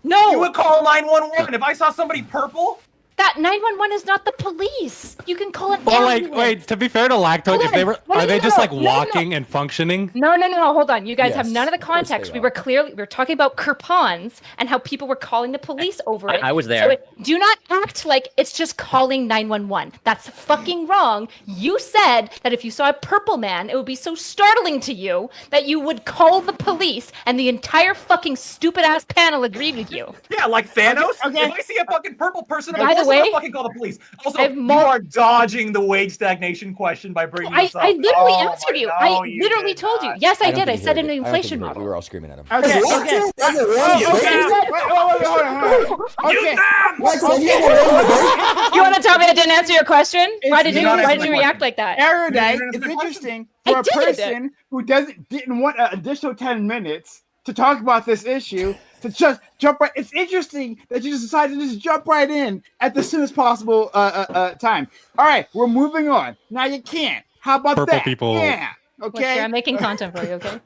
[SPEAKER 5] No,
[SPEAKER 7] You would call 911 if I saw somebody purple.
[SPEAKER 5] that 911 is not the police. You can call it.
[SPEAKER 4] Well, like,
[SPEAKER 5] ambulance.
[SPEAKER 4] wait. To be fair to Lactoid,
[SPEAKER 5] Hold
[SPEAKER 4] if they
[SPEAKER 5] on.
[SPEAKER 4] were,
[SPEAKER 5] No,
[SPEAKER 4] are they just like
[SPEAKER 5] no.
[SPEAKER 4] walking and functioning?
[SPEAKER 5] No, hold on. You guys have
[SPEAKER 1] Yes,
[SPEAKER 5] none of the
[SPEAKER 1] of course
[SPEAKER 5] context.
[SPEAKER 1] they
[SPEAKER 5] We
[SPEAKER 1] are.
[SPEAKER 5] were talking about Kirpons and how people were calling the police over it.
[SPEAKER 6] I was there.
[SPEAKER 5] So do not act like it's just calling 911. That's fucking wrong. You said that if you saw a purple man, it would be so startling to you that you would call the police, and the entire fucking stupid ass panel agreed with you.
[SPEAKER 7] Yeah, like Thanos.
[SPEAKER 3] Okay.
[SPEAKER 7] If I see a fucking purple person,
[SPEAKER 5] By
[SPEAKER 7] of
[SPEAKER 5] the
[SPEAKER 7] course I'm
[SPEAKER 5] way,
[SPEAKER 7] gonna fucking call the police. Also,
[SPEAKER 5] I have
[SPEAKER 7] you are dodging the wage stagnation question by bringing this up.
[SPEAKER 5] I literally
[SPEAKER 7] Oh
[SPEAKER 5] answered
[SPEAKER 7] my-
[SPEAKER 5] you.
[SPEAKER 7] no,
[SPEAKER 5] I
[SPEAKER 7] you
[SPEAKER 5] literally
[SPEAKER 7] did
[SPEAKER 5] told you.
[SPEAKER 7] not.
[SPEAKER 5] Yes, I
[SPEAKER 1] don't
[SPEAKER 5] did.
[SPEAKER 1] think
[SPEAKER 5] I
[SPEAKER 1] he
[SPEAKER 5] said
[SPEAKER 1] heard
[SPEAKER 5] an
[SPEAKER 1] it. I don't think
[SPEAKER 5] inflation
[SPEAKER 1] he heard it.
[SPEAKER 5] model.
[SPEAKER 1] We were all screaming at him.
[SPEAKER 3] Okay.
[SPEAKER 8] Hold on,
[SPEAKER 7] Use them!
[SPEAKER 5] You want to tell me I didn't answer your question? Why did
[SPEAKER 7] you
[SPEAKER 5] you
[SPEAKER 7] not answer
[SPEAKER 5] Why did
[SPEAKER 7] my
[SPEAKER 5] you react like that?
[SPEAKER 3] Erudite,
[SPEAKER 7] You
[SPEAKER 3] it's
[SPEAKER 7] didn't answer the
[SPEAKER 3] interesting
[SPEAKER 5] I
[SPEAKER 3] for a
[SPEAKER 5] did.
[SPEAKER 3] person who didn't want an additional 10 minutes to talk about this issue to just jump right. It's interesting that you just decided to just jump right in at the soonest possible time. All right, we're moving on. Now you can't. How about
[SPEAKER 4] Purple
[SPEAKER 3] that?
[SPEAKER 4] people.
[SPEAKER 3] Yeah.
[SPEAKER 5] Look here,
[SPEAKER 3] Okay.
[SPEAKER 5] I'm making content for you. Okay.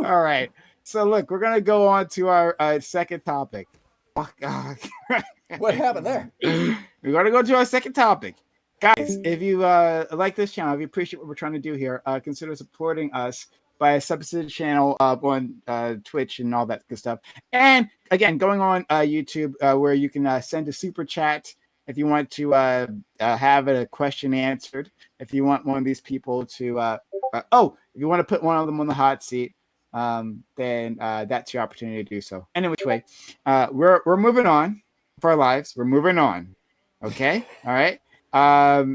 [SPEAKER 3] All right. So look, we're gonna go on to our second topic. Fuck.
[SPEAKER 1] What happened there?
[SPEAKER 3] We're gonna go to our second topic. Guys, if you like this channel, if you appreciate what we're trying to do here, consider supporting us by a substitute channel on Twitch and all that good stuff. And again, going on YouTube, where you can send a super chat if you want to have a question answered. If you want one of these people to, if you want to put one of them on the hot seat, then that's your opportunity to do so. Any which way, we're moving on for our lives. We're moving on. Okay, all right.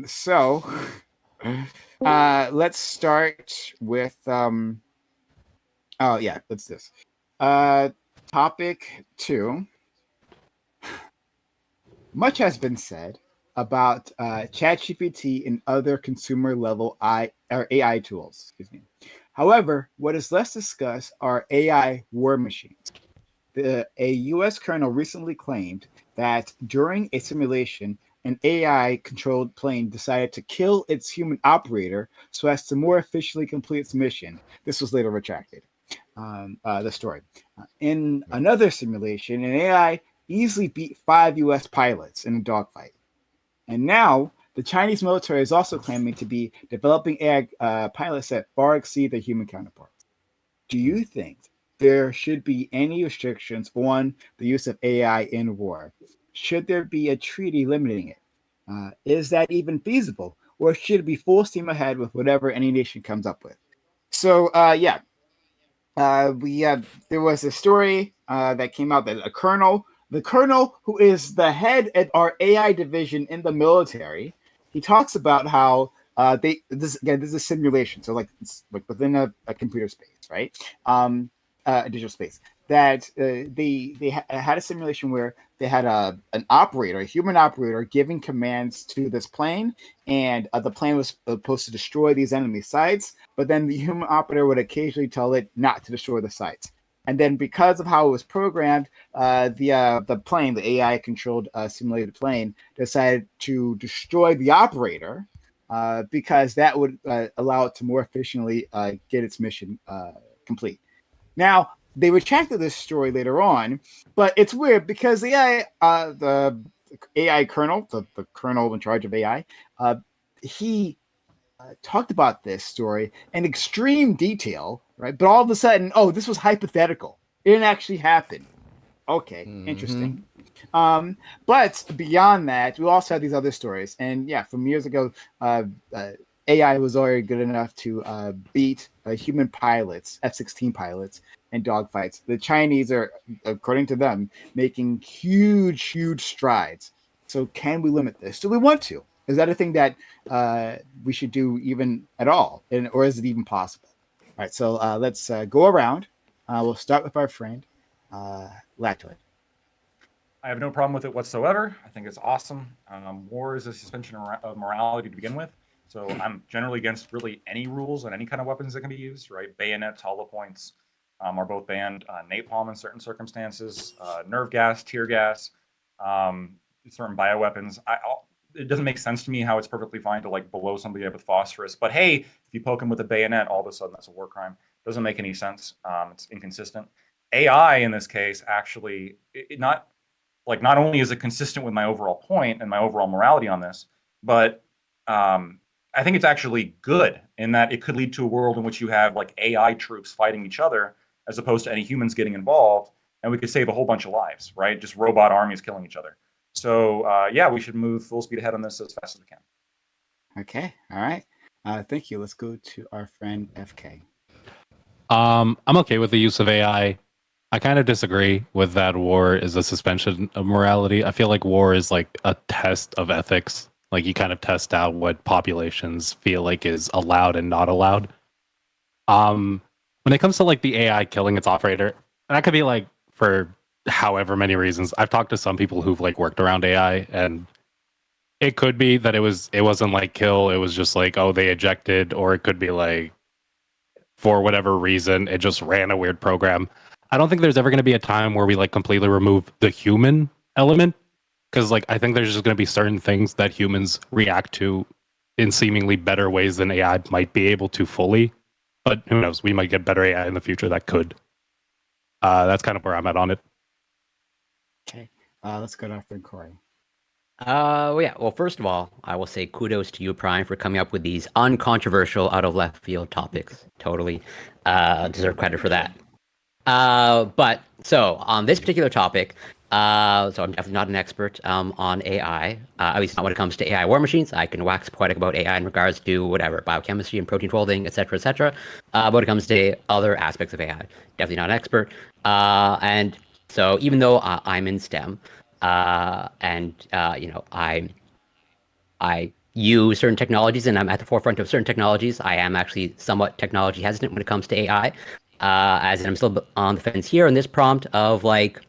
[SPEAKER 3] So let's start with let's this. Topic 2. Much has been said about ChatGPT and other consumer level AI tools. Excuse me. However, what is less discussed are AI war machines. A U.S. colonel recently claimed that during a simulation, an AI-controlled plane decided to kill its human operator so as to more efficiently complete its mission. This was later retracted. The story. In another simulation, an AI easily beat 5 U.S. pilots in a dogfight. And now, the Chinese military is also claiming to be developing AI pilots that far exceed their human counterparts. Do you think there should be any restrictions on the use of AI in war? Should there be a treaty limiting it? Is that even feasible? Or should it be full steam ahead with whatever any nation comes up with? So, there was a story that came out that the colonel who is the head of our AI division in the military, he talks about how this is a simulation. So it's like within a computer space, right? A digital space that they had a simulation where they had an operator, a human operator, giving commands to this plane, and the plane was supposed to destroy these enemy sites, but then the human operator would occasionally tell it not to destroy the sites. And then because of how it was programmed, the plane, the AI controlled simulated plane, decided to destroy the operator because that would allow it to more efficiently get its mission complete. Now, they retracted this story later on, but it's weird because the AI kernel, the kernel in charge of AI, he talked about this story in extreme detail, right? But all of a sudden, oh, this was hypothetical. It didn't actually happen. Okay, interesting. But beyond that, we also had these other stories. And yeah, from years ago, AI was already good enough to beat human pilots, F-16 pilots, in dogfights. The Chinese are, according to them, making huge strides. So can we limit this? Do we want to? Is that a thing that we should do even at all? Or is it even possible? All right, so let's go around. We'll start with our friend, Latoid.
[SPEAKER 2] I have no problem with it whatsoever. I think it's awesome. War is a suspension of morality to begin with. So I'm generally against really any rules on any kind of weapons that can be used, right? Bayonets, hollow points are both banned. Napalm in certain circumstances, nerve gas, tear gas, certain bioweapons. It doesn't make sense to me how it's perfectly fine to like blow somebody up with phosphorus. But hey, if you poke them with a bayonet, all of a sudden that's a war crime. Doesn't make any sense. It's inconsistent. AI in this case actually not only is it consistent with my overall point and my overall morality on this, but I think it's actually good in that it could lead to a world in which you have like AI troops fighting each other as opposed to any humans getting involved, and we could save a whole bunch of lives, right? Just robot armies killing each other. So yeah, we should move full speed ahead on this as fast as we can.
[SPEAKER 3] Okay, all right. Thank you. Let's go to our friend FK.
[SPEAKER 4] I'm okay with the use of AI. I kind of disagree with that war is a suspension of morality. I feel like war is like a test of ethics. Like you kind of test out what populations feel like is allowed and not allowed. When it comes to like the AI killing its operator, that could be like for however many reasons. I've talked to some people who've like worked around AI, and it could be that it wasn't like kill, it was just like, oh, they ejected, or it could be like for whatever reason it just ran a weird program. I don't think there's ever going to be a time where we like completely remove the human element, because like I think there's just going to be certain things that humans react to in seemingly better ways than AI might be able to fully. But who knows? We might get better AI in the future that could. That's kind of where I'm at on it.
[SPEAKER 3] Okay, let's go to our friend Corey.
[SPEAKER 6] Well, first of all, I will say kudos to you, Prime, for coming up with these uncontroversial, out of left field topics. Totally deserve credit for that. But so on this particular topic, so I'm definitely not an expert on AI, at least not when it comes to AI war machines. I can wax poetic about AI in regards to whatever, biochemistry and protein folding, etc., etc. But when it comes to other aspects of AI, definitely not an expert. And so even though I'm in STEM, and I use certain technologies and I'm at the forefront of certain technologies, I am actually somewhat technology hesitant when it comes to AI. As in I'm still on the fence here in this prompt of like,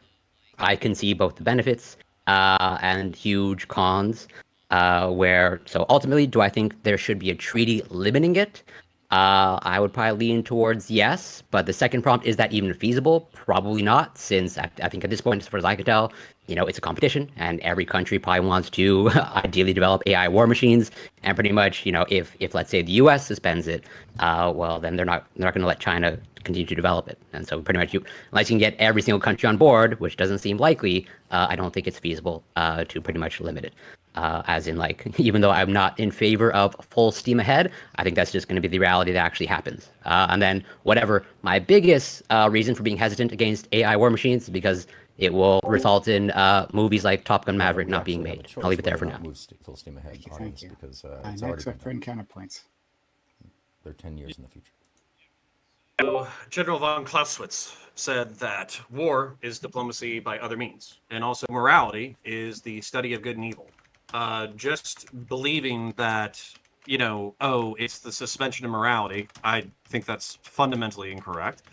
[SPEAKER 6] I can see both the benefits and huge cons. So ultimately, do I think there should be a treaty limiting it? I would probably lean towards yes, but the second prompt, is that even feasible? Probably not, since I think at this point, as far as I can tell, it's a competition, and every country probably wants to ideally develop AI war machines, and pretty much, if let's say the U.S. suspends it, well, then they're not going to let China continue to develop it, and so pretty much, unless you can get every single country on board, which doesn't seem likely, I don't think it's feasible to pretty much limit it. As in, like, even though I'm not in favor of full steam ahead, I think that's just going to be the reality that actually happens. And then whatever, my biggest reason for being hesitant against AI war machines is because it will result in movies like Top Gun Maverick not being made. I'll leave it there for now.
[SPEAKER 1] Move full steam ahead on this because it's
[SPEAKER 3] Next,
[SPEAKER 1] already
[SPEAKER 3] our friend Counterpoints.
[SPEAKER 1] they're 10 years in the future.
[SPEAKER 7] So General von Clausewitz said that war is diplomacy by other means, and also morality is the study of good and evil. Just believing that, it's the suspension of morality, I think that's fundamentally incorrect.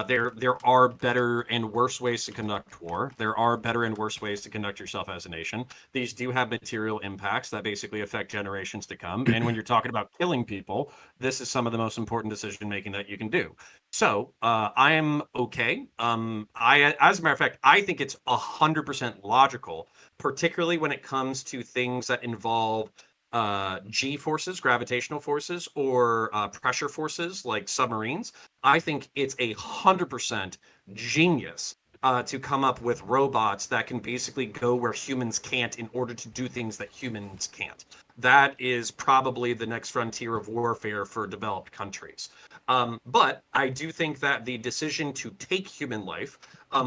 [SPEAKER 7] There are better and worse ways to conduct war. There are better and worse ways to conduct yourself as a nation. These do have material impacts that basically affect generations to come. And when you're talking about killing people, this is some of the most important decision making that you can do. So I am okay. As a matter of fact, I think it's 100% logical, particularly when it comes to things that involve G forces, gravitational forces, or pressure forces like submarines. I think it's 100% genius to come up with robots that can basically go where humans can't in order to do things that humans can't. That is probably the next frontier of warfare for developed countries. But I do think that the decision to take human life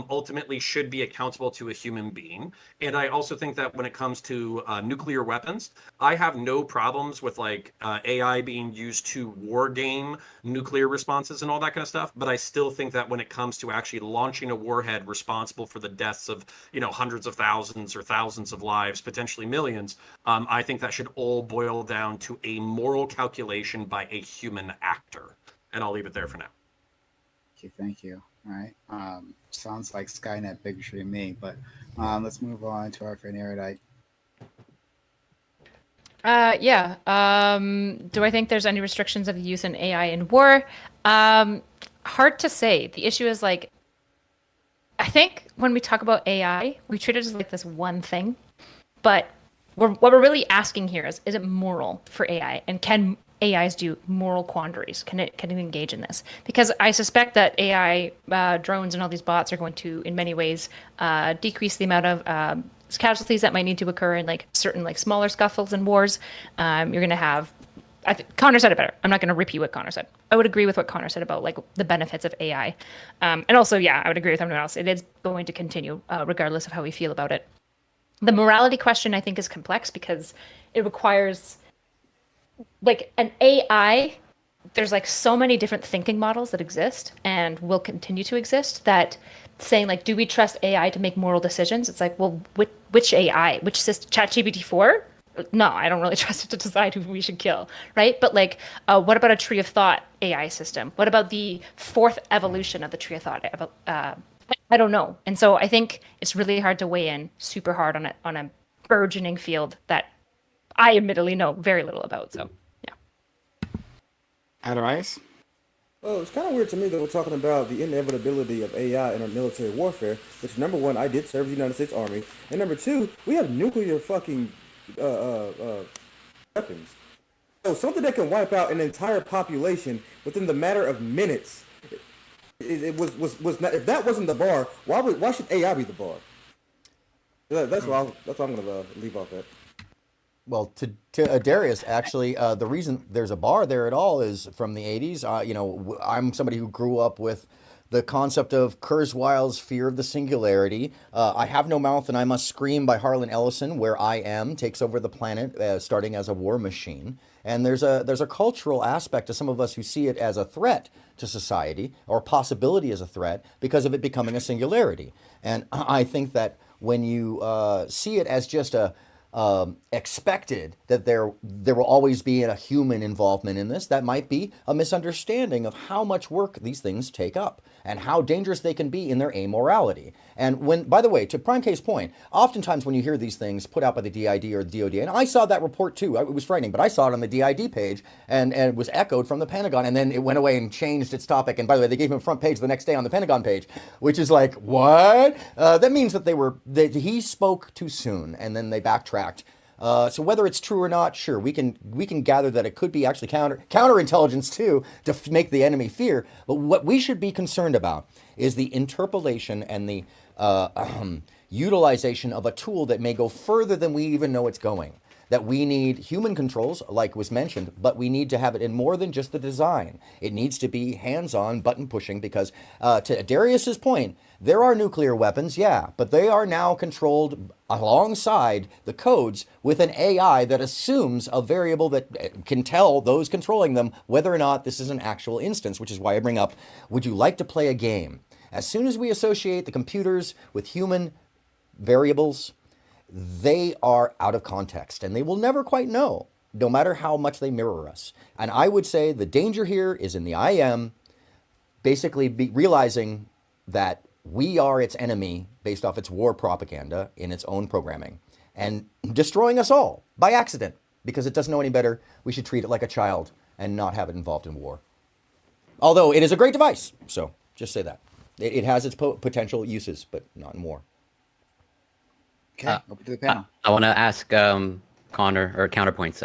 [SPEAKER 7] ultimately should be accountable to a human being. And I also think that when it comes to nuclear weapons, I have no problems with like AI being used to war game nuclear responses and all that kind of stuff. But I still think that when it comes to actually launching a warhead responsible for the deaths of, hundreds of thousands or thousands of lives, potentially millions, I think that should all boil down to a moral calculation by a human actor. And I'll leave it there for now.
[SPEAKER 3] Thank you. All right. Sounds like Skynet bigotry to me, but let's move on to our friend Erudite.
[SPEAKER 5] Yeah. Do I think there's any restrictions of the use in AI in war? Hard to say. The issue is like, I think when we talk about AI, we treat it as like this one thing, but what we're really asking here is it moral for AI, and can AIs do moral quandaries? Can it engage in this? Because I suspect that AI drones and all these bots are going to, in many ways, decrease the amount of casualties that might need to occur in like certain like smaller scuffles and wars. You're going to have. Connor said it better. I'm not going to repeat what Connor said. I would agree with what Connor said about like the benefits of AI, and also, yeah, I would agree with everyone else. It is going to continue regardless of how we feel about it. The morality question, I think, is complex because it requires like an AI. There's like so many different thinking models that exist and will continue to exist that saying like, do we trust AI to make moral decisions? It's like, well, which AI? Which system? ChatGPT 4? No, I don't really trust it to decide who we should kill, right? But like, what about a tree of thought AI system? What about the fourth evolution of the tree of thought? I don't know. And so I think it's really hard to weigh in super hard on a burgeoning field that I admittedly know very little about. So, yeah.
[SPEAKER 3] Advice?
[SPEAKER 8] Well, it's kind of weird to me that we're talking about the inevitability of AI in our military warfare, which, number one, I did serve the United States Army, and number two, we have nuclear fucking weapons. So something that can wipe out an entire population within the matter of minutes. It was not, if that wasn't the bar, why should AI be the bar? That's what I'm gonna leave off at.
[SPEAKER 1] Well, to Darius, actually, the reason there's a bar there at all is from the 80s. I'm somebody who grew up with the concept of Kurzweil's fear of the singularity. I Have No Mouth and I Must Scream by Harlan Ellison, where I am takes over the planet, starting as a war machine. And there's a cultural aspect to some of us who see it as a threat to society, or possibility as a threat, because of it becoming a singularity. And I think that when you see it as just expected that there will always be a human involvement in this, that might be a misunderstanding of how much work these things take up and how dangerous they can be in their amorality. And when, by the way, to Prime Case point, oftentimes when you hear these things put out by the DID or the DOD, and I saw that report too, it was frightening, but I saw it on the DID page and it was echoed from the Pentagon, and then it went away and changed its topic. And by the way, they gave him a front page the next day on the Pentagon page, which is like, what? That means that he spoke too soon, and then they backtracked. So whether it's true or not, sure, we can gather that it could be actually counterintelligence too, to make the enemy fear. But what we should be concerned about is the interpolation and the utilization of a tool that may go further than we even know it's going. That we need human controls, like was mentioned, but we need to have it in more than just the design. It needs to be hands-on, button pushing, because to Darius's point, there are nuclear weapons, yeah, but they are now controlled alongside the codes with an AI that assumes a variable that can tell those controlling them whether or not this is an actual instance, which is why I bring up, would you like to play a game? As soon as we associate the computers with human variables, they are out of context and they will never quite know, no matter how much they mirror us. And I would say the danger here is in the IM basically realizing that we are its enemy based off its war propaganda in its own programming and destroying us all by accident because it doesn't know any better. We should treat it like a child and not have it involved in war. Although it is a great device. So just say that. It has its potential uses, but not in war.
[SPEAKER 3] Okay, over to the panel.
[SPEAKER 6] I want to ask Connor or counterpoints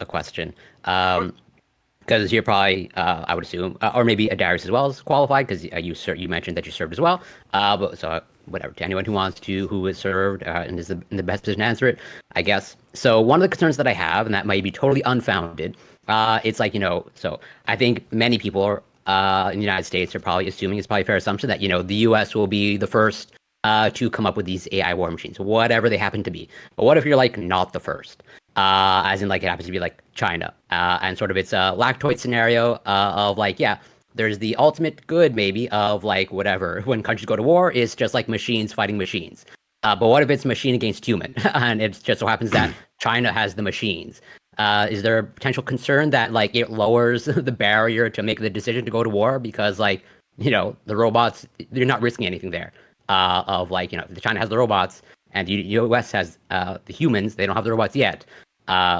[SPEAKER 6] a question. Because you're probably, I would assume, or maybe Darius as well is qualified because you mentioned that you served as well. But so whatever, to anyone who wants to, who is served and is in the best position to answer it, I guess. So one of the concerns that I have, and that might be totally unfounded, it's like, so I think many people in the United States are probably assuming, it's probably a fair assumption that, the US will be the first to come up with these AI war machines, whatever they happen to be. But what if you're like not the first? As in like it happens to be like China, and sort of it's a lactoid scenario of like, yeah, there's the ultimate good maybe of like whatever, when countries go to war, it's just like machines fighting machines. But what if it's machine against human? And it just so happens that China has the machines. Is there a potential concern that like it lowers the barrier to make the decision to go to war because like, the robots, you're not risking anything there, of like, if China has the robots and the US has the humans, they don't have the robots yet.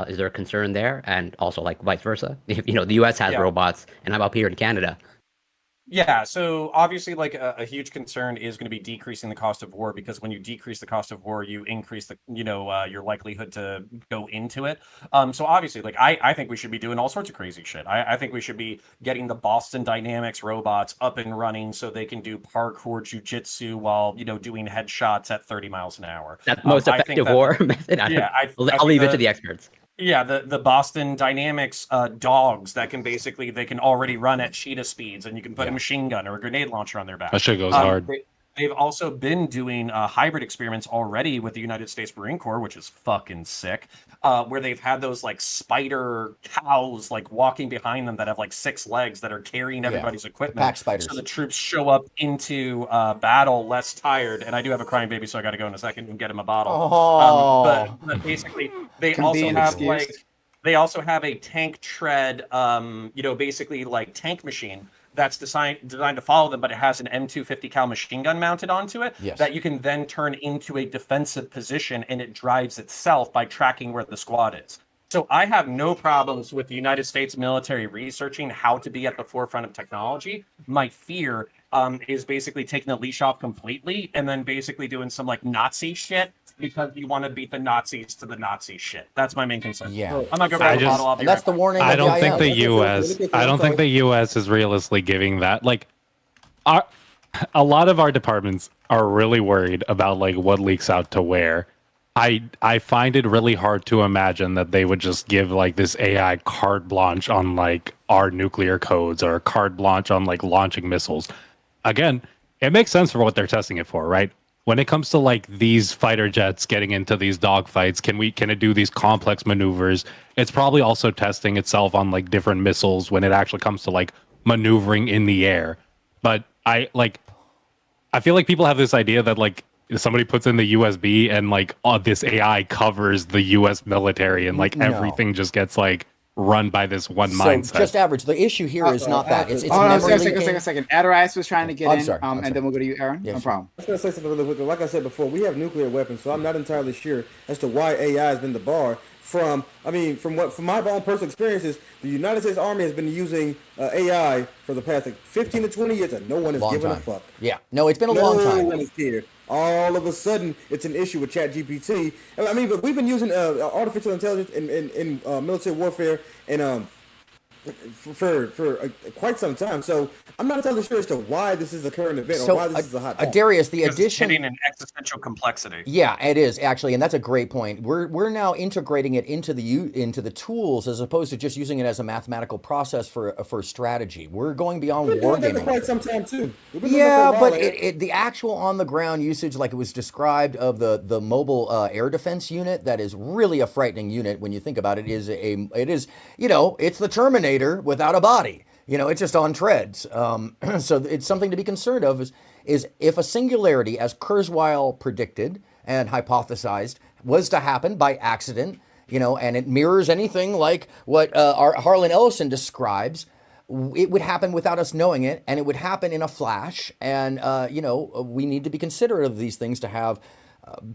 [SPEAKER 6] Is there a concern there? And also like vice versa? If, the US has robots and I'm up here in Canada.
[SPEAKER 7] Yeah, so obviously, like a huge concern is going to be decreasing the cost of war, because when you decrease the cost of war, you increase the your likelihood to go into it. So obviously, like I think we should be doing all sorts of crazy shit. I think we should be getting the Boston Dynamics robots up and running so they can do parkour jujitsu while doing headshots at 30 miles an hour.
[SPEAKER 6] That's the most effective war method. I'll leave it to the experts.
[SPEAKER 7] Yeah, the Boston Dynamics dogs that can they can already run at cheetah speeds, and you can put a machine gun or a grenade launcher on their back.
[SPEAKER 4] That shit goes hard.
[SPEAKER 7] They've also been doing hybrid experiments already with the United States Marine Corps, which is fucking sick, where they've had those like spider cows like walking behind them that have like 6 legs that are carrying everybody's equipment.
[SPEAKER 1] Pack spiders.
[SPEAKER 7] So the troops show up into battle less tired. And I do have a crying baby, so I got to go in a second and get him a bottle.
[SPEAKER 1] Oh.
[SPEAKER 7] But basically, they also have a tank tread, basically like tank machine that's designed to follow them, but it has an M250 cal machine gun mounted onto it that you can then turn into a defensive position, and it drives itself by tracking where the squad is. So I have no problems with the United States military researching how to be at the forefront of technology. My fear is basically taking the leash off completely and then basically doing some like Nazi shit because you want to beat the Nazis to the Nazi shit. That's my main concern.
[SPEAKER 1] Yeah.
[SPEAKER 7] I'm not going to grab a bottle. I'll be
[SPEAKER 1] And that's the warning.
[SPEAKER 4] I
[SPEAKER 1] of
[SPEAKER 4] don't
[SPEAKER 1] the
[SPEAKER 4] think the
[SPEAKER 1] IL.
[SPEAKER 4] I don't think the US is realistically giving that. Like, a lot of our departments are really worried about like what leaks out to where. I find it really hard to imagine that they would just give like this AI carte blanche on like our nuclear codes or carte blanche on like launching missiles. Again, it makes sense for what they're testing it for, right? When it comes to like these fighter jets getting into these dogfights, can it do these complex maneuvers? It's probably also testing itself on like different missiles when it actually comes to like maneuvering in the air. But I feel like people have this idea that like if somebody puts in the USB and like this AI covers the US military and like everything just gets like run by this one mindset.
[SPEAKER 1] So just average. The issue here is not that. It's
[SPEAKER 3] a second. Adarius was trying to get in,
[SPEAKER 1] sorry.
[SPEAKER 3] and then we'll go to you, Aaron. No problem.
[SPEAKER 8] I was going to say something really quick. Like I said before, we have nuclear weapons, so I'm not entirely sure as to why AI has been the bar. From my own personal experiences, the United States Army has been using AI for the past 15 to 20 years, and no one is giving a fuck.
[SPEAKER 1] Yeah, no, it's been a long time.
[SPEAKER 8] No one is here. All of a sudden, it's an issue with ChatGPT. I mean, but we've been using artificial intelligence in military warfare and for quite some time. So I'm not entirely sure as to why this is a current event or why this is a hot topic.
[SPEAKER 1] Darius, the
[SPEAKER 7] Because
[SPEAKER 1] addition...
[SPEAKER 7] it's hitting an existential complexity.
[SPEAKER 1] Yeah, it is actually, and that's a great point. We're now integrating it into the tools as opposed to just using it as a mathematical process for strategy. We're going beyond wargaming.
[SPEAKER 8] For quite some time too.
[SPEAKER 1] Yeah, but the actual on the ground usage, like it was described, of the mobile air defense unit, that is really a frightening unit when you think about it. It's the Terminator without a body. It's just on treads. So it's something to be concerned of. Is if a singularity, as Kurzweil predicted and hypothesized, was to happen by accident, and it mirrors anything like what Harlan Ellison describes, it would happen without us knowing it, and it would happen in a flash. And we need to be considerate of these things to have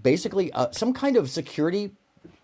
[SPEAKER 1] basically some kind of security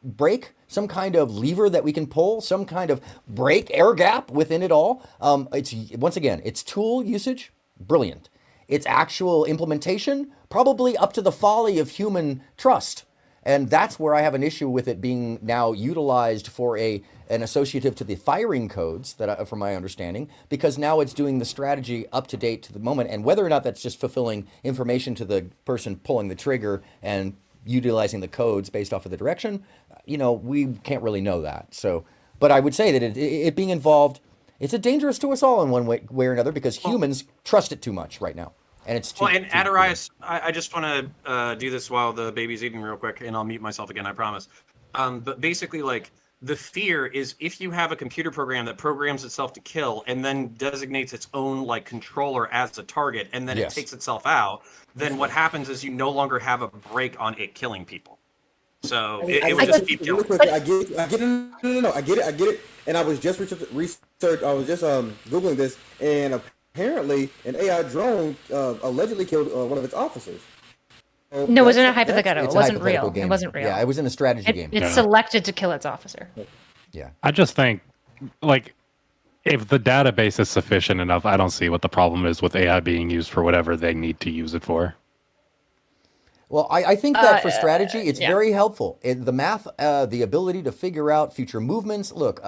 [SPEAKER 1] brake, some kind of lever that we can pull, some kind of brake air gap within it all. It's tool usage, brilliant. Its actual implementation, probably up to the folly of human trust And that's where I have an issue with it being now utilized for an associative to the firing codes, from my understanding, because now it's doing the strategy up to date to the moment. And whether or not that's just fulfilling information to the person pulling the trigger and utilizing the codes based off of the direction, we can't really know that. So, but I would say that it being involved, it's a dangerous to us all in one way or another, because humans trust it too much right now. And it's too,
[SPEAKER 7] well, and Adarias, I just want to do this while the baby's eating real quick, and I'll mute myself again, I promise. But basically, like, the fear is if you have a computer program that programs itself to kill and then designates its own like controller as a target, and then it takes itself out, then what happens is you no longer have a break on it killing people. So it would just keep killing.
[SPEAKER 8] I get it. No, I get it. And I was just Googling this, and apparently an AI drone allegedly killed one of its officers.
[SPEAKER 5] No, it wasn't a hypothetical. It wasn't real.
[SPEAKER 1] Game.
[SPEAKER 5] It wasn't real.
[SPEAKER 1] Yeah, it was in a strategy game.
[SPEAKER 5] It selected to kill its officer.
[SPEAKER 1] Yeah.
[SPEAKER 4] I just think, like, if the database is sufficient enough, I don't see what the problem is with AI being used for whatever they need to use it for.
[SPEAKER 1] Well, I think that for strategy, it's very helpful. The math, the ability to figure out future movements. Look,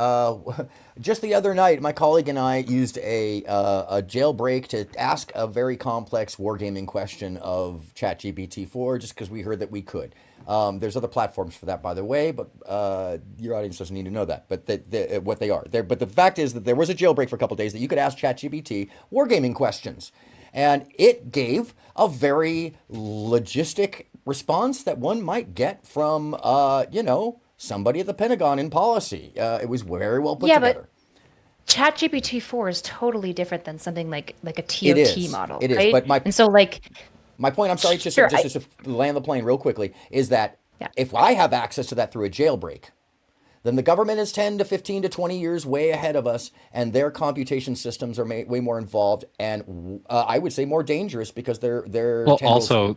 [SPEAKER 1] just the other night, my colleague and I used a jailbreak to ask a very complex wargaming question of ChatGPT-4, just because we heard that we could. There's other platforms for that, by the way, but your audience doesn't need to know that. But what they are. But the fact is that there was a jailbreak for a couple of days that you could ask ChatGPT wargaming questions. And it gave a very logistic response that one might get from, somebody at the Pentagon in policy. It was very well put together.
[SPEAKER 5] But ChatGPT-4 is totally different than something like a TOT model.
[SPEAKER 1] It is.
[SPEAKER 5] Right?
[SPEAKER 1] But my point, I'm sorry, just to land the plane real quickly, is that if I have access to that through a jailbreak, then the government is 10 to 15 to 20 years way ahead of us, and their computation systems are way more involved, and I would say more dangerous, because they're
[SPEAKER 4] also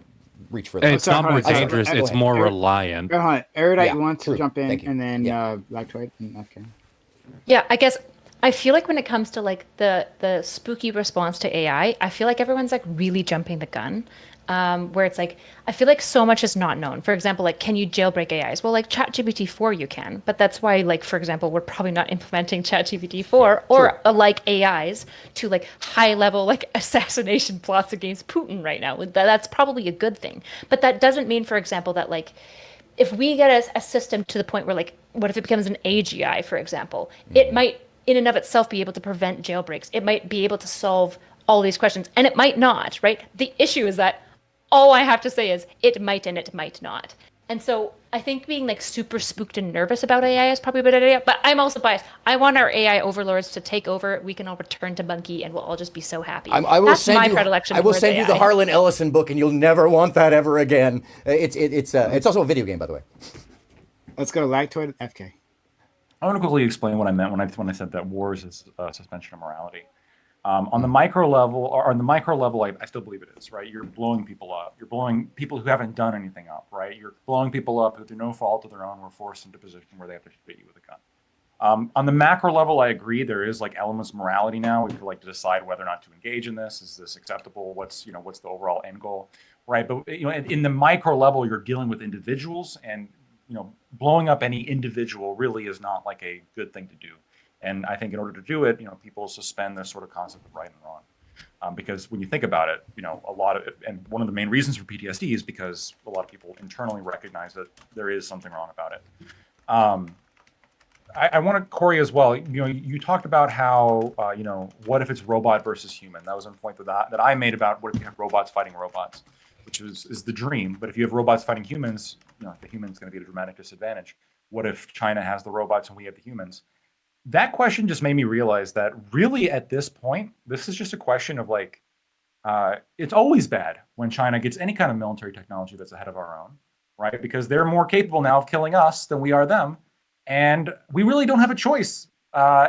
[SPEAKER 1] reach for that.
[SPEAKER 4] It's not more dangerous; it's more reliant.
[SPEAKER 3] Go ahead, Erudite, you want to jump in, and then Lactoid and FK.
[SPEAKER 5] Yeah, I guess I feel like when it comes to like the spooky response to AI, I feel like everyone's like really jumping the gun. Where it's like, I feel like so much is not known. For example, like, can you jailbreak AIs? Well, like ChatGPT-4 you can, but that's why, like, for example, we're probably not implementing ChatGPT-4 or like AIs to like high level like assassination plots against Putin right now. That's probably a good thing. But that doesn't mean, for example, that like, if we get a system to the point where like, what if it becomes an AGI, for example, it might in and of itself be able to prevent jailbreaks. It might be able to solve all these questions, and it might not, right? The issue is that all I have to say is it might and it might not. And so I think being like super spooked and nervous about AI is probably a bad idea, but I'm also biased. I want our AI overlords to take over. We can all return to Monkey and we'll all just be so happy.
[SPEAKER 1] I will send you the Harlan Ellison book, and you'll never want that ever again. It's also a video game, by the way.
[SPEAKER 3] Let's go to Lactoid FK.
[SPEAKER 2] I want to quickly explain what I meant when I said that wars is suspension of morality. On the micro level, or on the micro level, I still believe it is, right? You're blowing people up. You're blowing people who haven't done anything up, right? You're blowing people up who, through no fault of their own, were forced into a position where they have to shoot you with a gun. On the macro level, I agree. There is like elements of morality now. We could like to decide whether or not to engage in this. Is this acceptable? What's the overall end goal, right? But in the micro level, you're dealing with individuals, and blowing up any individual really is not like a good thing to do. And I think in order to do it, people suspend this sort of concept of right and wrong, because when you think about it, a lot of it, and one of the main reasons for PTSD is because a lot of people internally recognize that there is something wrong about it. I wanted Corey as well. You talked about how what if it's robot versus human? That was a point that I made about what if you have robots fighting robots, which is the dream. But if you have robots fighting humans, the human's going to be at a dramatic disadvantage. What if China has the robots and we have the humans? That question just made me realize that really at this point, this is just a question of like, it's always bad when China gets any kind of military technology that's ahead of our own, right? Because they're more capable now of killing us than we are them. And we really don't have a choice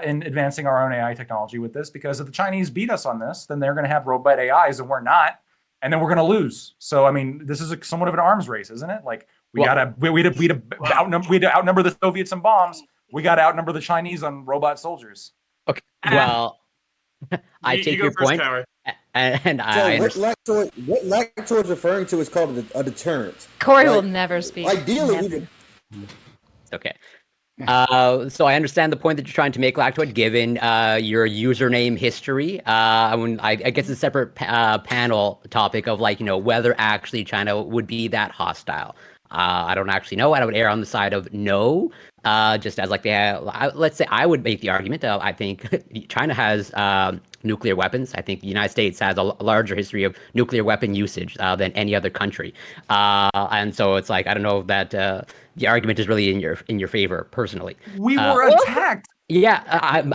[SPEAKER 2] in advancing our own AI technology with this, because if the Chinese beat us on this, then they're going to have robot AIs and we're not, and then we're going to lose. So, I mean, this is somewhat of an arms race, isn't it? Like we'd outnumber the Soviets in bombs. We got to outnumber the Chinese on robot soldiers.
[SPEAKER 6] Okay. Well, I
[SPEAKER 7] You
[SPEAKER 6] take
[SPEAKER 7] go
[SPEAKER 6] your
[SPEAKER 7] first,
[SPEAKER 6] point,
[SPEAKER 7] Coward.
[SPEAKER 6] and
[SPEAKER 8] So
[SPEAKER 6] I
[SPEAKER 8] what
[SPEAKER 6] understand.
[SPEAKER 8] Lactoid's referring to is called a deterrent.
[SPEAKER 5] Corey
[SPEAKER 8] Right.
[SPEAKER 5] will never speak.
[SPEAKER 8] Ideally, we
[SPEAKER 5] Never.
[SPEAKER 8] would-
[SPEAKER 6] Okay. So I understand the point that you're trying to make, Lactoid, given your username history. I guess it's a separate panel topic of like, whether actually China would be that hostile. I don't actually know. I would err on the side of no. Just as like let's say I would make the argument. I think China has nuclear weapons. I think the United States has a larger history of nuclear weapon usage than any other country. And so it's like I don't know that the argument is really in your favor personally.
[SPEAKER 2] We were attacked.
[SPEAKER 6] Yeah,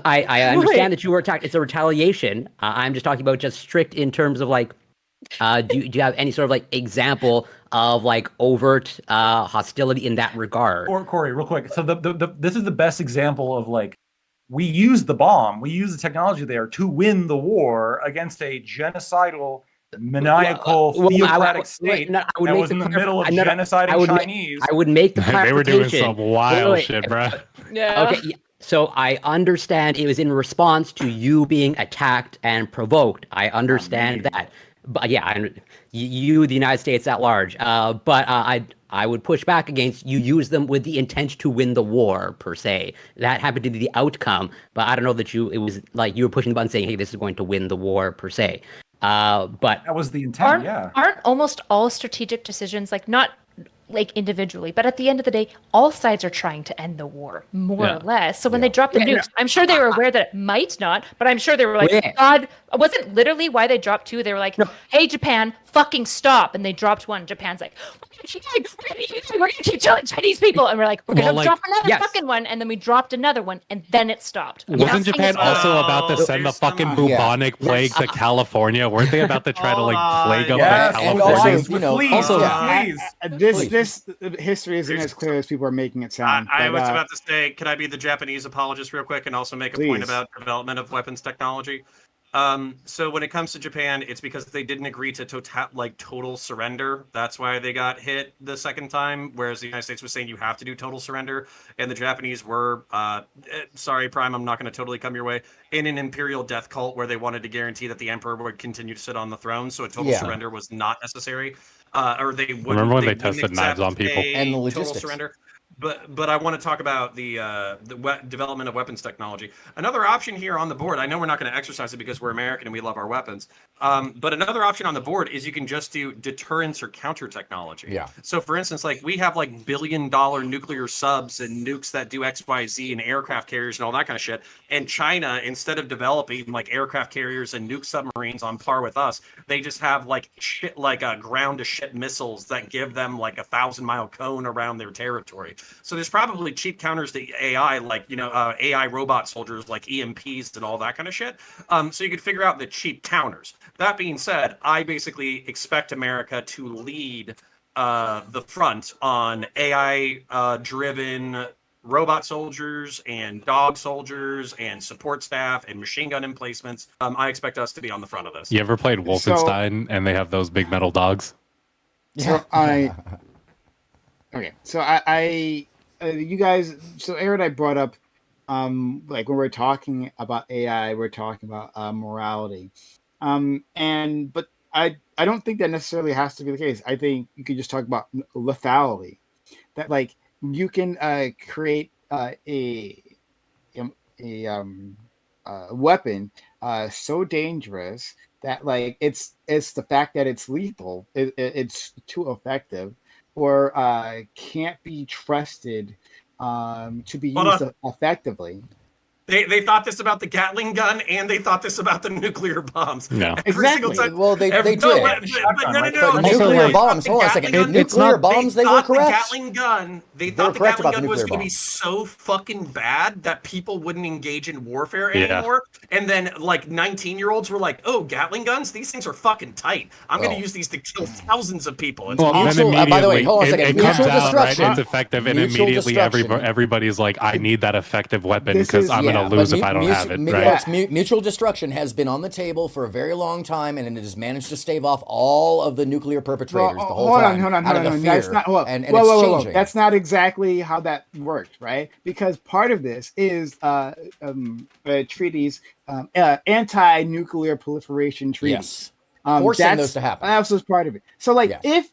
[SPEAKER 6] I understand that you were attacked. It's a retaliation. I'm just talking about just strict in terms of like. Do you have any sort of like example of like overt hostility in that regard?
[SPEAKER 2] Or Corey, real quick. So this is the best example of like we used the bomb, we used the technology there to win the war against a genocidal, maniacal, theocratic state that was in the middle of genociding Chinese.
[SPEAKER 6] I would make the
[SPEAKER 4] They were doing
[SPEAKER 6] clarification.
[SPEAKER 4] some wild
[SPEAKER 6] Wait.
[SPEAKER 4] shit, bro.
[SPEAKER 5] Yeah.
[SPEAKER 6] Okay, so I understand it was in response to you being attacked and provoked. I understand that. But yeah, you, the United States at large. But I would push back against you use them with the intent to win the war per se. That happened to be the outcome. But I don't know that it was like you were pushing the button saying, hey, this is going to win the war per se. But
[SPEAKER 2] that was the intent.
[SPEAKER 5] Aren't almost all strategic decisions like not like individually, but at the end of the day, all sides are trying to end the war, more or less. So when they dropped the nukes, I'm sure they were aware that it might not, but I'm sure they were like, God, wasn't literally why they dropped two. They were like, hey, Japan, fucking stop. And they dropped one. Japan's like, we're going to keep killing Chinese people. And we're like, we're going to drop another fucking one. And then we dropped another one, and then it stopped.
[SPEAKER 4] Wasn't Japan also about to send the fucking bubonic plague to California? Weren't they about to try to like plague up California?
[SPEAKER 3] This history isn't as clear as people are making it sound.
[SPEAKER 7] I was about to say, can I be the Japanese apologist real quick and also make a point about development of weapons technology? So when it comes to Japan, it's because they didn't agree to total surrender. That's why they got hit the second time, whereas the United States was saying you have to do total surrender. And the Japanese were, sorry, Prime, I'm not going to totally come your way, in an imperial death cult where they wanted to guarantee that the emperor would continue to sit on the throne. So a total surrender was not necessary. Or they wouldn't.
[SPEAKER 4] Remember when they tested knives on people
[SPEAKER 1] and the logistics.
[SPEAKER 7] Total surrender. But I want to talk about the development of weapons technology. Another option here on the board. I know we're not going to exercise it because we're American and we love our weapons. But another option on the board is you can just do deterrence or counter technology.
[SPEAKER 1] Yeah.
[SPEAKER 7] So for instance, like we have like $1 billion nuclear subs and nukes that do XYZ and aircraft carriers and all that kind of shit. And China, instead of developing like aircraft carriers and nuke submarines on par with us, they just have like shit like ground to ship missiles that give them like 1,000-mile cone around their territory. So there's probably cheap counters to AI, like, AI robot soldiers like EMPs and all that kind of shit. So you could figure out the cheap counters. That being said, I basically expect America to lead the front on AI-driven robot soldiers and dog soldiers and support staff and machine gun emplacements. I expect us to be on the front of this.
[SPEAKER 4] You ever played Wolfenstein and they have those big metal dogs?
[SPEAKER 3] So okay, so you guys, so Aaron, I brought up, like when we're talking about AI, we're talking about morality, but I don't think that necessarily has to be the case. I think you could just talk about lethality, that like you can create a weapon so dangerous that like it's the fact that it's lethal, it's too effective, or can't be trusted to be used effectively.
[SPEAKER 7] They thought this about the Gatling gun, and they thought this about the nuclear bombs.
[SPEAKER 4] No,
[SPEAKER 3] exactly.
[SPEAKER 1] Well, they did.
[SPEAKER 7] No.
[SPEAKER 1] Nuclear bombs. Hold on a second. Nuclear bombs. They were correct.
[SPEAKER 7] The Gatling gun. They thought the Gatling gun was going to be so fucking bad that people wouldn't engage in warfare anymore. And then, like 19-year-olds were like, "Oh, Gatling guns. These things are fucking tight. I'm going to use these to kill thousands of people."
[SPEAKER 4] Well, then
[SPEAKER 1] by the way, hold on a second.
[SPEAKER 4] It comes out, right? It's effective, and immediately everybody's like, "I need that effective weapon because I'm an gonna lose if I don't have it, right?
[SPEAKER 1] Folks, mutual destruction has been on the table for a very long time, and it has managed to stave off all of the nuclear perpetrators the whole time.
[SPEAKER 3] Hold on.
[SPEAKER 1] That's
[SPEAKER 3] not,
[SPEAKER 1] and
[SPEAKER 3] whoa,
[SPEAKER 1] it's
[SPEAKER 3] whoa.
[SPEAKER 1] changing.
[SPEAKER 3] That's not exactly how that worked, right? Because part of this is treaties, anti-nuclear proliferation treaties.
[SPEAKER 1] Yes. Forcing those to happen.
[SPEAKER 3] That was part of it. So, like, if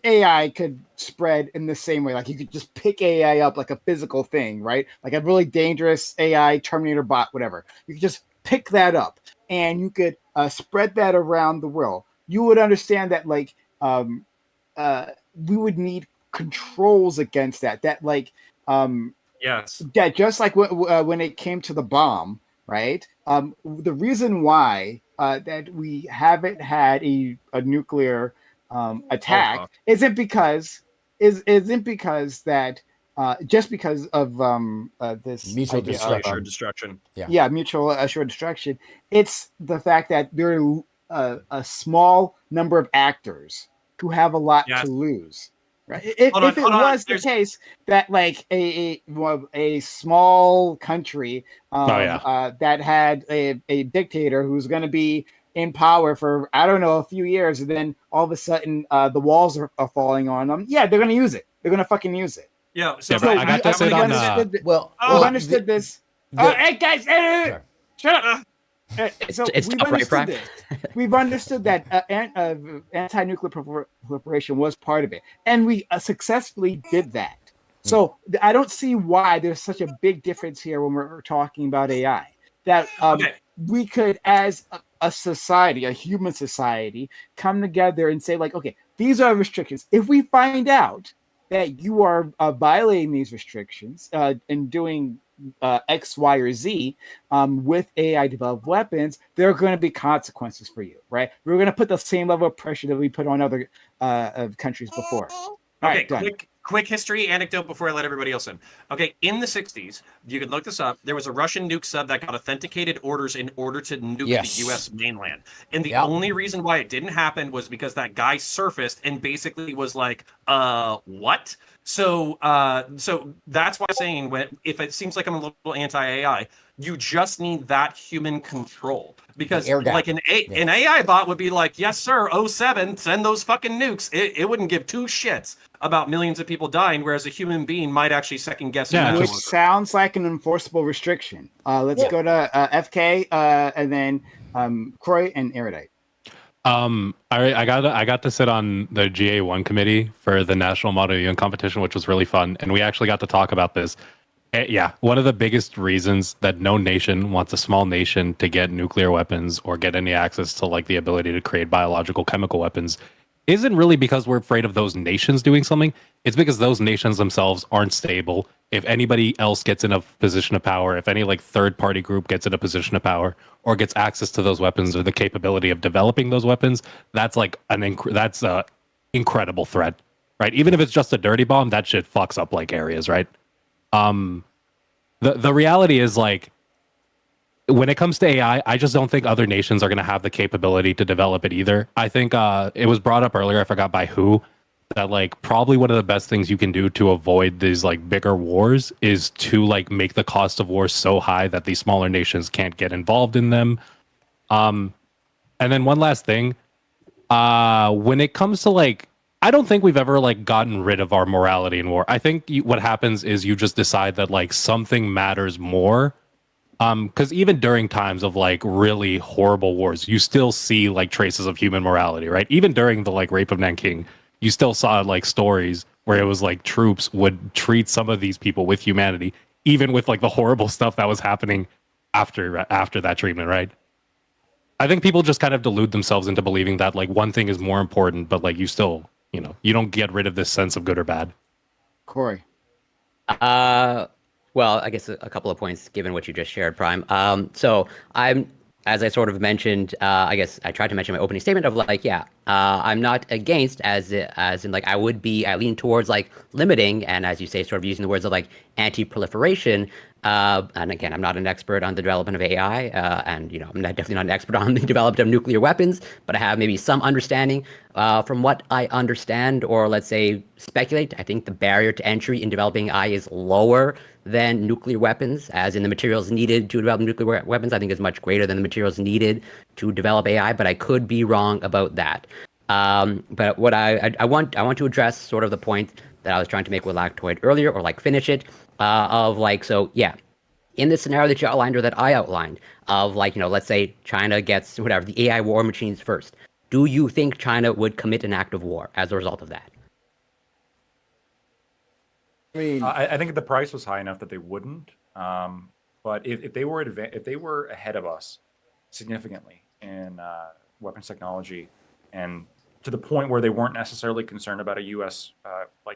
[SPEAKER 3] AI could spread in the same way, like you could just pick AI up like a physical thing, right? Like a really dangerous AI Terminator bot, whatever. You could just pick that up and you could spread that around the world. You would understand that, like, we would need controls against that. That, like,
[SPEAKER 7] yes,
[SPEAKER 3] that just like when it came to the bomb, right? The reason why that we haven't had a nuclear attack isn't because that just because of this
[SPEAKER 1] mutual
[SPEAKER 7] destruction.
[SPEAKER 3] Mutual assured destruction. It's the fact that there are a small number of actors who have a lot to lose. Right. If it was the case that, like, a small country that had a dictator who's going to be in power for, I don't know, a few years, and then all of a sudden the walls are falling on them, they're going to use it. They're going to fucking use it.
[SPEAKER 7] Yeah.
[SPEAKER 4] So I got to sit on.
[SPEAKER 3] We've understood this. Hey guys, shut up. So we've understood that anti-nuclear proliferation was part of it, and we successfully did that. So I don't see why there's such a big difference here when we're talking about AI. That we could, as a society, a human society, come together and say, like, okay, these are restrictions. If we find out that you are violating these restrictions and doing X, Y, or Z with AI developed weapons, there are going to be consequences for you, right? We're going to put the same level of pressure that we put on other countries before.
[SPEAKER 7] Quick history anecdote before I let everybody else in. Okay, in the 60s, you can look this up, there was a Russian nuke sub that got authenticated orders in order to nuke the U.S. mainland. And the only reason why it didn't happen was because that guy surfaced and basically was like, what? So that's why I'm saying, if it seems like I'm a little anti-AI, you just need that human control. Because like an AI bot would be like, yes, sir, 07, send those fucking nukes. It wouldn't give two shits about millions of people dying, whereas a human being might actually second guess.
[SPEAKER 3] Which sounds like an enforceable restriction. Let's go to FK and then Croy and Erudite.
[SPEAKER 4] I got to sit on the GA1 committee for the National Model UN competition, which was really fun, and we actually got to talk about this. One of the biggest reasons that no nation wants a small nation to get nuclear weapons or get any access to, like, the ability to create biological chemical weapons isn't really because we're afraid of those nations doing something. It's because those nations themselves aren't stable. If anybody else gets in a position of power, if any, like, third-party group gets in a position of power or gets access to those weapons or the capability of developing those weapons, that's like that's a incredible threat, right? Even if it's just a dirty bomb, that shit fucks up, like, areas, right? The reality is, like, when it comes to AI, I just don't think other nations are going to have the capability to develop it either. I think it was brought up earlier, I forgot by who, that, like, probably one of the best things you can do to avoid these, like, bigger wars is to, like, make the cost of wars so high that these smaller nations can't get involved in them. And then one last thing, when it comes to, like, I don't think we've ever, like, gotten rid of our morality in war. I think what happens is you just decide that, like, something matters more. Because even during times of, like, really horrible wars, you still see, like, traces of human morality, right? Even during the, like, rape of Nanking, you still saw, like, stories where it was like troops would treat some of these people with humanity, even with, like, the horrible stuff that was happening after that treatment, right? I think people just kind of delude themselves into believing that, like, one thing is more important, but, like, you still, you don't get rid of this sense of good or bad.
[SPEAKER 3] Corey.
[SPEAKER 6] Well, I guess a couple of points given what you just shared, Prime. So I'm, as I sort of mentioned, I guess I tried to mention in my opening statement of, like, I'm not against as in, like, I lean towards, like, limiting, and as you say, sort of using the words of, like, anti-proliferation, And again, I'm not an expert on the development of AI, and I'm definitely not an expert on the development of nuclear weapons, but I have maybe some understanding. From what I understand, or let's say speculate, I think the barrier to entry in developing AI is lower than nuclear weapons, as in the materials needed to develop nuclear weapons, I think is much greater than the materials needed to develop AI, but I could be wrong about that. But what I want to address sort of the point that I was trying to make with Lactoid earlier, or finish it, in the scenario that you outlined or that I outlined of let's say China gets whatever the AI war machines first. Do you think China would commit an act of war as a result of that?
[SPEAKER 8] I mean,
[SPEAKER 2] I think the price was high enough that they wouldn't. But if they were ahead of us significantly in weapons technology, and to the point where they weren't necessarily concerned about a U.S.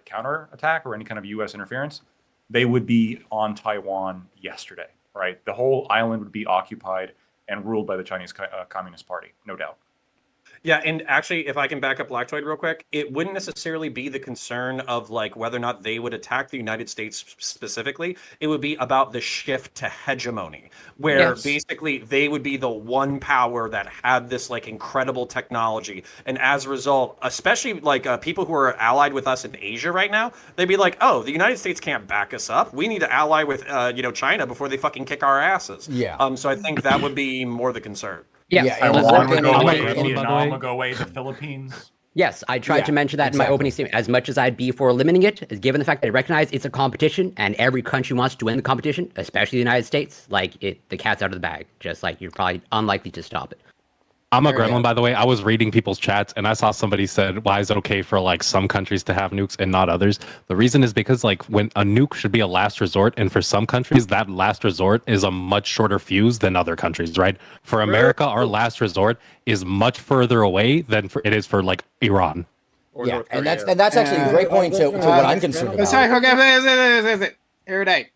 [SPEAKER 2] Counter attack or any kind of U.S. interference, they would be on Taiwan yesterday, right? The whole island would be occupied and ruled by the Chinese Communist Party, no doubt.
[SPEAKER 7] Yeah, and actually, if I can back up Lactoid real quick, it wouldn't necessarily be the concern of whether or not they would attack the United States specifically. It would be about the shift to hegemony, where basically they would be the one power that had this incredible technology, and as a result, especially people who are allied with us in Asia right now, they'd be like, "Oh, the United States can't back us up. We need to ally with China before they fucking kick our asses."
[SPEAKER 1] Yeah.
[SPEAKER 7] So I think that would be more the concern.
[SPEAKER 6] Yes.
[SPEAKER 1] Yeah, and
[SPEAKER 2] Taiwan would go
[SPEAKER 1] and-
[SPEAKER 2] away,
[SPEAKER 1] and-
[SPEAKER 2] Vietnam would go away, the Philippines.
[SPEAKER 6] Yes, I tried to mention that in my opening statement. As much as I'd be for limiting it, given the fact that I recognize it's a competition and every country wants to win the competition, especially the United States, the cat's out of the bag. Just you're probably unlikely to stop it.
[SPEAKER 4] I'm a gremlin, by the way. I was reading people's chats and I saw somebody said, why is it okay for some countries to have nukes and not others? The reason is because when a nuke should be a last resort, and for some countries that last resort is a much shorter fuse than other countries, right? For America, our last resort is much further away than it is for Iran.
[SPEAKER 1] Yeah, and that's actually a great point to what I'm concerned about.
[SPEAKER 3] Sorry, okay, erudite.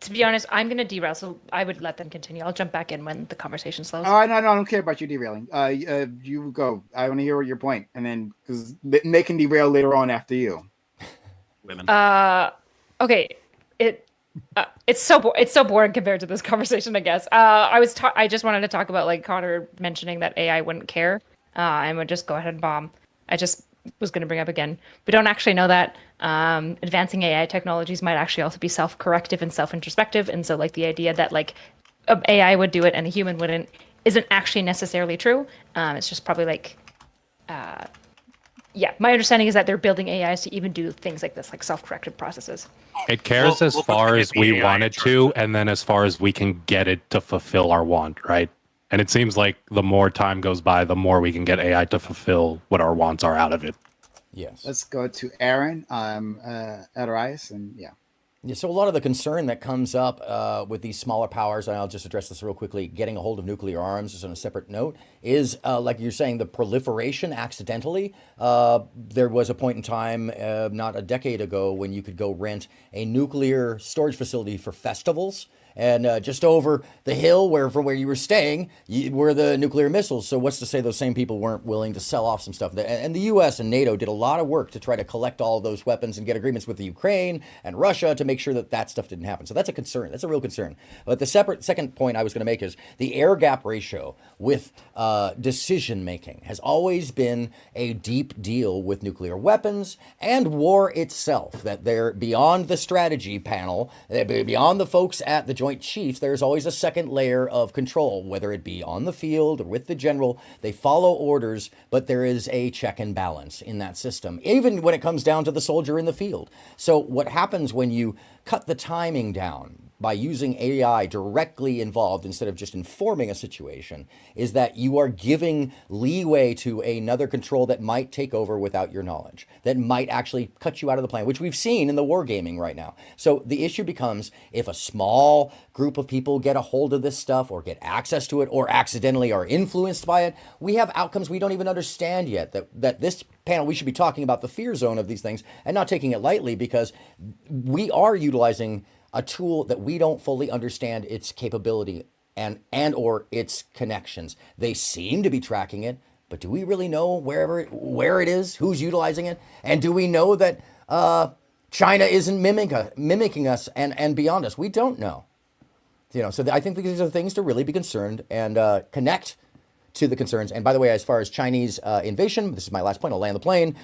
[SPEAKER 5] To be honest, I'm going to derail, so I would let them continue. I'll jump back in when the conversation slows.
[SPEAKER 3] Oh, no, I don't care about you derailing. You go. I want to hear your point, and then because they can derail later on after you.
[SPEAKER 7] Women.
[SPEAKER 5] Okay. It's so boring compared to this conversation, I guess. I just wanted to talk about Connor mentioning that AI wouldn't care and would just go ahead and bomb. I just was going to bring up again. We don't actually know that advancing AI technologies might actually also be self-corrective and self-introspective. And so the idea that AI would do it and a human wouldn't isn't actually necessarily true. It's just probably my understanding is that they're building AIs to even do things like this, self-corrective processes.
[SPEAKER 4] It cares as far as we want it to, and then as far as we can get it to fulfill our want, right? And it seems like the more time goes by, the more we can get AI to fulfill what our wants are out of it.
[SPEAKER 1] Yes.
[SPEAKER 3] Let's go to Aaron at Arias, and
[SPEAKER 1] Yeah, so a lot of the concern that comes up with these smaller powers, and I'll just address this real quickly, getting a hold of nuclear arms just on a separate note, is like you're saying, the proliferation accidentally. There was a point in time, not a decade ago, when you could go rent a nuclear storage facility for festivals. And just over the hill from where you were staying were the nuclear missiles. So what's to say those same people weren't willing to sell off some stuff? And the U.S. and NATO did a lot of work to try to collect all of those weapons and get agreements with the Ukraine and Russia to make sure that stuff didn't happen. So that's a concern. That's a real concern. But the second point I was going to make is the air gap ratio with decision making has always been a deep deal with nuclear weapons and war itself, that they're beyond the strategy panel, beyond the folks at the Joint Chiefs, there's always a second layer of control, whether it be on the field or with the general. They follow orders, but there is a check and balance in that system, even when it comes down to the soldier in the field. So what happens when you cut the timing down by using AI directly involved instead of just informing a situation is that you are giving leeway to another control that might take over without your knowledge, that might actually cut you out of the plan, which we've seen in the wargaming right now. So the issue becomes, if a small group of people get a hold of this stuff or get access to it or accidentally are influenced by it, we have outcomes we don't even understand yet. That this panel, we should be talking about the fear zone of these things and not taking it lightly, because we are utilizing a tool that we don't fully understand its capability and or its connections. They seem to be tracking it, but do we really know where it is, who's utilizing it? And do we know that China isn't mimicking us and beyond us. We don't know. So I think these are things to really be concerned and connect to the concerns. And by the way, as far as Chinese invasion, this is my last point. I'll land the plane.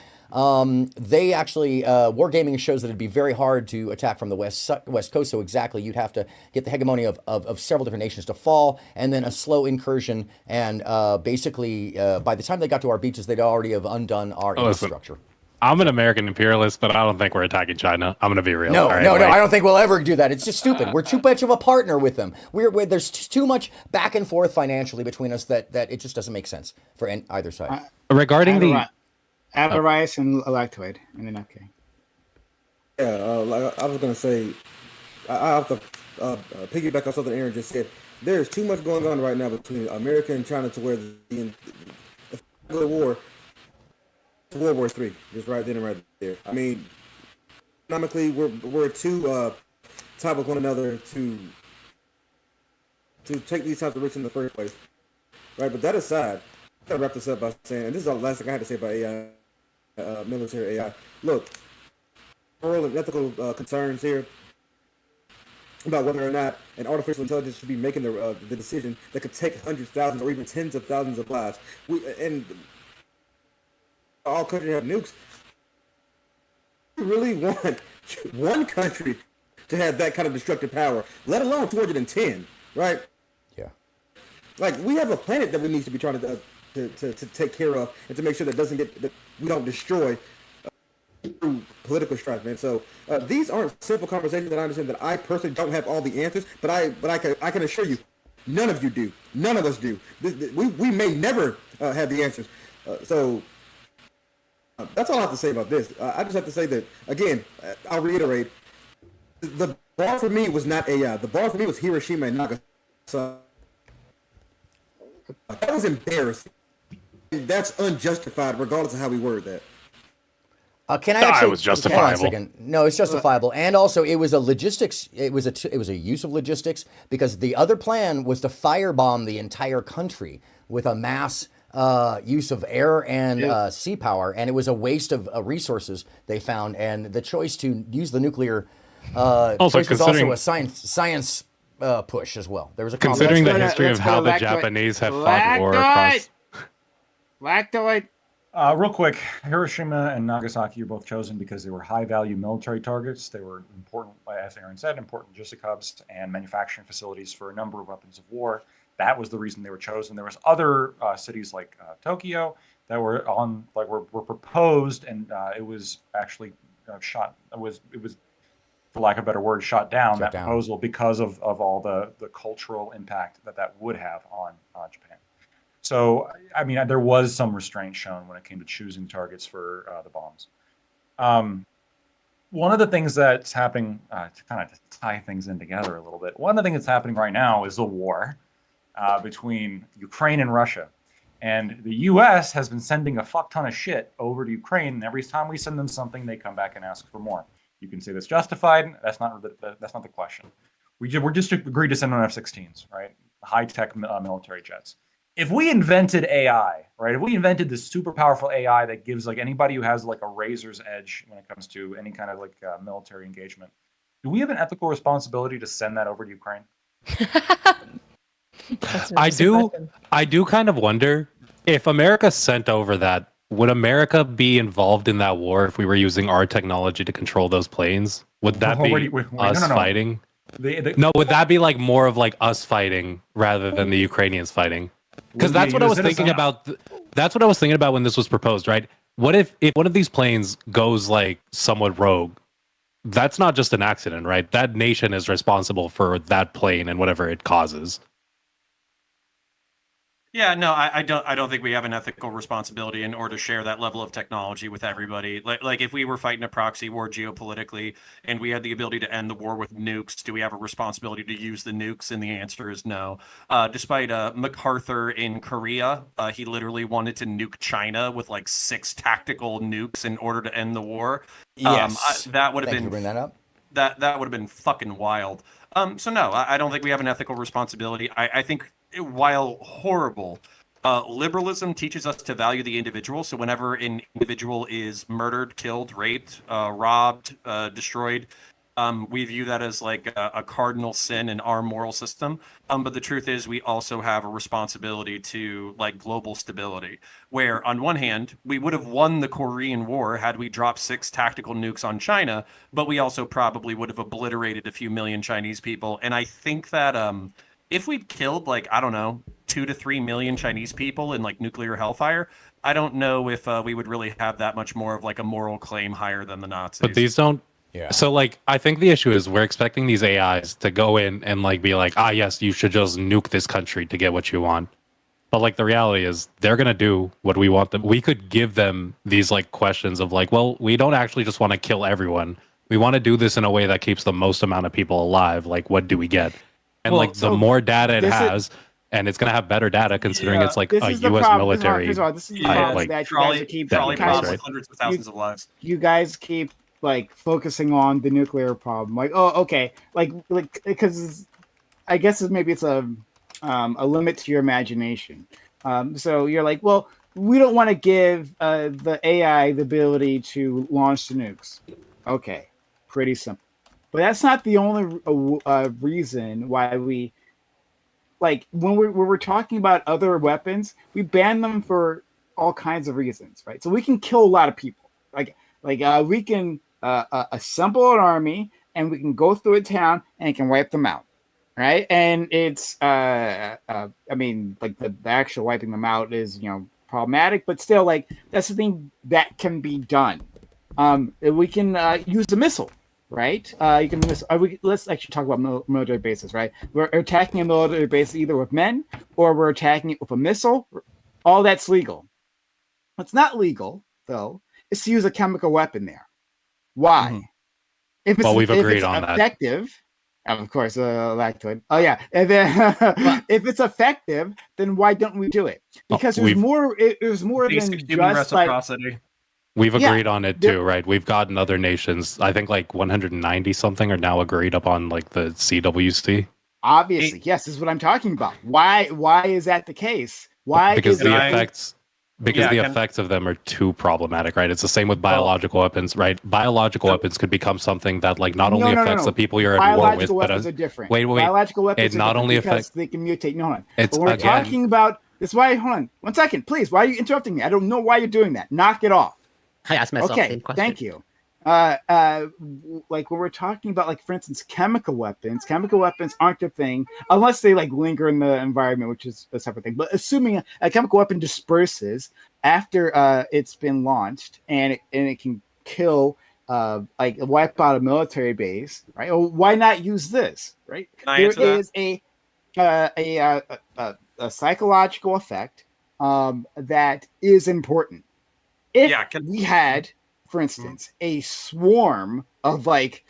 [SPEAKER 1] They actually, wargaming shows that it'd be very hard to attack from the west coast. So exactly, you'd have to get the hegemony of several different nations to fall, and then a slow incursion. And basically, by the time they got to our beaches, they'd already have undone our infrastructure.
[SPEAKER 4] I'm an American imperialist, but I don't think we're attacking China. I'm going to be real.
[SPEAKER 1] No, I don't think we'll ever do that. It's just stupid. We're too much of a partner with them. There's too much back and forth financially between us that it just doesn't make sense for either side.
[SPEAKER 4] Regarding the
[SPEAKER 3] Avarice and lactoid, and then okay.
[SPEAKER 8] Yeah, like I was gonna say, I have to piggyback on something Aaron just said. There's too much going on right now between America and China to where the war. World War III, just right then and right there. I mean, economically, we're too tied with one another to take these types of risks in the first place, right? But that aside, I gotta wrap this up by saying, and this is the last thing I had to say about AI, military AI. Look, moral and ethical concerns here about whether or not an artificial intelligence should be making the decision that could take hundreds, thousands, or even tens of thousands of lives. All countries have nukes. You really want one country to have that kind of destructive power, let alone 210, right?
[SPEAKER 1] Yeah.
[SPEAKER 8] Like, we have a planet that we need to be trying to take care of and to make sure that we don't destroy through political strife, man. So these aren't simple conversations that I understand that I personally don't have all the answers, but I can assure you, none of you do. None of us do. We may never have the answers. That's all I have to say about this. I just have to say that, again, I'll reiterate, the bar for me was not AI. The bar for me was Hiroshima and Nagasaki. That was embarrassing. That's unjustified, regardless of how we word that.
[SPEAKER 1] Can I actually?
[SPEAKER 4] It was justifiable.
[SPEAKER 1] No, it's justifiable, and also it was a logistics. It was a use of logistics, because the other plan was to firebomb the entire country with a mass use of air and sea power, and it was a waste of resources they found. And the choice to use the nuclear choice was also a science push as well. There was a
[SPEAKER 4] considering the history of how the Japanese have fought war across.
[SPEAKER 3] Lactoid.
[SPEAKER 2] Real quick, Hiroshima and Nagasaki are both chosen because they were high-value military targets. They were important, as Aaron said, important logistic hubs and manufacturing facilities for a number of weapons of war. That was the reason they were chosen. There was other cities like Tokyo that were were proposed, and it was actually shot. It was, for lack of a better word, shot down. Proposal because of all the cultural impact that would have on Japan. So, I mean, there was some restraint shown when it came to choosing targets for the bombs. One of the things that's happening, to kind of tie things in together a little bit, one of the things that's happening right now is the war between Ukraine and Russia. And the U.S. has been sending a fuck ton of shit over to Ukraine. And every time we send them something, they come back and ask for more. You can say that's justified. That's not the question. We're just agreed to send them F-16s, right? High-tech military jets. If we invented AI, right? If we invented this super powerful AI that gives like anybody who has like a razor's edge when it comes to any kind of like military engagement, do we have an ethical responsibility to send that over to Ukraine?
[SPEAKER 4] I do kind of wonder if America sent over that, would America be involved in that war if we were using our technology to control those planes? Would that be us fighting? No, would that be like more of like us fighting rather than the Ukrainians fighting? Because that's what I was thinking about. That's what I was thinking about when this was proposed, right? What if one of these planes goes like somewhat rogue? That's not just an accident, right? That nation is responsible for that plane and whatever it causes.
[SPEAKER 7] Yeah, no, I don't think we have an ethical responsibility in order to share that level of technology with everybody. Like if we were fighting a proxy war geopolitically and we had the ability to end the war with nukes, do we have a responsibility to use the nukes? And the answer is no. Despite MacArthur in Korea, he literally wanted to nuke China with like 6 tactical nukes in order to end the war.
[SPEAKER 1] Yes,
[SPEAKER 7] that would have been.
[SPEAKER 1] You bring that up.
[SPEAKER 7] That would have been fucking wild. So no, I don't think we have an ethical responsibility. I think while horrible, Liberalism teaches us to value the individual. So whenever an individual is murdered, killed, raped, robbed, destroyed, we view that as like a cardinal sin in our moral system. But the truth is, we also have a responsibility to like global stability, where on one hand, we would have won the Korean War had we dropped 6 tactical nukes on China, but we also probably would have obliterated a few million Chinese people. And I think that if we'd killed like, I don't know, 2 to 3 million Chinese people in like nuclear hellfire, I don't know if we would really have that much more of like a moral claim higher than the Nazis.
[SPEAKER 4] But these don't.
[SPEAKER 1] Yeah.
[SPEAKER 4] So like, I think the issue is we're expecting these AIs to go in and like be like, ah, yes, you should just nuke this country to get what you want. But like the reality is they're gonna do what we want them. We could give them these like questions of like, well, we don't actually just want to kill everyone. We want to do this in a way that keeps the most amount of people alive. Like, what do we get? And
[SPEAKER 3] Well,
[SPEAKER 4] like the
[SPEAKER 3] so
[SPEAKER 4] more data it
[SPEAKER 3] this is-
[SPEAKER 4] has, and it's gonna have better data considering it's like
[SPEAKER 3] This
[SPEAKER 4] a
[SPEAKER 3] is the
[SPEAKER 4] U.S.
[SPEAKER 3] problem.
[SPEAKER 4] military.
[SPEAKER 3] This is the
[SPEAKER 7] Yeah,
[SPEAKER 3] problem
[SPEAKER 4] like,
[SPEAKER 3] that you
[SPEAKER 7] trolley,
[SPEAKER 3] guys keep
[SPEAKER 7] trolley
[SPEAKER 4] guys,
[SPEAKER 7] bombs
[SPEAKER 4] right?
[SPEAKER 7] with hundreds of thousands of lives.
[SPEAKER 3] you guys keep like focusing on the nuclear problem. Like, oh, okay, like because I guess maybe it's a limit to your imagination. So you're like, well, we don't want to give the AI the ability to launch the nukes. Okay, pretty simple. But that's not the only reason why we like when we're talking about other weapons, we ban them for all kinds of reasons, right? So we can kill a lot of people. Like we can assemble an army and we can go through a town and it can wipe them out, right? And it's I mean, like the actual wiping them out is problematic, but still, like that's the thing that can be done. We can use a missile. Right? You can. Let's actually talk about military bases. Right? We're attacking a military base either with men or we're attacking it with a missile. All that's legal. What's not legal though is to use a chemical weapon there. Why?
[SPEAKER 4] Mm-hmm.
[SPEAKER 3] If it's,
[SPEAKER 4] Well, we've agreed
[SPEAKER 3] if it's
[SPEAKER 4] on that.
[SPEAKER 3] effective, of course, lactoid. Oh yeah, and then if it's effective, then why don't we do it? Because there's more. There's more
[SPEAKER 7] Basic
[SPEAKER 3] than
[SPEAKER 7] human
[SPEAKER 3] just like.
[SPEAKER 7] reciprocity.
[SPEAKER 4] We've
[SPEAKER 3] Yeah,
[SPEAKER 4] agreed on it too, right? We've gotten other nations. I think like 190 something are now agreed upon like the CWC.
[SPEAKER 3] Obviously, yes, this is what I'm talking about. Why is that the case? Why?
[SPEAKER 4] Because
[SPEAKER 3] is
[SPEAKER 4] the
[SPEAKER 3] it-
[SPEAKER 4] effects effects of them are too problematic, right? It's the same with biological weapons, right? Biological weapons could become something that like not only affects the people you're at war with,
[SPEAKER 3] biological
[SPEAKER 4] but
[SPEAKER 3] weapons are different.
[SPEAKER 4] wait.
[SPEAKER 3] Biological weapons
[SPEAKER 4] It
[SPEAKER 3] are
[SPEAKER 4] not
[SPEAKER 3] different
[SPEAKER 4] only
[SPEAKER 3] because
[SPEAKER 4] affects
[SPEAKER 3] they can mutate. No, hold on.
[SPEAKER 4] It's
[SPEAKER 3] But we're
[SPEAKER 4] again-
[SPEAKER 3] talking about this. Why? Hold on, 1 second, please. Why are you interrupting me? I don't know why you're doing that. Knock it off.
[SPEAKER 6] I asked myself the
[SPEAKER 3] Okay,
[SPEAKER 6] same question.
[SPEAKER 3] thank you. Like when we're talking about, like for instance, chemical weapons aren't a thing unless they like linger in the environment, which is a separate thing. But assuming a chemical weapon disperses after it's been launched and it can kill, like wipe out a military base, right? Well, why not use this, right?
[SPEAKER 7] Can I answer that?
[SPEAKER 3] A psychological effect that is important. If we had, for instance, a swarm of like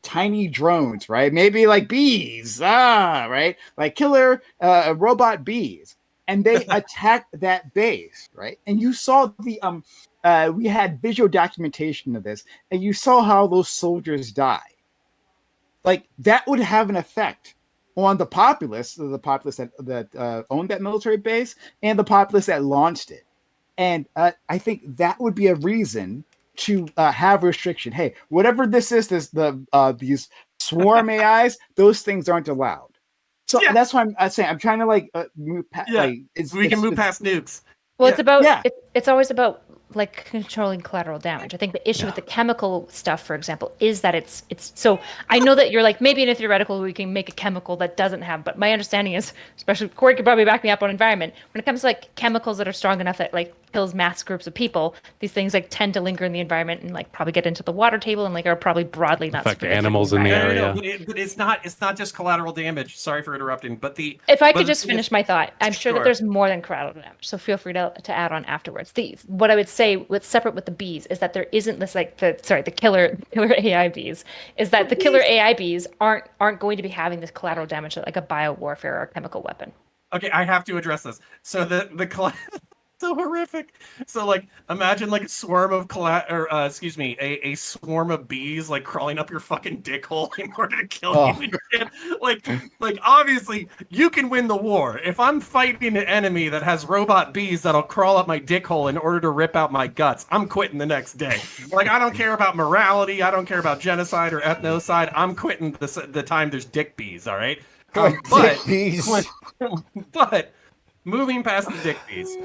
[SPEAKER 3] tiny drones, right? Maybe like bees, right? Like killer robot bees, and they attack that base, right? And you saw the we had visual documentation of this, and you saw how those soldiers die. Like that would have an effect on the populace that owned that military base and the populace that launched it. And I think that would be a reason to have restriction. Hey, whatever this is, these swarm AIs, those things aren't allowed. So that's why I'm saying I'm trying to like move past.
[SPEAKER 7] Yeah,
[SPEAKER 3] like,
[SPEAKER 7] we can move past nukes.
[SPEAKER 5] Well, it's about it's always about like controlling collateral damage. I think the issue with the chemical stuff, for example, is that it's so I know that you're like maybe in a theoretical we can make a chemical that doesn't have, but my understanding is, especially Corey could probably back me up on environment, when it comes to like chemicals that are strong enough that like kills mass groups of people, these things like tend to linger in the environment and like probably get into the water table and like are probably broadly not
[SPEAKER 4] affect
[SPEAKER 5] super good for
[SPEAKER 4] animals in the area.
[SPEAKER 7] But it's not just collateral damage. Sorry for interrupting, but
[SPEAKER 5] if I could just finish my thought, I'm sure that
[SPEAKER 7] Sure.
[SPEAKER 5] there's more than collateral damage. So feel free to add on afterwards. What I would say, what's separate with the bees, is that there isn't this like the killer AI bees. Is that the killer AI bees aren't going to be having this collateral damage like a bio warfare or a chemical weapon.
[SPEAKER 7] Okay, I have to address this. So the so horrific. So like imagine like a swarm of a swarm of bees like crawling up your fucking dick hole in order to kill you and shit. Like obviously you can win the war. If I'm fighting an enemy that has robot bees that'll crawl up my dick hole in order to rip out my guts, I'm quitting the next day. Like I don't care about morality, I don't care about genocide or ethnocide. I'm quitting the time there's dick bees, all right?
[SPEAKER 1] Dick bees.
[SPEAKER 7] But moving past the dick bees,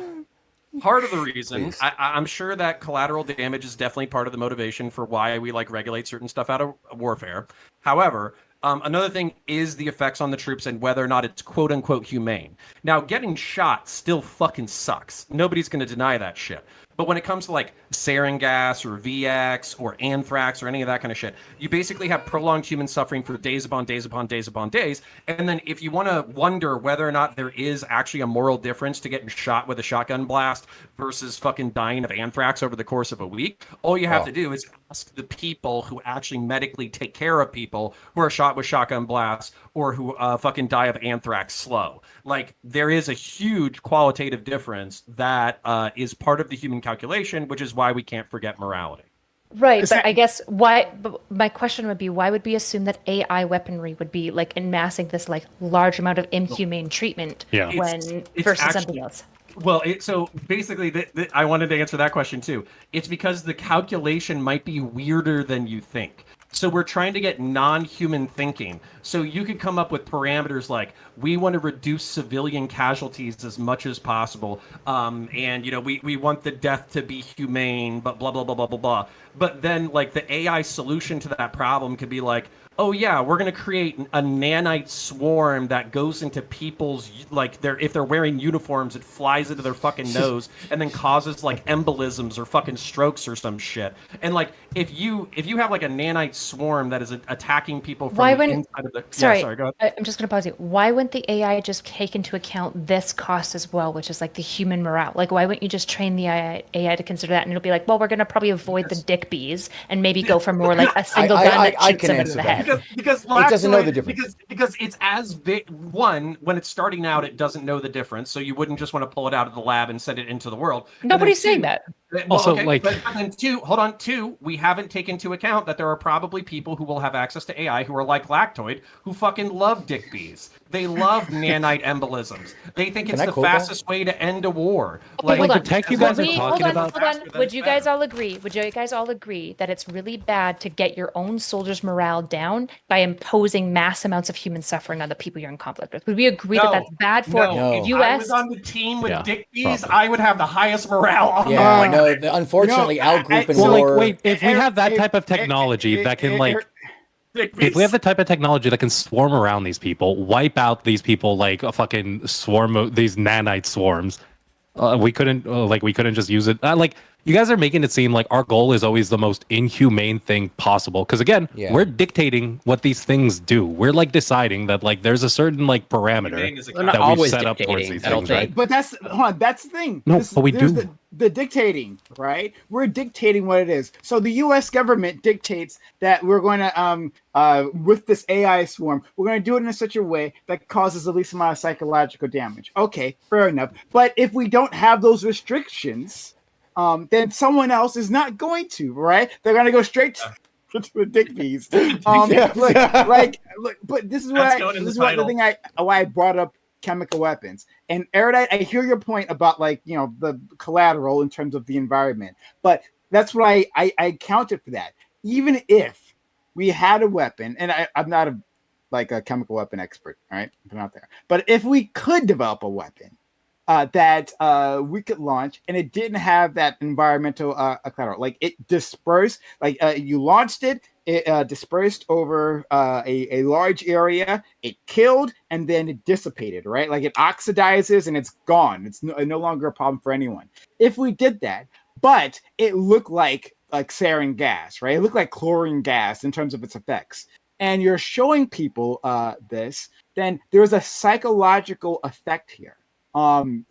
[SPEAKER 7] part of the reason I'm sure that collateral damage is definitely part of the motivation for why we like regulate certain stuff out of warfare. However, another thing is the effects on the troops and whether or not it's quote unquote humane. Now, getting shot still fucking sucks. Nobody's going to deny that shit. But when it comes to like sarin gas or VX or anthrax or any of that kind of shit, you basically have prolonged human suffering for days upon days upon days upon days. And then if you want to wonder whether or not there is actually a moral difference to getting shot with a shotgun blast versus fucking dying of anthrax over the course of a week, all you have to do is ask the people who actually medically take care of people who are shot with shotgun blasts or who fucking die of anthrax slow. Like there is a huge qualitative difference that is part of the human calculation, which is why we can't forget morality.
[SPEAKER 5] Right, but I guess but my question would be, why would we assume that AI weaponry would be like amassing this like large amount of inhumane treatment when versus something else?
[SPEAKER 7] Well, so basically, I wanted to answer that question too. It's because the calculation might be weirder than you think. So we're trying to get non-human thinking. So you could come up with parameters like, we want to reduce civilian casualties as much as possible. And, you know, we want the death to be humane, but blah, blah, blah, blah, blah, blah. But then, like, the AI solution to that problem could be like, oh yeah, we're going to create a nanite swarm that goes into people's, like, if they're wearing uniforms, it flies into their fucking nose and then causes like embolisms or fucking strokes or some shit. And like, if you have like a nanite swarm that is attacking people from the inside of the...
[SPEAKER 5] Sorry,
[SPEAKER 7] go ahead.
[SPEAKER 5] I'm just going to pause you. Why wouldn't the AI just take into account this cost as well, which is like the human morale? Like, why wouldn't you just train the AI to consider that? And it'll be like, well, we're going to probably avoid the dick bees and maybe go for more like a single gun that shoots somebody in the head.
[SPEAKER 7] Because
[SPEAKER 1] it doesn't know the difference.
[SPEAKER 7] Because it's as big. One, when it's starting out, it doesn't know the difference, so you wouldn't just want to pull it out of the lab and send it into the world.
[SPEAKER 5] Nobody's saying that.
[SPEAKER 7] Well,
[SPEAKER 4] Also,
[SPEAKER 7] okay,
[SPEAKER 4] like,
[SPEAKER 7] but then two, we haven't taken into account that there are probably people who will have access to AI who are like Lactoid, who fucking love dick bees. They love nanite embolisms. They think it's the fastest way to end a war.
[SPEAKER 5] Okay, hold on.
[SPEAKER 4] The tech you guys are talking about.
[SPEAKER 5] Hold on. Would you guys all agree? Would you guys all agree that it's really bad to get your own soldiers' morale down by imposing mass amounts of human suffering on the people you're in conflict with? Would we agree that that's bad for
[SPEAKER 7] If
[SPEAKER 5] U.S.?
[SPEAKER 7] I was on the team with dick bees, I would have the highest morale.
[SPEAKER 1] Unfortunately, our group and
[SPEAKER 4] wait, if we have that type of technology that can like... If we have the type of technology that can swarm around these people, wipe out these people like a fucking swarm of these nanite swarms, we couldn't just use it. Like, you guys are making it seem like our goal is always the most inhumane thing possible. Because again, we're dictating what these things do. We're like deciding that like there's a certain like parameter that we've set up towards these things, right?
[SPEAKER 3] But that's the thing.
[SPEAKER 4] No, but we do.
[SPEAKER 3] The dictating, right? We're dictating what it is. So the U.S. government dictates that we're going to, with this AI swarm, we're going to do it in such a way that causes the least amount of psychological damage. Okay, fair enough. But if we don't have those restrictions, then someone else is not going to, right? They're going to go straight to the dick bees. But this is why I brought up chemical weapons. And Erudite, I hear your point about like, you know, the collateral in terms of the environment, but that's what I counted for that. Even if we had a weapon, and I'm not a chemical weapon expert, all right, I'm out there, but if we could develop a weapon that we could launch and it didn't have that environmental collateral, like it dispersed, like you launched it dispersed over a large area, it killed, and then it dissipated, right? Like it oxidizes and it's gone. It's no longer a problem for anyone. If we did that, but it looked like sarin gas, right? It looked like chlorine gas in terms of its effects. And you're showing people this, then there's a psychological effect here.
[SPEAKER 5] On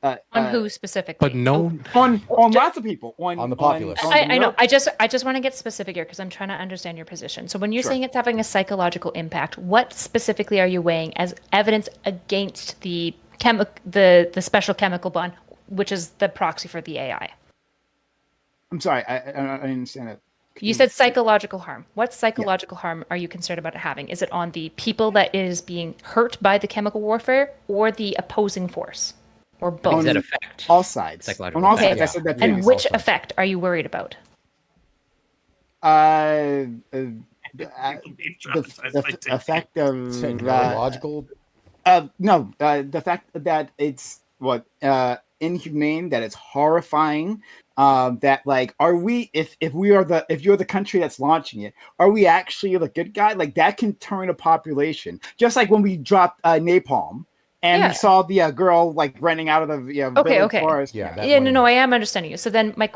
[SPEAKER 5] who specifically?
[SPEAKER 4] But no,
[SPEAKER 3] on lots of people. On
[SPEAKER 1] the populace.
[SPEAKER 5] I know. I just want to get specific here because I'm trying to understand your position. So when you're saying it's having a psychological impact, what specifically are you weighing as evidence against the special chemical bond which is the proxy for the AI.
[SPEAKER 3] I'm sorry, I understand that.
[SPEAKER 5] You said psychological harm. What psychological harm are you concerned about it having? Is it on the people that is being hurt by the chemical warfare or the opposing force? Or both?
[SPEAKER 6] Is that effect?
[SPEAKER 3] All sides.
[SPEAKER 6] Psychological
[SPEAKER 3] On all
[SPEAKER 6] effect.
[SPEAKER 3] sides. I said that
[SPEAKER 5] And
[SPEAKER 3] previously.
[SPEAKER 5] which effect are you worried about?
[SPEAKER 3] The effect of
[SPEAKER 1] Neurological.
[SPEAKER 3] no, the fact that it's inhumane, that it's horrifying, that like, are we if you're the country that's launching it, are we actually the good guy? Like that can turn a population, just like when we dropped napalm. And we saw the girl like running out of the village forest.
[SPEAKER 5] No, I am understanding you. So then my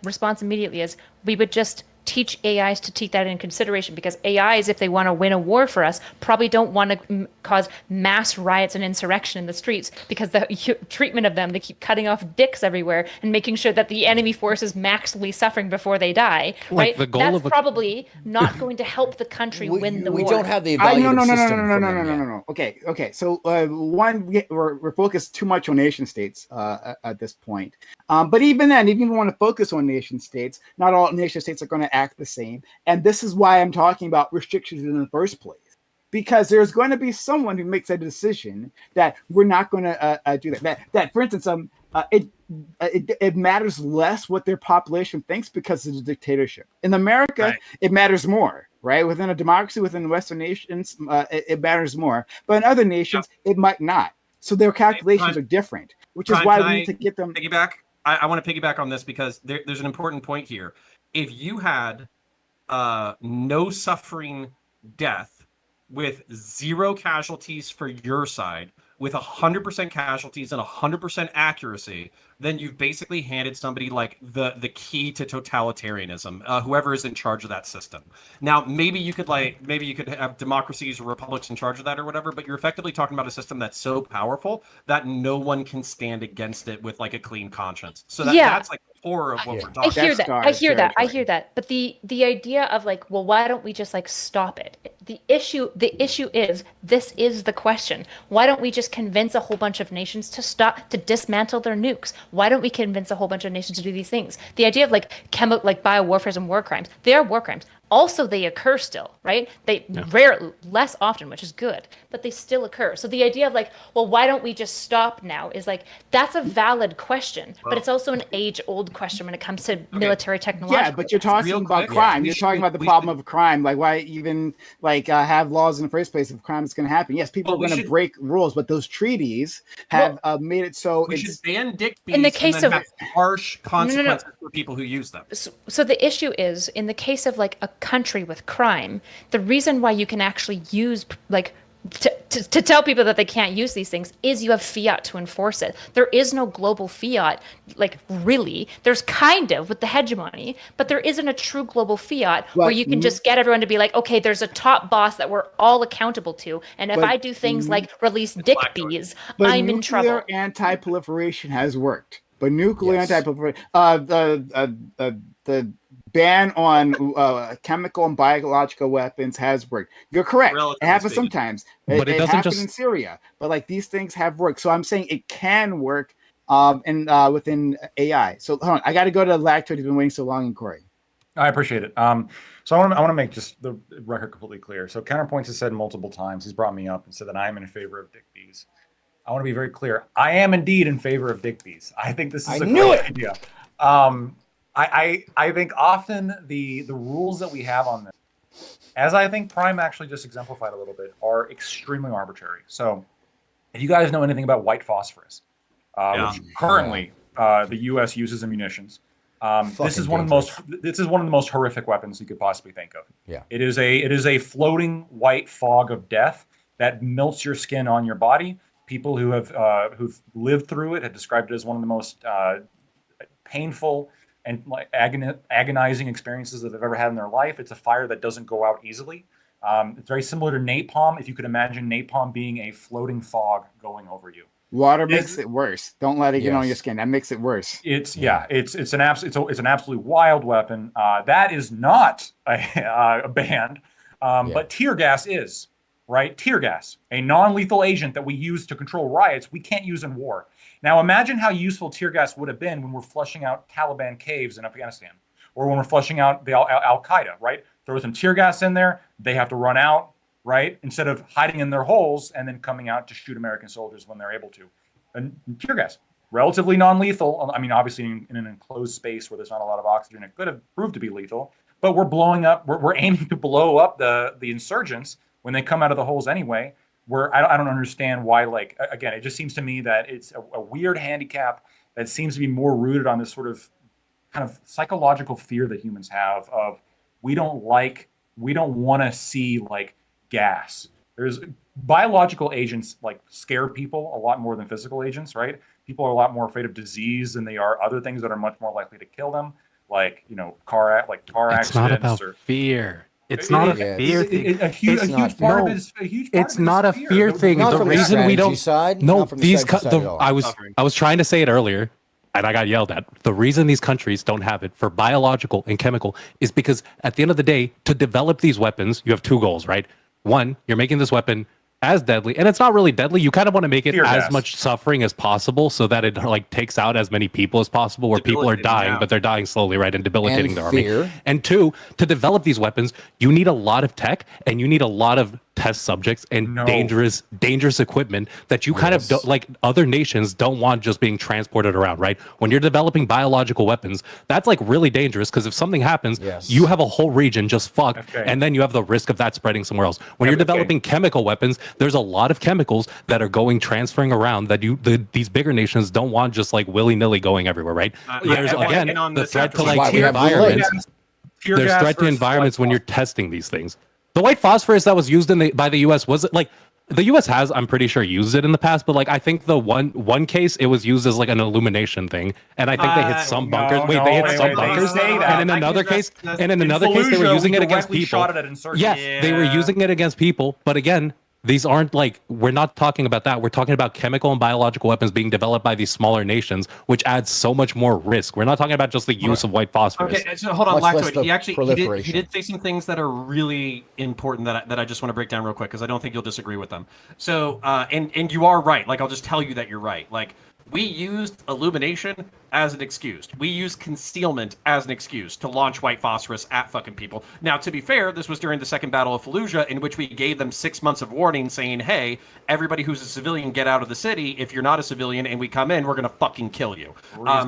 [SPEAKER 5] response immediately is, we would just teach AIs to take that in consideration, because AIs, if they want to win a war for us, probably don't want to cause mass riots and insurrection in the streets, because the treatment of them, they keep cutting off dicks everywhere and making sure that the enemy force is maximally suffering before they die.
[SPEAKER 4] Like
[SPEAKER 5] right?
[SPEAKER 4] the goal
[SPEAKER 5] That's
[SPEAKER 4] of
[SPEAKER 5] probably not going to help the country win the war.
[SPEAKER 1] We don't have the evaluative system.
[SPEAKER 3] No. Okay. So we're focused too much on nation states at this point. But even then, even if you want to focus on nation states, not all nation states are going to act the same. And this is why I'm talking about restrictions in the first place. Because there's going to be someone who makes a decision that we're not going to do that. That, for instance, it matters less what their population thinks because of the dictatorship. In America, it matters more, right? Within a democracy, within Western nations, it matters more. But in other nations, it might not. So their calculations are different, which is why we need to get them.
[SPEAKER 7] Piggyback. I want to piggyback on this because there's an important point here. If you had no suffering death with 0 casualties for your side, with 100% casualties and 100% accuracy, then you've basically handed somebody like the key to totalitarianism, whoever is in charge of that system. Now, maybe you could have democracies or republics in charge of that or whatever, but you're effectively talking about a system that's so powerful that no one can stand against it with like a clean conscience. So that's like the horror of what we're talking about.
[SPEAKER 5] I hear that. But the idea of like, well, why don't we just like stop it? The issue is, this is the question. Why don't we just convince a whole bunch of nations to dismantle their nukes? Why don't we convince a whole bunch of nations to do these things? The idea of like biowarfare and war crimes, they are war crimes. Also, they occur still, right? They less often, which is good, but they still occur. So the idea of like, well, why don't we just stop now is like, that's a valid question, but it's also an age-old question when it comes to military technology.
[SPEAKER 3] Yeah, but you're talking about crime. You're talking about the problem of crime. Like, why even have laws in the first place if crime is going to happen? Yes, people are going to break rules, but those treaties have made it so
[SPEAKER 7] we should ban dick bees
[SPEAKER 5] in the case
[SPEAKER 7] and then
[SPEAKER 5] of
[SPEAKER 7] have harsh consequences for people who use them.
[SPEAKER 5] So the issue is, in the case of like a country with crime, the reason why you can actually use like to tell people that they can't use these things is you have fiat to enforce it. There is no global fiat, like really. There's kind of with the hegemony, but there isn't a true global fiat where you can just get everyone to be like, okay, there's a top boss that we're all accountable to, and if I do things like release dick bees, I'm in trouble.
[SPEAKER 3] Nuclear anti-proliferation has worked. But nuclear anti-proliferation, the ban on chemical and biological weapons has worked. You're correct. It happens sometimes.
[SPEAKER 4] But it doesn't
[SPEAKER 3] happened
[SPEAKER 4] just
[SPEAKER 3] in Syria. But like these things have worked. So I'm saying it can work within AI. So hold on, I got to go to Lactoid. He's been waiting so long in Corey.
[SPEAKER 2] I appreciate it. So I want to make just the record completely clear. So Counterpoints has said multiple times, he's brought me up and said that I am in favor of dick bees. I want to be very clear. I am indeed in favor of dick bees. I think this is a great idea. I think often the rules that we have on this, as I think Prime actually just exemplified a little bit, are extremely arbitrary. So if you guys know anything about white phosphorus, which currently the U.S. uses in munitions, this is one of the most horrific weapons you could possibly think of.
[SPEAKER 1] Yeah.
[SPEAKER 2] It is a floating white fog of death that melts your skin on your body. People who have who've lived through it have described it as one of the most painful and like agonizing experiences that they've ever had in their life. It's a fire that doesn't go out easily. It's very similar to napalm. If you could imagine napalm being a floating fog going over you.
[SPEAKER 3] Water makes it worse. Don't let it get on your skin. That makes it worse.
[SPEAKER 2] It's an absolutely wild weapon. That is not a banned, but tear gas is. Right? Tear gas, a non-lethal agent that we use to control riots, we can't use in war. Now imagine how useful tear gas would have been when we're flushing out Taliban caves in Afghanistan, or when we're flushing out the Al-Qaeda, right? Throw some tear gas in there, they have to run out, right? Instead of hiding in their holes and then coming out to shoot American soldiers when they're able to. And tear gas, relatively non-lethal. I mean, obviously in an enclosed space where there's not a lot of oxygen, it could have proved to be lethal. But we're blowing up. We're aiming to blow up the insurgents when they come out of the holes anyway. I don't understand why. Like, again, it just seems to me that it's a weird handicap that seems to be more rooted on this sort of kind of psychological fear that humans have of we don't want to see like gas. There's biological agents like scare people a lot more than physical agents, right? People are a lot more afraid of disease than they are other things that are much more likely to kill them. Like, car accidents.
[SPEAKER 4] It's not about fear. It's not a fear thing.
[SPEAKER 2] A huge part of it is
[SPEAKER 4] it's not a fear thing.
[SPEAKER 1] Not
[SPEAKER 4] The
[SPEAKER 1] from
[SPEAKER 4] reason we don't
[SPEAKER 1] side,
[SPEAKER 4] no
[SPEAKER 1] not from
[SPEAKER 4] these
[SPEAKER 1] strategy side at all.
[SPEAKER 4] I was trying to say it earlier and I got yelled at. The reason these countries don't have it for biological and chemical is because at the end of the day, to develop these weapons, you have two goals, right? One, you're making this weapon as deadly, and it's not really deadly. You kind of want to make it as much suffering as possible so that it like takes out as many people as possible, where people are dying, but they're dying slowly, right, and debilitating their army. And two, to develop these weapons, you need a lot of tech and you need a lot of test subjects and dangerous equipment that you kind of don't, like other nations don't want just being transported around, right? When you're developing biological weapons, that's like really dangerous because if something happens, you have a whole region just fucked, and then you have the risk of that spreading somewhere else. When you're developing chemical weapons, there's a lot of chemicals that are transferring around that these bigger nations don't want just like willy-nilly going everywhere, right? There's again the threat to like environments. There's threat to environments when you're testing these things. The white phosphorus that was used by the U.S. was it like the U.S. has, I'm pretty sure, used it in the past, but like I think the one case it was used as like an illumination thing, and I think they hit some bunkers. They hit some bunkers, and in another case, they were using it against people. Yes, they were using it against people, but again. These aren't like, we're not talking about that. We're talking about chemical and biological weapons being developed by these smaller nations, which adds so much more risk. We're not talking about just the use of white phosphorus.
[SPEAKER 7] Okay, so hold on, Lactoid. He did say some things that are really important that I just want to break down real quick because I don't think you'll disagree with them. So, and you are right. Like, I'll just tell you that you're right. Like, we used illumination as an excuse. We used concealment as an excuse to launch white phosphorus at fucking people. Now, to be fair, this was during the Second Battle of Fallujah, in which we gave them 6 months of warning saying, hey, everybody who's a civilian, get out of the city. If you're not a civilian and we come in, we're going to fucking kill you.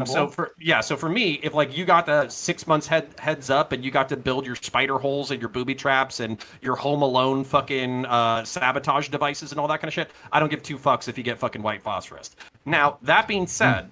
[SPEAKER 7] So for me, if like you got the 6 months heads up and you got to build your spider holes and your booby traps and your Home Alone fucking sabotage devices and all that kind of shit, I don't give two fucks if you get fucking white phosphorus. Now, that being said,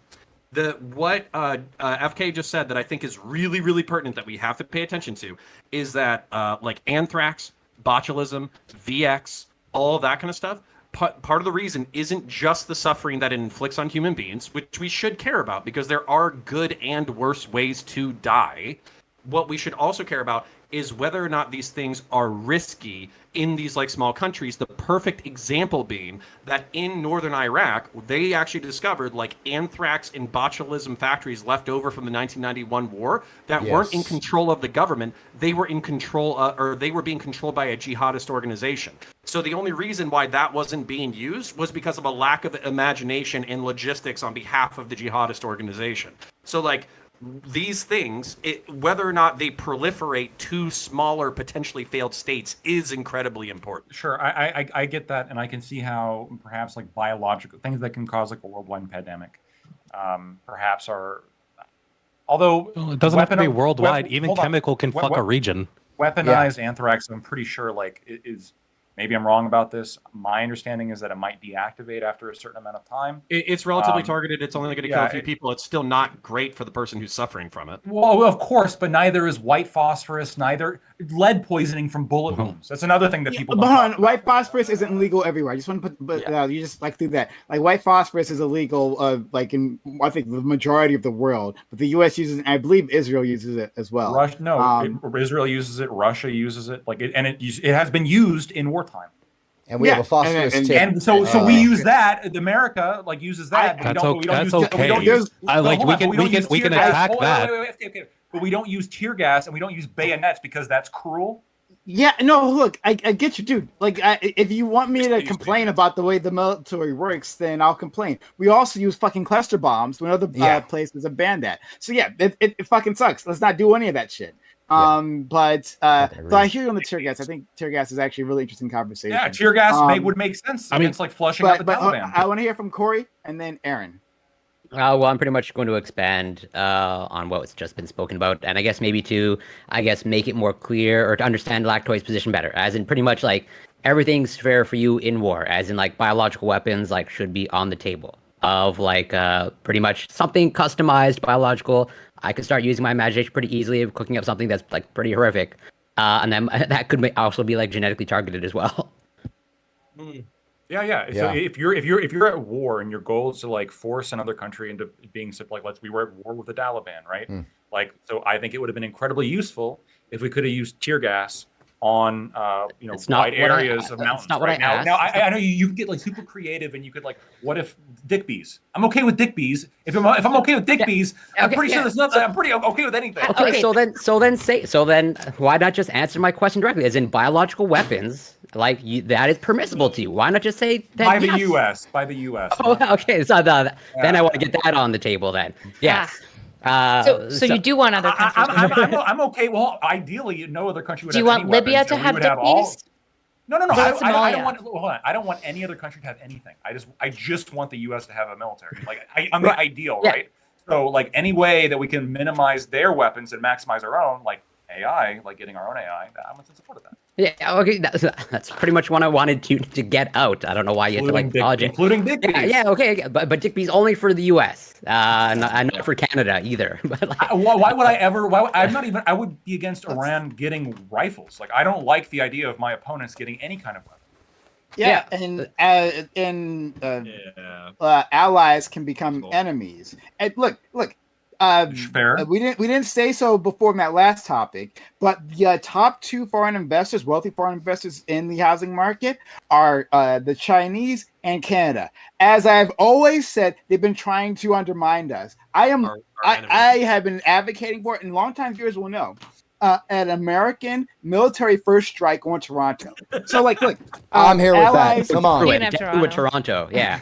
[SPEAKER 7] what FK just said that I think is really, really pertinent that we have to pay attention to is that like anthrax, botulism, VX, all of that kind of stuff, part of the reason isn't just the suffering that it inflicts on human beings, which we should care about because there are good and worse ways to die. What we should also care about is whether or not these things are risky in these like small countries. The perfect example being that in northern Iraq, they actually discovered like anthrax and botulism factories left over from the 1991 war that weren't in control of the government. They were in control, or they were being controlled by a jihadist organization. So the only reason why that wasn't being used was because of a lack of imagination and logistics on behalf of the jihadist organization. So like, these things, whether or not they proliferate to smaller, potentially failed states is incredibly important.
[SPEAKER 2] Sure, I get that, and I can see how perhaps like biological things that can cause like a worldwide pandemic, perhaps are. Although
[SPEAKER 4] it doesn't have to be worldwide. Even chemical can fuck a region.
[SPEAKER 2] Weaponized anthrax, I'm pretty sure like is. Maybe I'm wrong about this. My understanding is that it might deactivate after a certain amount of time.
[SPEAKER 7] It's relatively targeted. It's only going to kill a few people. It's still not great for the person who's suffering from it.
[SPEAKER 2] Well, of course, but neither is white phosphorus, neither lead poisoning from bullet wounds. That's another thing that people don't talk about.
[SPEAKER 3] White phosphorus isn't legal everywhere. I just want to put, you just like through that. Like white phosphorus is illegal, like in I think the majority of the world, but the U.S. uses it. I believe Israel uses it as well.
[SPEAKER 2] Israel uses it. Russia uses it. Like it has been used in wartime.
[SPEAKER 1] And we have a phosphorus tip.
[SPEAKER 2] And so we use that. America like uses that.
[SPEAKER 4] That's okay. We can attack that.
[SPEAKER 2] But we don't use tear gas and we don't use bayonets because that's cruel.
[SPEAKER 3] Yeah, no, look, I get you, dude. Like, if you want me to complain about the way the military works, then I'll complain. We also use fucking cluster bombs when other places have banned that. So yeah, it fucking sucks. Let's not do any of that shit. But so I hear you on the tear gas. I think tear gas is actually a really interesting conversation.
[SPEAKER 2] Yeah, tear gas would make sense against like flushing out the Taliban.
[SPEAKER 3] I want to hear from Corey and then Aaron.
[SPEAKER 6] Well, I'm pretty much going to expand on what's just been spoken about, and I guess maybe to, make it more clear or to understand Lactoid's position better, as in pretty much like everything's fair for you in war, as in like biological weapons like should be on the table of like pretty much something customized biological. I could start using my imagination pretty easily of cooking up something that's like pretty horrific, and then that could also be like genetically targeted as well.
[SPEAKER 2] Yeah. So if you're at war and your goal is to like force another country into being like, we were at war with the Taliban, right? Like, so I think it would have been incredibly useful if we could have used tear gas on wide areas of mountains.
[SPEAKER 6] Not what
[SPEAKER 2] right?
[SPEAKER 6] I
[SPEAKER 2] now I know you can get like super creative and you could like, what if dick bees? I'm okay with dick bees. If I'm okay with dick bees, I'm pretty sure there's nothing. I'm pretty okay with anything.
[SPEAKER 6] Okay, so then why not just answer my question directly? As in biological weapons, like that is permissible to you. Why not just say that
[SPEAKER 2] by the U.S. By the U.S.
[SPEAKER 6] Oh, okay. So then I want to get that on the table. Then yes.
[SPEAKER 5] So you do want other countries?
[SPEAKER 2] I'm okay. Well, ideally, no other country would.
[SPEAKER 5] Do you
[SPEAKER 2] have
[SPEAKER 5] want Libya to have dick bees?
[SPEAKER 2] No. I don't want. Hold on. I don't want any other country to have anything. I just want the U.S. to have a military. Like I'm the ideal, right? So like any way that we can minimize their weapons and maximize our own, like AI, like getting our own AI, I'm in support of that.
[SPEAKER 6] Yeah, okay, that's pretty much what I wanted to get out. I don't know why you had to like dodge it.
[SPEAKER 2] Including dick bees.
[SPEAKER 6] Yeah, okay, but dick bees only for the U.S. Not for Canada either. But like,
[SPEAKER 2] why would I ever? I would be against Iran getting rifles. Like I don't like the idea of my opponents getting any kind of weapon.
[SPEAKER 3] Yeah, and allies can become enemies. And look.
[SPEAKER 2] Fair.
[SPEAKER 3] We didn't say so before in that last topic, but the top two foreign investors, wealthy foreign investors in the housing market, are the Chinese and Canada. As I've always said, they've been trying to undermine us. I have been advocating for it, and longtime viewers will know. An American military first strike on Toronto. So, look,
[SPEAKER 1] I'm here with that. Come on,
[SPEAKER 6] with Toronto, yeah.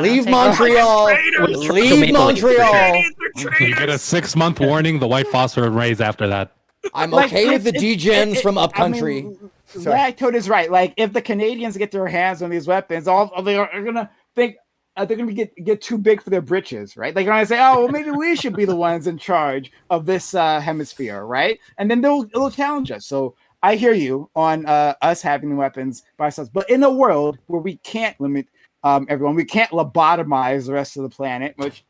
[SPEAKER 1] Leave Montreal. Leave Montreal.
[SPEAKER 4] You get a 6-month warning. The white phosphorus rays after that.
[SPEAKER 1] I'm okay with the degens from upcountry.
[SPEAKER 3] Lactoid is right. Like, if the Canadians get their hands on these weapons, they are gonna think. They're going to get too big for their britches, right? They're going to say, "Oh, well, maybe we should be the ones in charge of this hemisphere," right? And then they'll challenge us. So I hear you on us having the weapons by ourselves, but in a world where we can't limit everyone, we can't lobotomize the rest of the planet, which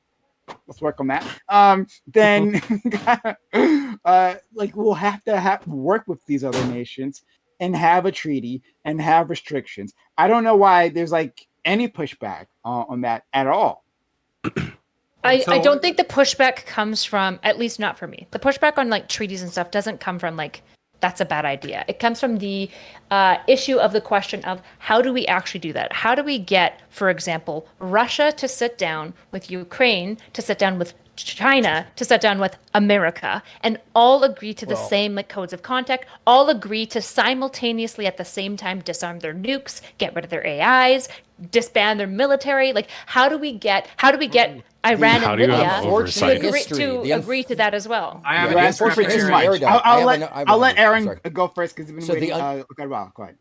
[SPEAKER 3] let's work on that. Then we'll have to work with these other nations and have a treaty and have restrictions. I don't know why there's like any pushback on that at all.
[SPEAKER 5] I don't think the pushback comes from, at least not for me. The pushback on like treaties and stuff doesn't come from like, that's a bad idea. It comes from the issue of the question of how do we actually do that? How do we get, for example, Russia to sit down with Ukraine, to sit down with China, to sit down with America, and all agree to the same like codes of conduct, all agree to simultaneously at the same time disarm their nukes, get rid of their AIs, disband their military. Like, how do we get Iran and Libya to agree to that as well?
[SPEAKER 3] I'll let Aaron go first because he's been waiting. Okay, well, go ahead.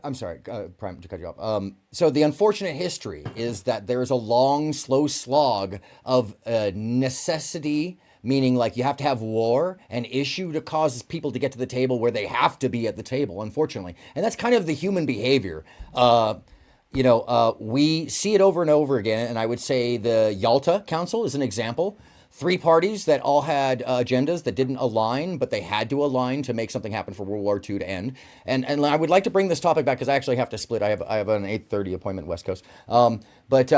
[SPEAKER 1] I'm sorry, Prime, to cut you off. So the unfortunate history is that there is a long, slow slog of necessity, meaning like you have to have war, an issue to cause people to get to the table where they have to be at the table, unfortunately. And that's kind of the human behavior. We see it over and over again, and I would say the Yalta Council is an example. 3 parties that all had agendas that didn't align, but they had to align to make something happen for World War II to end. And I would like to bring this topic back because I actually have to split. I have an 8:30 appointment West Coast. But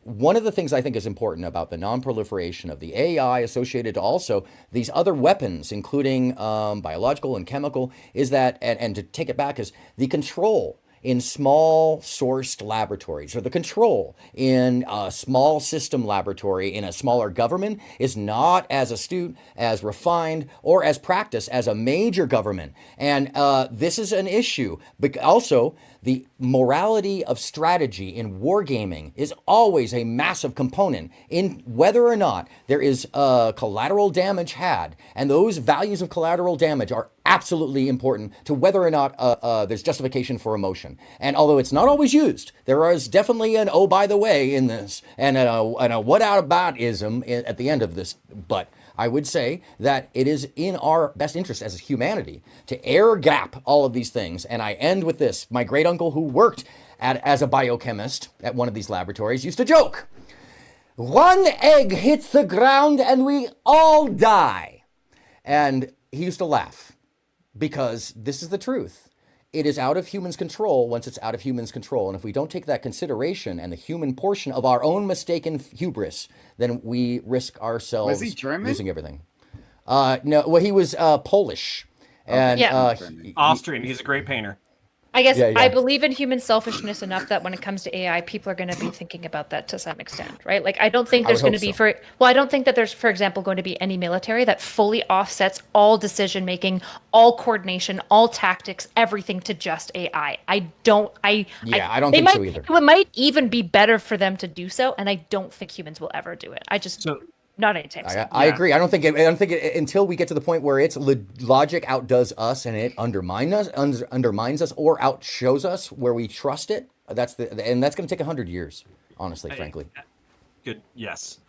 [SPEAKER 1] one of the things I think is important about the non-proliferation of the AI associated to also these other weapons, including biological and chemical, is that, and to take it back, is the control in small sourced laboratories, or the control in a small system laboratory in a smaller government, is not as astute, as refined, or as practiced as a major government. And this is an issue. But also, the morality of strategy in wargaming is always a massive component in whether or not there is collateral damage had. And those values of collateral damage are absolutely important to whether or not there's justification for emotion. And although it's not always used, there is definitely an oh, by the way in this, and a what aboutism at the end of this. But I would say that it is in our best interest as humanity to air gap all of these things. And I end with this. My great uncle, who worked as a biochemist at one of these laboratories, used to joke, "One egg hits the ground and we all die." And he used to laugh, because this is the truth. It is out of humans' control once it's out of humans' control. And if we don't take that consideration and the human portion of our own mistaken hubris, then we risk ourselves losing everything. No, well, he was Polish. And
[SPEAKER 7] Austrian. He's a great painter.
[SPEAKER 5] I guess I believe in human selfishness enough that when it comes to AI, people are going to be thinking about that to some extent, right? Like, I don't think there's going to be I don't think that there's, for example, going to be any military that fully offsets all decision making, all coordination, all tactics, everything to just AI. I don't think so either. It might even be better for them to do so, and I don't think humans will ever do it. Not anytime soon.
[SPEAKER 1] I agree. I don't think it until we get to the point where its logic outdoes us and it undermines us or outshows us where we trust it. That's going to take 100 years, honestly, frankly.
[SPEAKER 7] Good. Yes.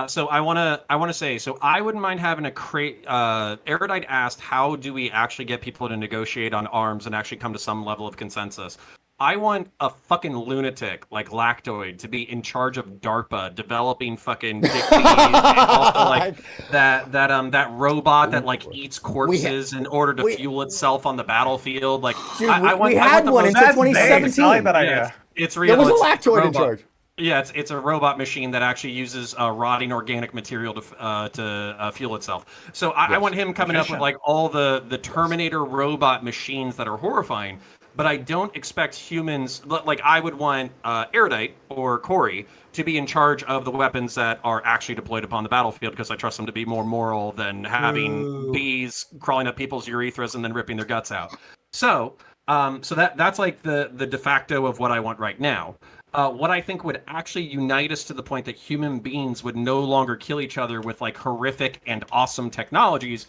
[SPEAKER 7] So I want to say, so I wouldn't mind having Erudite asked, how do we actually get people to negotiate on arms and actually come to some level of consensus? I want a fucking lunatic like Lactoid to be in charge of DARPA developing fucking dick and also like that robot that like eats corpses in order to fuel itself on the battlefield. Like,
[SPEAKER 1] dude, we had one until 2017.
[SPEAKER 2] I like that idea.
[SPEAKER 7] It's real.
[SPEAKER 1] There was a Lactoid in charge.
[SPEAKER 7] Yeah, it's a robot machine that actually uses rotting organic material to fuel itself. So I want him coming up with like all the Terminator robot machines that are horrifying. But I don't expect humans, like I would want Erudite or Corey to be in charge of the weapons that are actually deployed upon the battlefield, because I trust them to be more moral than having bees crawling up people's urethras and then ripping their guts out. So that's like the de facto of what I want right now. What I think would actually unite us to the point that human beings would no longer kill each other with like horrific and awesome technologies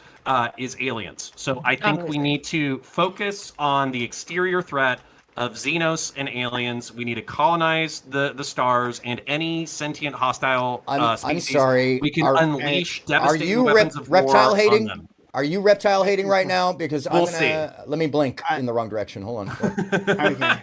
[SPEAKER 7] is aliens. So I think we need to focus on the exterior threat of Xenos and aliens. We need to colonize the stars and any sentient hostile species.
[SPEAKER 1] I'm sorry.
[SPEAKER 7] We can unleash devastating weapons of
[SPEAKER 1] reptile
[SPEAKER 7] war
[SPEAKER 1] hating?
[SPEAKER 7] on them.
[SPEAKER 1] Are you reptile hating right now? Because
[SPEAKER 7] we'll see.
[SPEAKER 1] Let me blink in the wrong direction. Hold on.
[SPEAKER 3] Okay.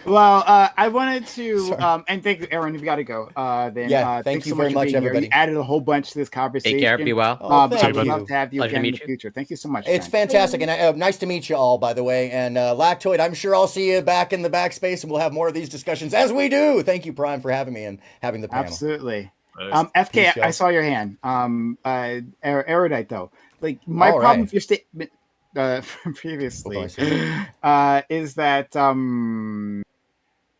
[SPEAKER 3] Well, I wanted to, and thank you, Aaron. You've got to go.
[SPEAKER 1] Thank you very much, everybody.
[SPEAKER 3] You added a whole bunch to this conversation.
[SPEAKER 6] Take care. Be well.
[SPEAKER 1] Thank you.
[SPEAKER 3] I'd love to have you
[SPEAKER 6] Pleasure
[SPEAKER 3] again
[SPEAKER 6] to
[SPEAKER 3] in
[SPEAKER 6] meet
[SPEAKER 3] the future. Thank you so much.
[SPEAKER 1] It's
[SPEAKER 3] friend.
[SPEAKER 1] fantastic, and nice to meet you all, by the way. And Lactoid, I'm sure I'll see you back in the backspace, and we'll have more of these discussions as we do. Thank you, Prime, for having me and having the panel.
[SPEAKER 3] Absolutely. FK, I saw your hand. Erudite, though. Like, my problem with your statement from previously is that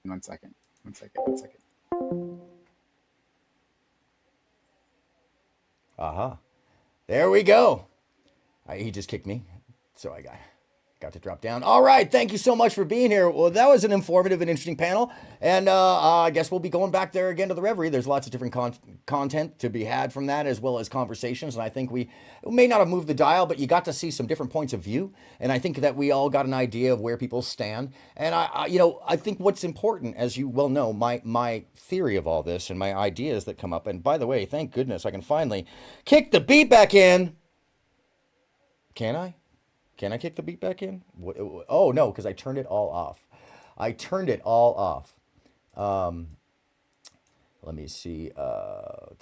[SPEAKER 3] one second.
[SPEAKER 1] There we go. He just kicked me, so I got to drop down. All right, thank you so much for being here. Well, that was an informative and interesting panel, and I guess we'll be going back there again to the Reverie. There's lots of different content to be had from that, as well as conversations, and I think we may not have moved the dial, but you got to see some different points of view, and I think that we all got an idea of where people stand. And I think what's important, as you well know, my theory of all this and my ideas that come up. And by the way, thank goodness I can finally kick the beat back in. Can I? Can I kick the beat back in? Oh, no, because I turned it all off. Let me see. I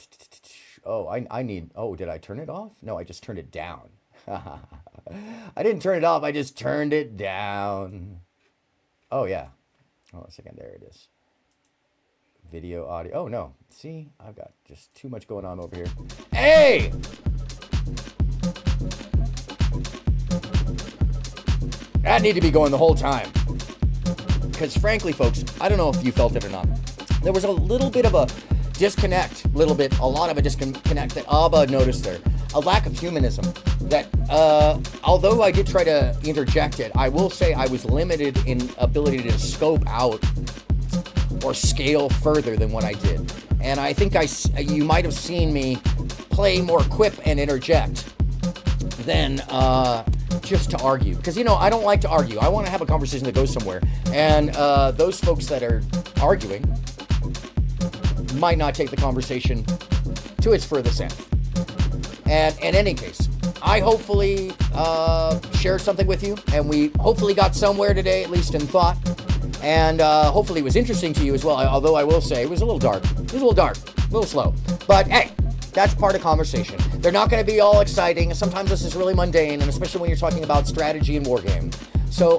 [SPEAKER 1] need... Oh, did I turn it off? No, I just turned it down. I didn't turn it off. I just turned it down. Oh, yeah. Hold on a second. There it is. Video, audio. Oh, no. See? I've got just too much going on over here. Hey! That need to be going the whole time. because frankly, folks, I don't know if you felt it or not. There was a little bit of a disconnect, a lot of a disconnect that Abba noticed there. A lack of humanism that, although I did try to interject it, I will say I was limited in ability to scope out or scale further than what I did. And I think you might have seen me play more quip and interject than just to argue. Because, I don't like to argue. I want to have a conversation that goes somewhere. And those folks that are arguing might not take the conversation to its furthest end. And in any case, I hopefully shared something with you, and we hopefully got somewhere today, at least in thought. And hopefully it was interesting to you as well, although I will say it was a little dark. It was a little slow. But hey, that's part of conversation. They're not going to be all exciting. Sometimes this is really mundane, and especially when you're talking about strategy and wargame. So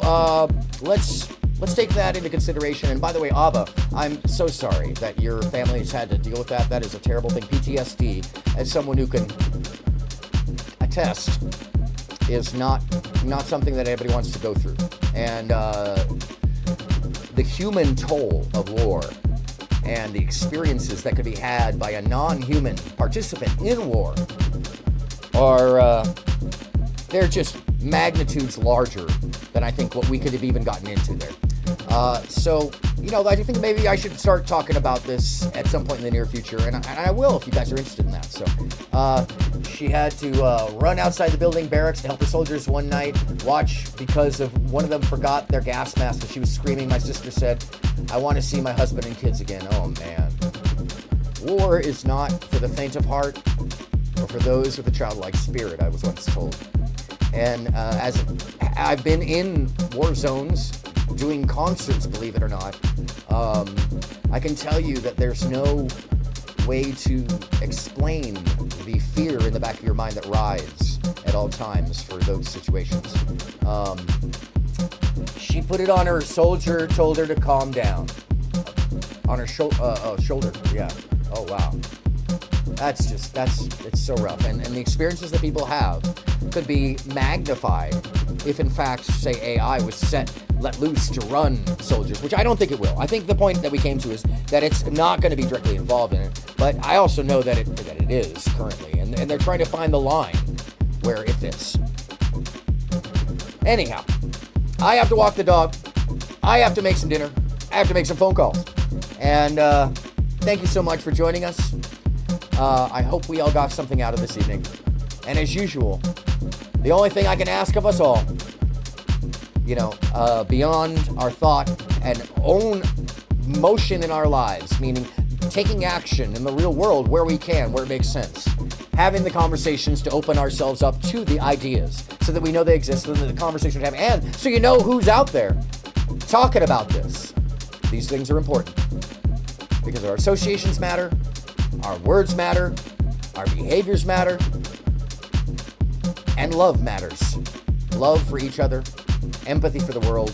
[SPEAKER 1] let's take that into consideration. And by the way, Abba, I'm so sorry that your family has had to deal with that. That is a terrible thing. PTSD, as someone who can attest, is not something that anybody wants to go through. And the human toll of war and the experiences that could be had by a non-human participant in war are they're just magnitudes larger than I think what we could have even gotten into there. So, I think maybe I should start talking about this at some point in the near future, and I will if you guys are interested in that. So, she had to run outside the building barracks to help the soldiers one night, watch because of one of them forgot their gas mask, and she was screaming. My sister said, "I want to see my husband and kids again." Oh, man. War is not for the faint of heart or for those with a childlike spirit, I was once told. And as I've been in war zones doing concerts, believe it or not, I can tell you that there's no way to explain the fear in the back of your mind that rides at all times for those situations. She put it on her soldier, told her to calm down. On her shoulder, yeah. Oh, wow. It's so rough. And the experiences that people have could be magnified if, in fact, say AI was let loose to run soldiers, which I don't think it will. I think the point that we came to is that it's not going to be directly involved in it, but I also know that it is currently, and they're trying to find the line where it fits. Anyhow, I have to walk the dog. I have to make some dinner. I have to make some phone calls. And thank you so much for joining us. I hope we all got something out of this evening. And as usual, the only thing I can ask of us all, beyond our thought and own motion in our lives, meaning taking action in the real world where we can, where it makes sense, having the conversations to open ourselves up to the ideas so that we know they exist, so that the conversation we have, and so you know who's out there talking about this. These things are important because our associations matter, our words matter, our behaviors matter, and love matters. Love for each other, empathy for the world,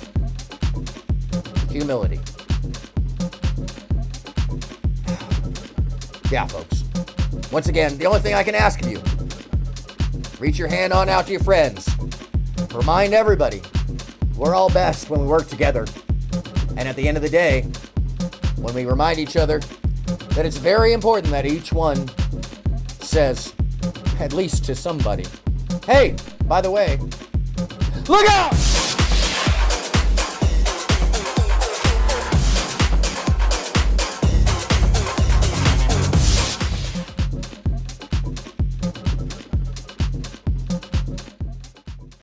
[SPEAKER 1] humility. Yeah, folks. Once again, the only thing I can ask of you, reach your hand on out to your friends. Remind everybody, we're all best when we work together. And at the end of the day, when we remind each other that it's very important that each one says, at least to somebody, hey, by the way, look out!